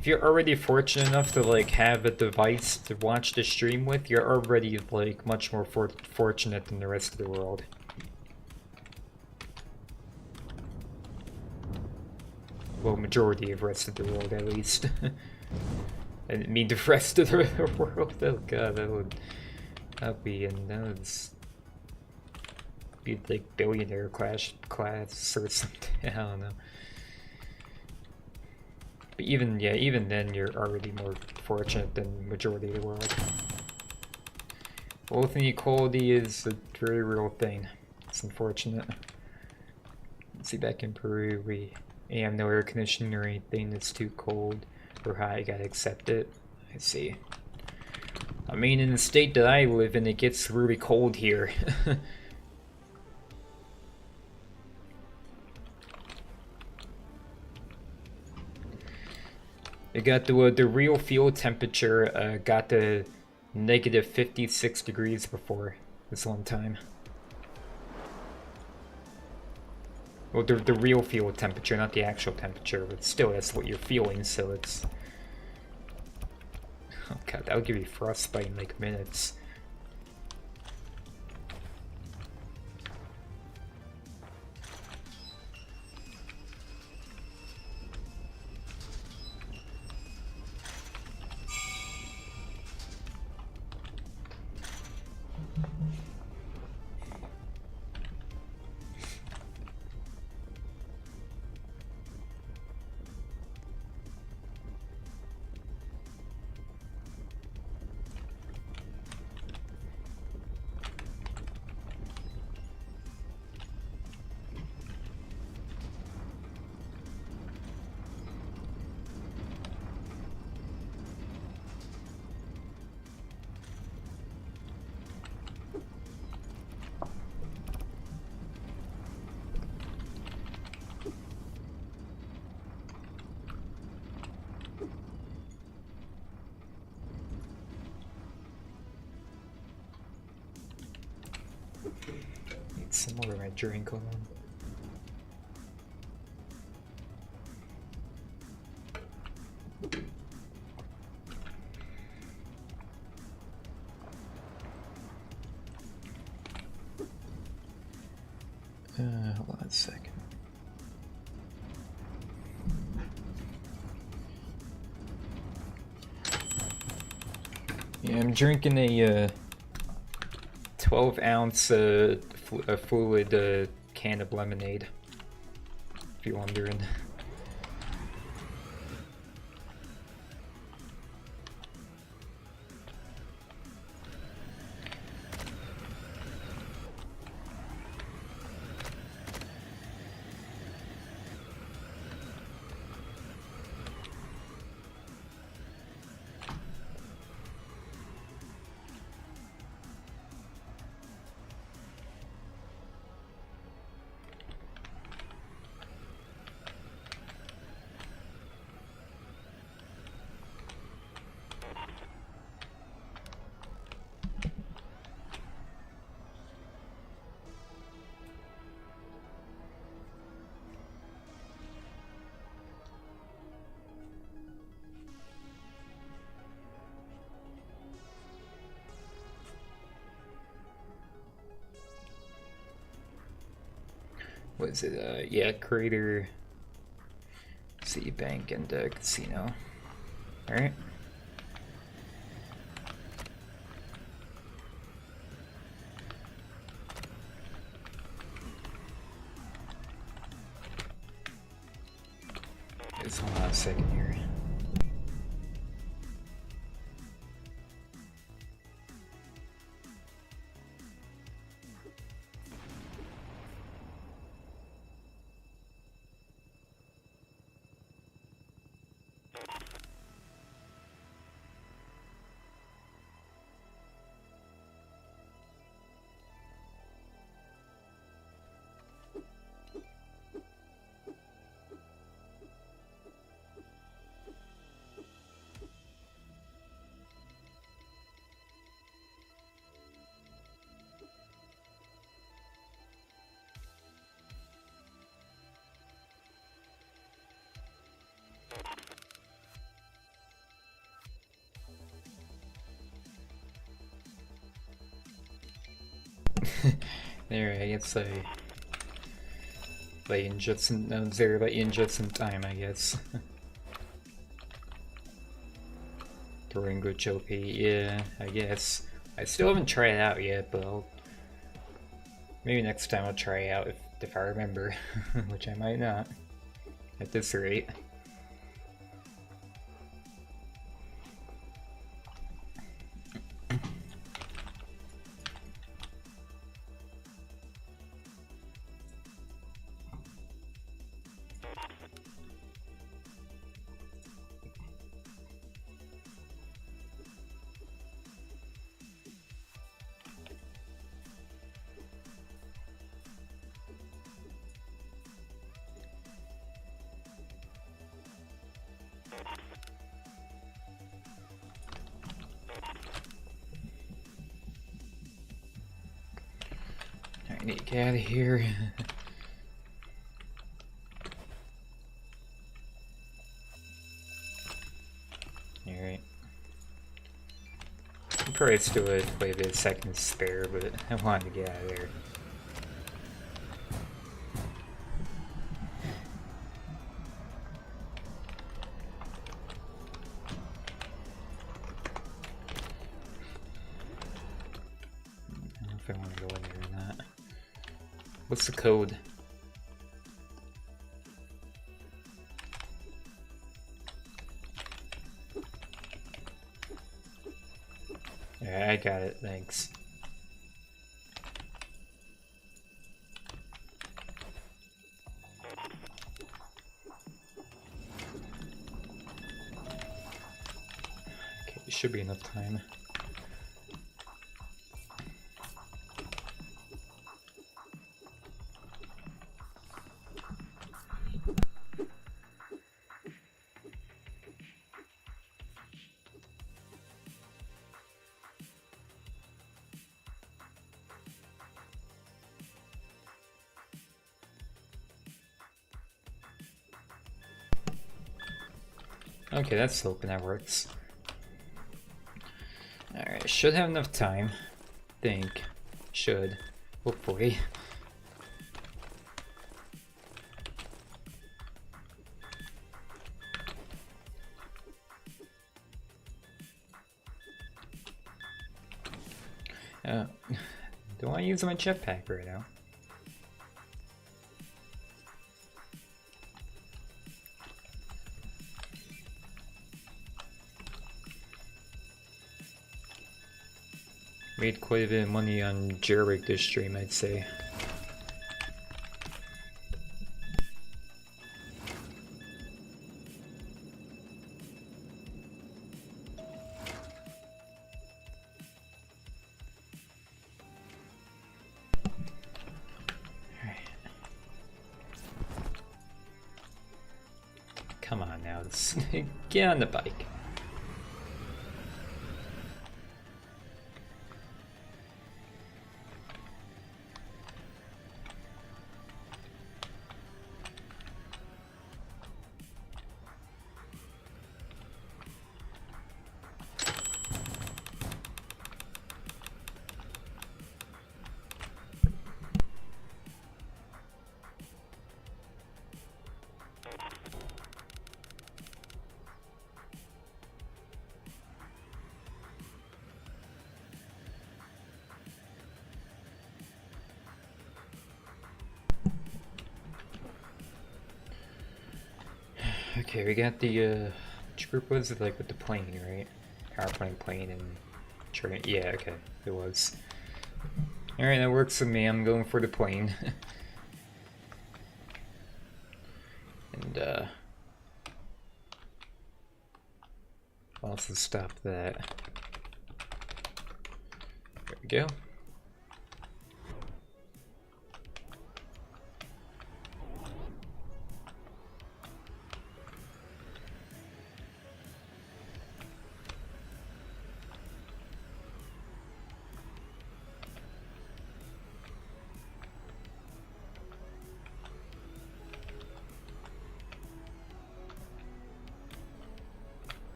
Speaker 1: if you're already fortunate enough to like have a device to watch the stream with, you're already like much more fortunate than the rest of the world. well, majority of the rest of the world at least. I didn't mean the rest of the world. Oh god, that'd be be like billionaire class or something. I don't know. But even then, you're already more fortunate than majority of the world. Wealth inequality is a very real thing. It's unfortunate. Let's see, back in Peru, we have no air conditioning or anything. It's too cold or hot. You gotta accept it. I see. I mean, in the state that I live in, it gets really cold here. It got the real field temperature got to negative 56 degrees before this one time. Well, the real field temperature, not the actual temperature, but still, that's what you're feeling, so it's... Oh god, that'll give you frostbite in like minutes. Need some more of my drink on. Hold on a second. Yeah, I'm drinking a 12-ounce fluid can of lemonade, if you're wondering. What is it? Yeah, Creator, City Bank, and Casino. All right. Just hold on a second here. There, I guess I late just in very late in just in time, I guess. Throwing good OP, yeah, I guess. I still haven't tried it out yet, but maybe next time I'll try it out if I remember, which I might not at this rate. I need to get out of here. Alright. I'm probably still have quite a bit of seconds spare, but I wanted to get out of there. I don't know if I want to go in there or not. What's the code? Yeah, I got it, thanks. Okay, there should be enough time. Okay, that's hoping that works. Alright, should have enough time. Think. Should. Hopefully. Don't want to use my jetpack right now. Made quite a bit of money on JAILBREAK this stream, I'd say. Come on now, let's get on the bike. Okay, we got the which group was it, like with the plane, right? Plane and train. Yeah, okay, it was. Alright, that works for me. I'm going for the plane. And I'll also stop that. There we go.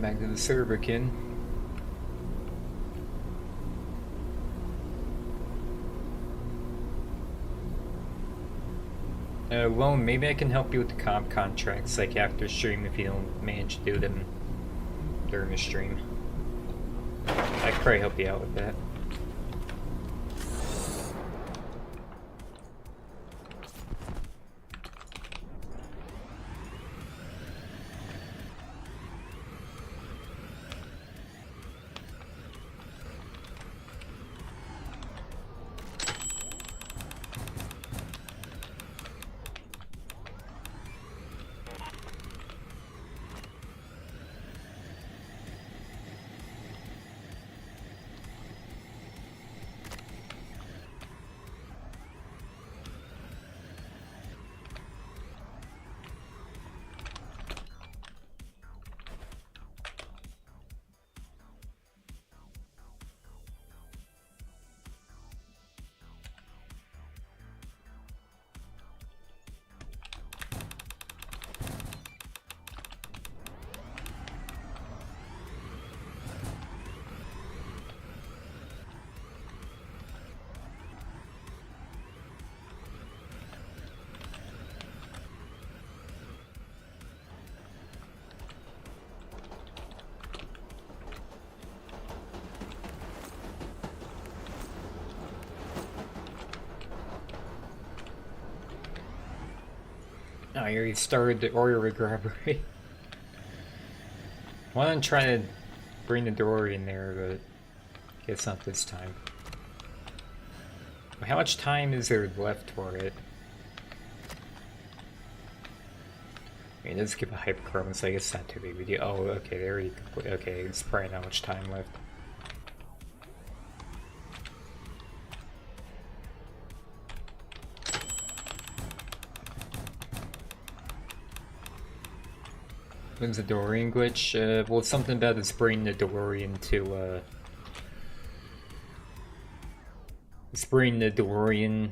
Speaker 1: back to the server, kid. Well, maybe I can help you with the comp contracts, like after stream, if you don't manage to do them during the stream. I could probably help you out with that. Oh, you already started the ROBBERY robbery. Why don't I try to bring the door in there, but guess not this time. How much time is there left for it? I mean, it does give a hyperchrome, so I guess not too big of a deal. Oh, okay, there you go. Okay, it's probably not much time left. When's the DeLorean glitch? Well, it's something about this bringing the DeLorean to, it's bringing the DeLorean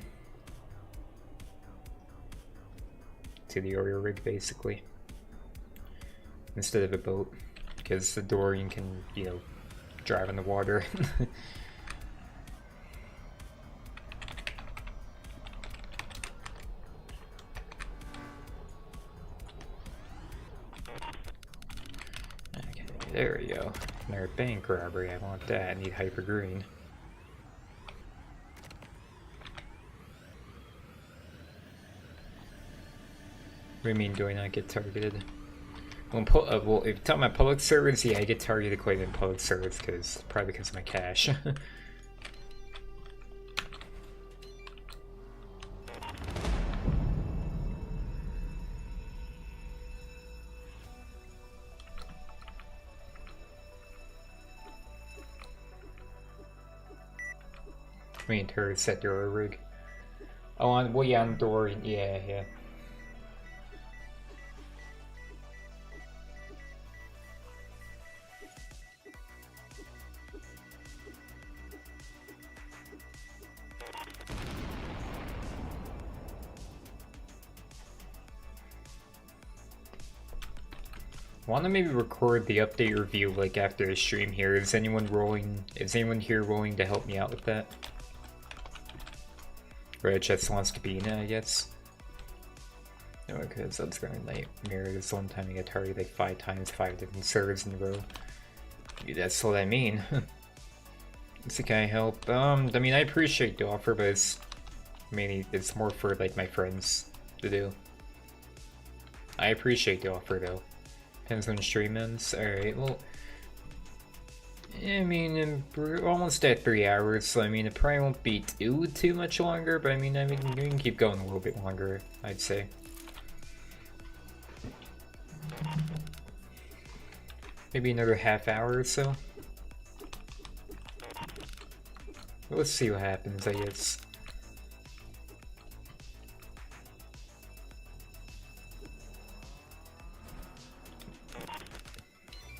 Speaker 1: to the Oreo rig, basically. Instead of a boat. Because the DeLorean can, you know, drive in the water. There we go. Another bank robbery. I want that. I need hyper green. What do you mean, do I not get targeted? Well, if you're talking about public servers, yeah, I get targeted quite a bit in public servers, probably because of my cash. I mean, to set your rig. Oh, well, yeah, on door, yeah. I want to maybe record the update review like after the stream here. Is anyone here willing to help me out with that? Red just wants to be in it, I guess. No, because that's gonna nightmare. This one time you get targeted like 5 times, 5 different servers in a row. Maybe that's what I mean. So can I help? I mean, I appreciate the offer, but it's more for like my friends to do. I appreciate the offer though. Depends when the stream ends. Alright, well, I mean, we're almost at 3 hours, so I mean, it probably won't be too much longer, but I mean, we can keep going a little bit longer, I'd say. Maybe another half hour or so. Let's see what happens, I guess.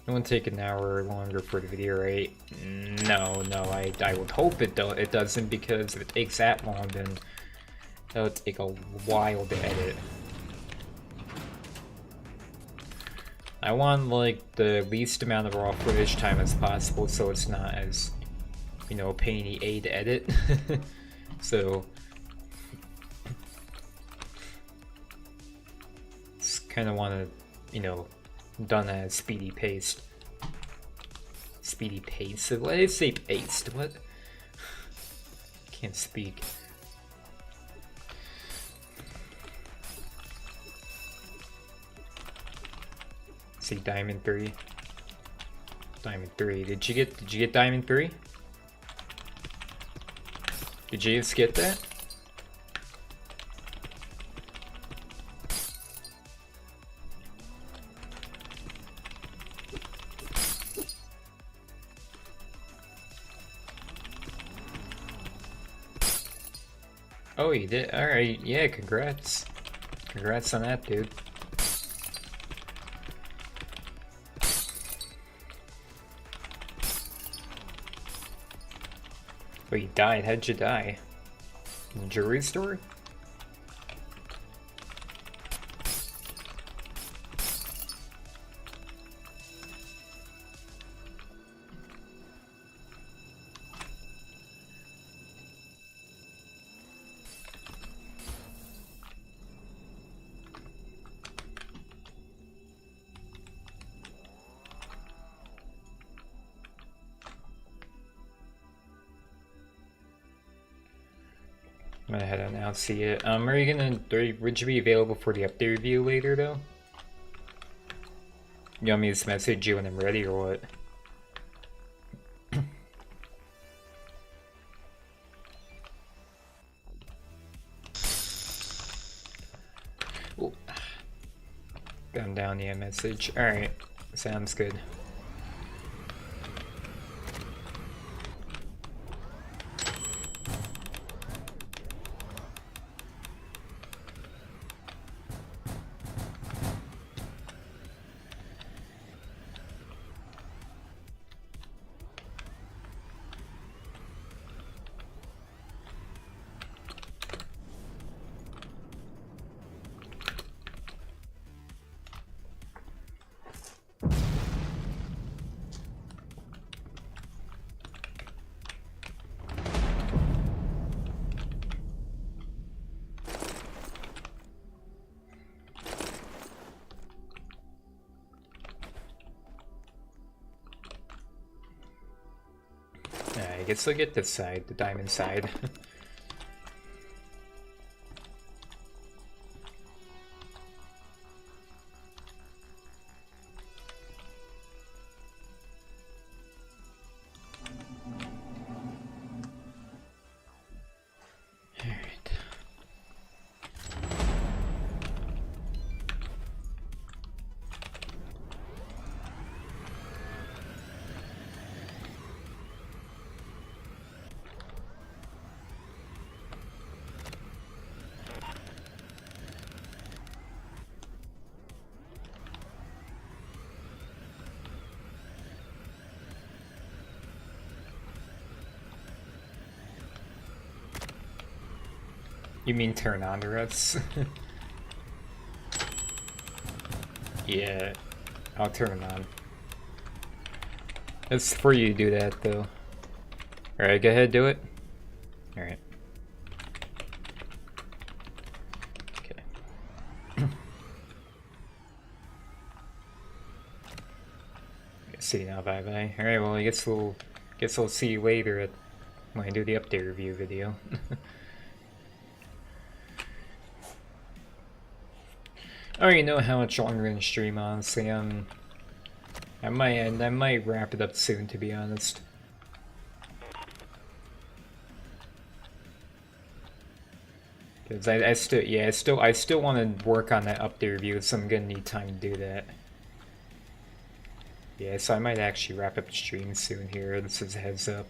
Speaker 1: It won't take an hour longer for the video, right? No, I would hope it doesn't, because if it takes that long, then it'll take a while to edit. I want like the least amount of raw footage time as possible, so it's not as, you know, painy to edit. So just kind of want to, you know, done at a speedy pace. Speedy pace. What did I say? Paced? What? Can't speak. See, Diamond 3. Diamond 3. Did you get Diamond 3? Did you just get that? Oh, you did? Alright, yeah, congrats. Congrats on that, dude. Oh, you died? How'd you die? In the jewelry store? I'm gonna head on out, see it. Are you gonna, would you be available for the update review later though? You want me to message you when I'm ready or what? Ooh. Gun down, yeah, message. Alright, sounds good. I guess I'll get this side, the diamond side. You mean turn on to us? Yeah, I'll turn them on. It's for you to do that though. Alright, go ahead, do it. Alright. Okay. See you now, bye bye. Alright, well I guess we'll see you later when I do the update review video. I already know how much longer in the stream, honestly. I might wrap it up soon, to be honest. Because I still want to work on that update review, so I'm gonna need time to do that. Yeah, so I might actually wrap up the stream soon here. This is a heads up.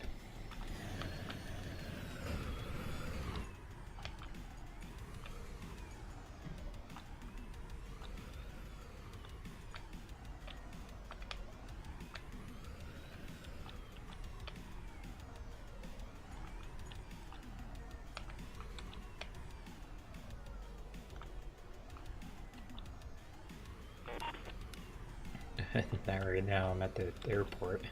Speaker 1: Not right now, I'm at the airport.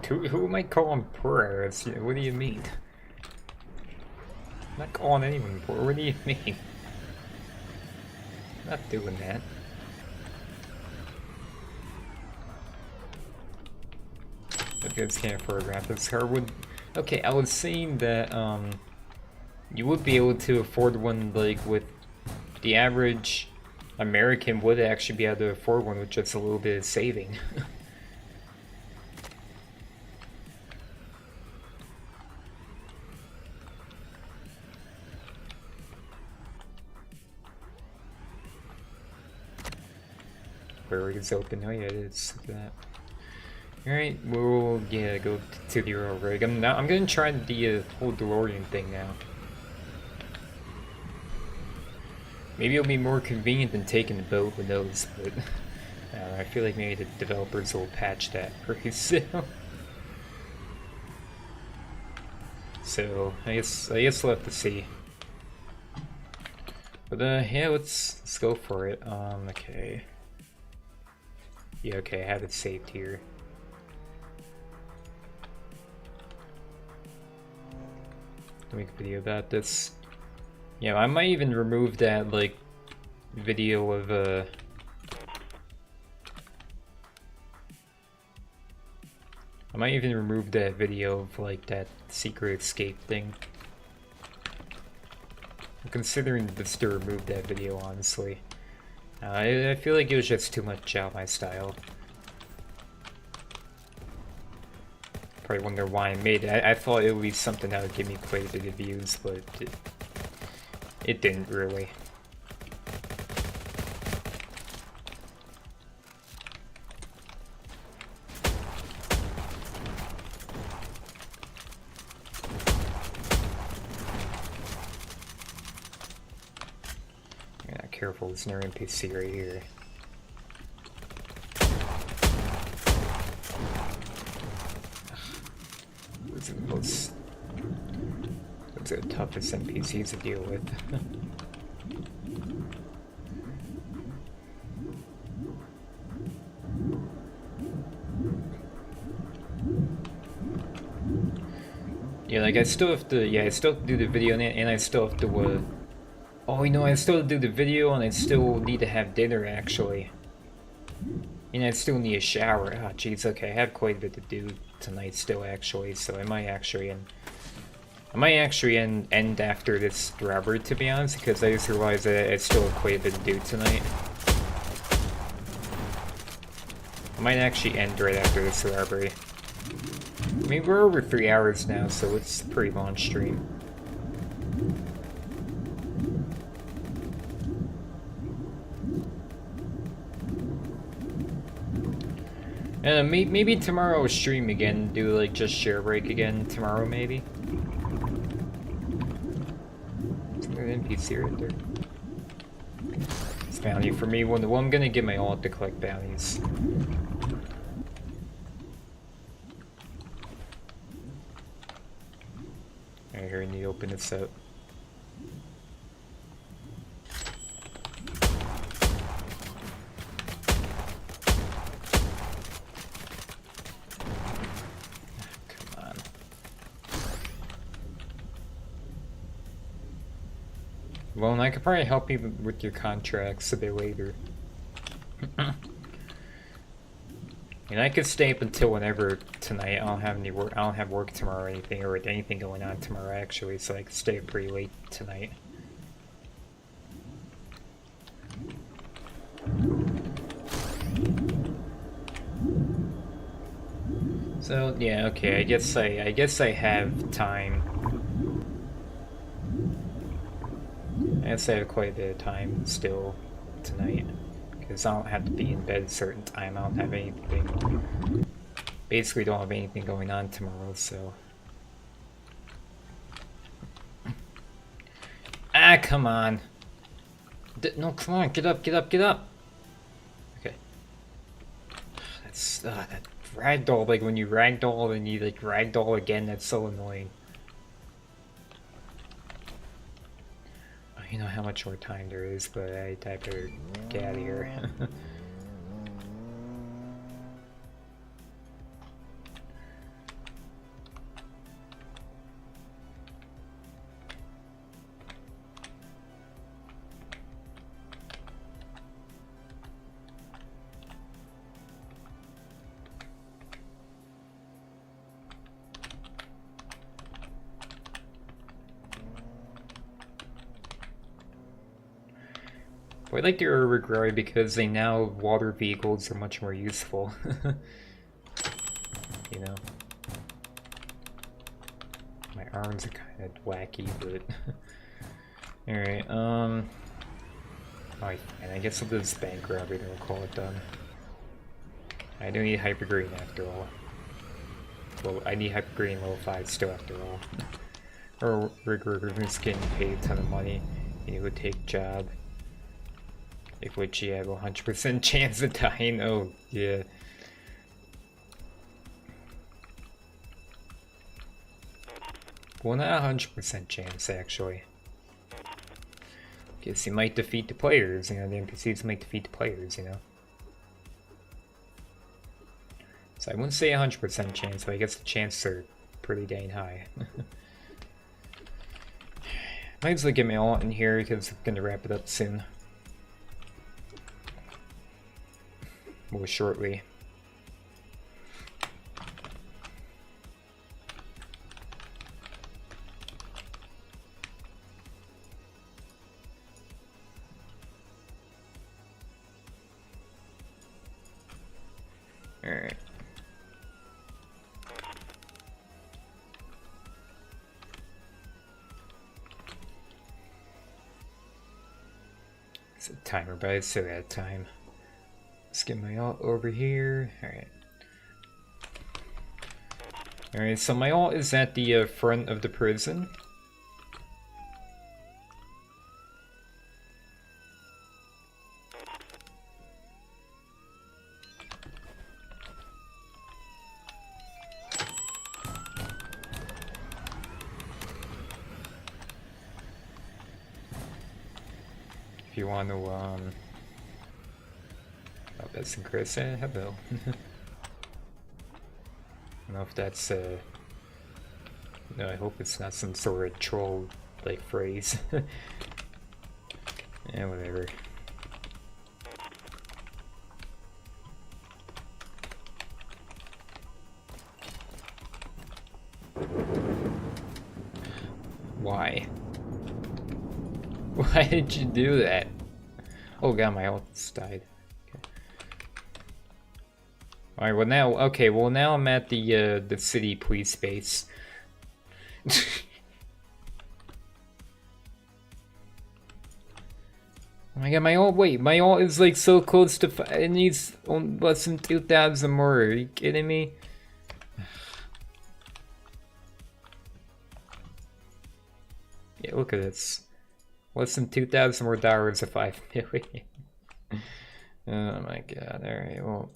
Speaker 1: Who am I calling poor? What do you mean? I'm not calling anyone poor. What do you mean? I'm not doing that. Okay, it's kind of photograph. This car would. Okay, I was saying that you would be able to afford one like with the average American would actually be able to afford one with just a little bit of saving. Where is open? Oh yeah, it is. Look at that. Alright, we'll go to the rig. I'm gonna try the whole DeLorean thing now. Maybe it'll be more convenient than taking the boat, who knows, but I feel like maybe the developers will patch that pretty soon. So I guess we'll have to see. But yeah, let's go for it. Okay. Yeah, okay, I have it saved here. I'll make a video about this. Yeah, I might even remove that, like, video of, I might even remove that video of, like, that secret escape thing. I'm considering just to remove that video, honestly. I feel like it was just too much out my style. Probably wonder why I made it. I thought it would be something that would give me quite a bit of views, but it didn't really. Careful, there's an NPC right here. Those are the toughest NPCs to deal with. Yeah, like I still have to do the video and I still have to oh, you know, I still have to do the video and I still need to have dinner, actually. And I still need a shower. Ah, jeez, okay, I have quite a bit to do tonight still, actually, so I might actually end after this robbery, to be honest, because I just realized that I still have quite a bit to do tonight. I might actually end right after this robbery. I mean, we're over 3 hours now, so it's a pretty long stream. Maybe tomorrow I'll stream again, do like just JAILBREAK again tomorrow, maybe. Is there an NPC right there? It's bounty for me. Well, I'm gonna give my all to collect bounties. Alright, here I need to open this up. Come on. Well, and I could probably help you with your contracts a bit later. And I could stay up until whenever tonight. I don't have any work. I don't have work tomorrow or anything, or anything going on tomorrow actually, so I could stay up pretty late tonight. So yeah, okay. I guess I have time. I guess I have quite a bit of time still tonight. Because I don't have to be in bed at a certain time. I don't have anything. Basically, don't have anything going on tomorrow, so. Ah, come on. No, come on, get up, get up, get up. Okay. That's that ragdoll. Like when you ragdoll and you like ragdoll again, that's so annoying. You know how much more time there is, but I better get out of here. I like the ROBBERY because they now water vehicles are much more useful. You know, my arms are kind of wacky, but all right. Oh, and I guess I'll do this bank robbery, then we'll call it done. I do need hyper green after all. Well, I need hyper green level 5 still after all. Or ROBBERY's getting paid a ton of money. He would take job. If which you have a 100% chance of dying. Oh, yeah. Well, not a 100% chance, actually. Guess he might defeat the players, you know, the NPCs might defeat the players, you know. So I wouldn't say a 100% chance, but I guess the chances are pretty dang high. Might as well get my alt in here because I'm gonna wrap it up soon. More shortly. All right. It's a timer, but I still got time. Let's get my alt over here. Alright. Alright, so my alt is at the front of the prison. If you want to, oh, that's Chris. Hello. I don't know if that's, no, I hope it's not some sort of troll, like, phrase. Yeah, whatever. Why? Why did you do that? Oh god, my ult's died. Alright, well now, okay, well now I'm at the city police base. Oh my god, my ult, wait, my ult is like so close to, it needs less than 2,000 more, are you kidding me? Yeah, look at this. Less than 2,000 more dollars of 5 million. Oh my god, alright, well.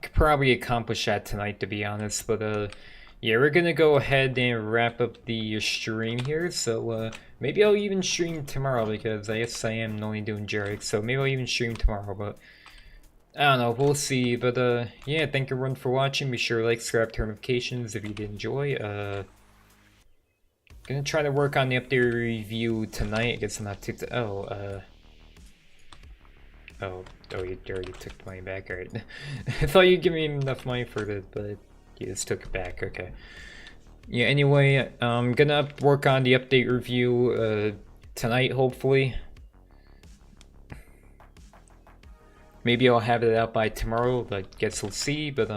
Speaker 1: Could probably accomplish that tonight, to be honest, but yeah, we're gonna go ahead and wrap up the stream here. So maybe I'll even stream tomorrow because I guess I am only doing JAILBREAK. So maybe I'll even stream tomorrow, but I don't know, we'll see. But yeah, thank everyone for watching. Be sure to like, subscribe, turn notifications if you did enjoy. Gonna try to work on the update review tonight. I guess I'm not too. Oh, you already took the money back. Alright. I thought you'd give me enough money for it, but you just took it back. Okay. Yeah, anyway, I'm gonna work on the update review tonight, hopefully. Maybe I'll have it out by tomorrow, but guess we'll see. But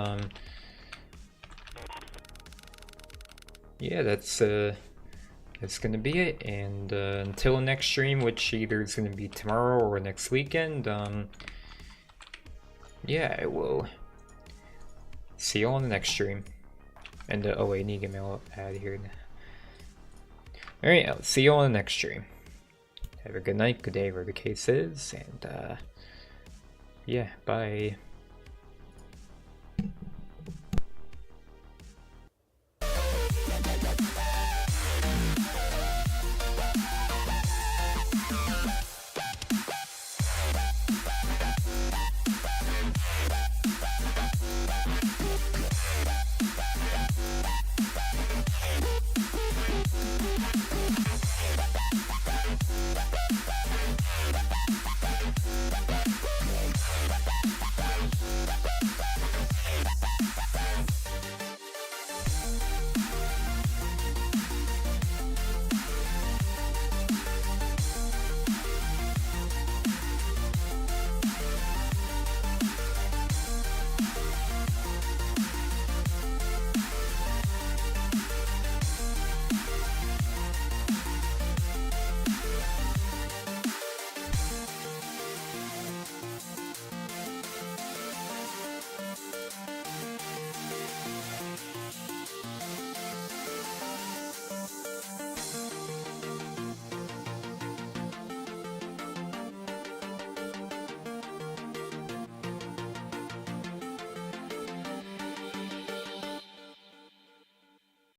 Speaker 1: yeah, that's gonna be it. And until next stream, which either is gonna be tomorrow or next weekend, yeah, I will see you on the next stream. And oh wait, I need to get me out of here. Alright, I'll see you on the next stream. Have a good night, good day, wherever the case is, and yeah, bye.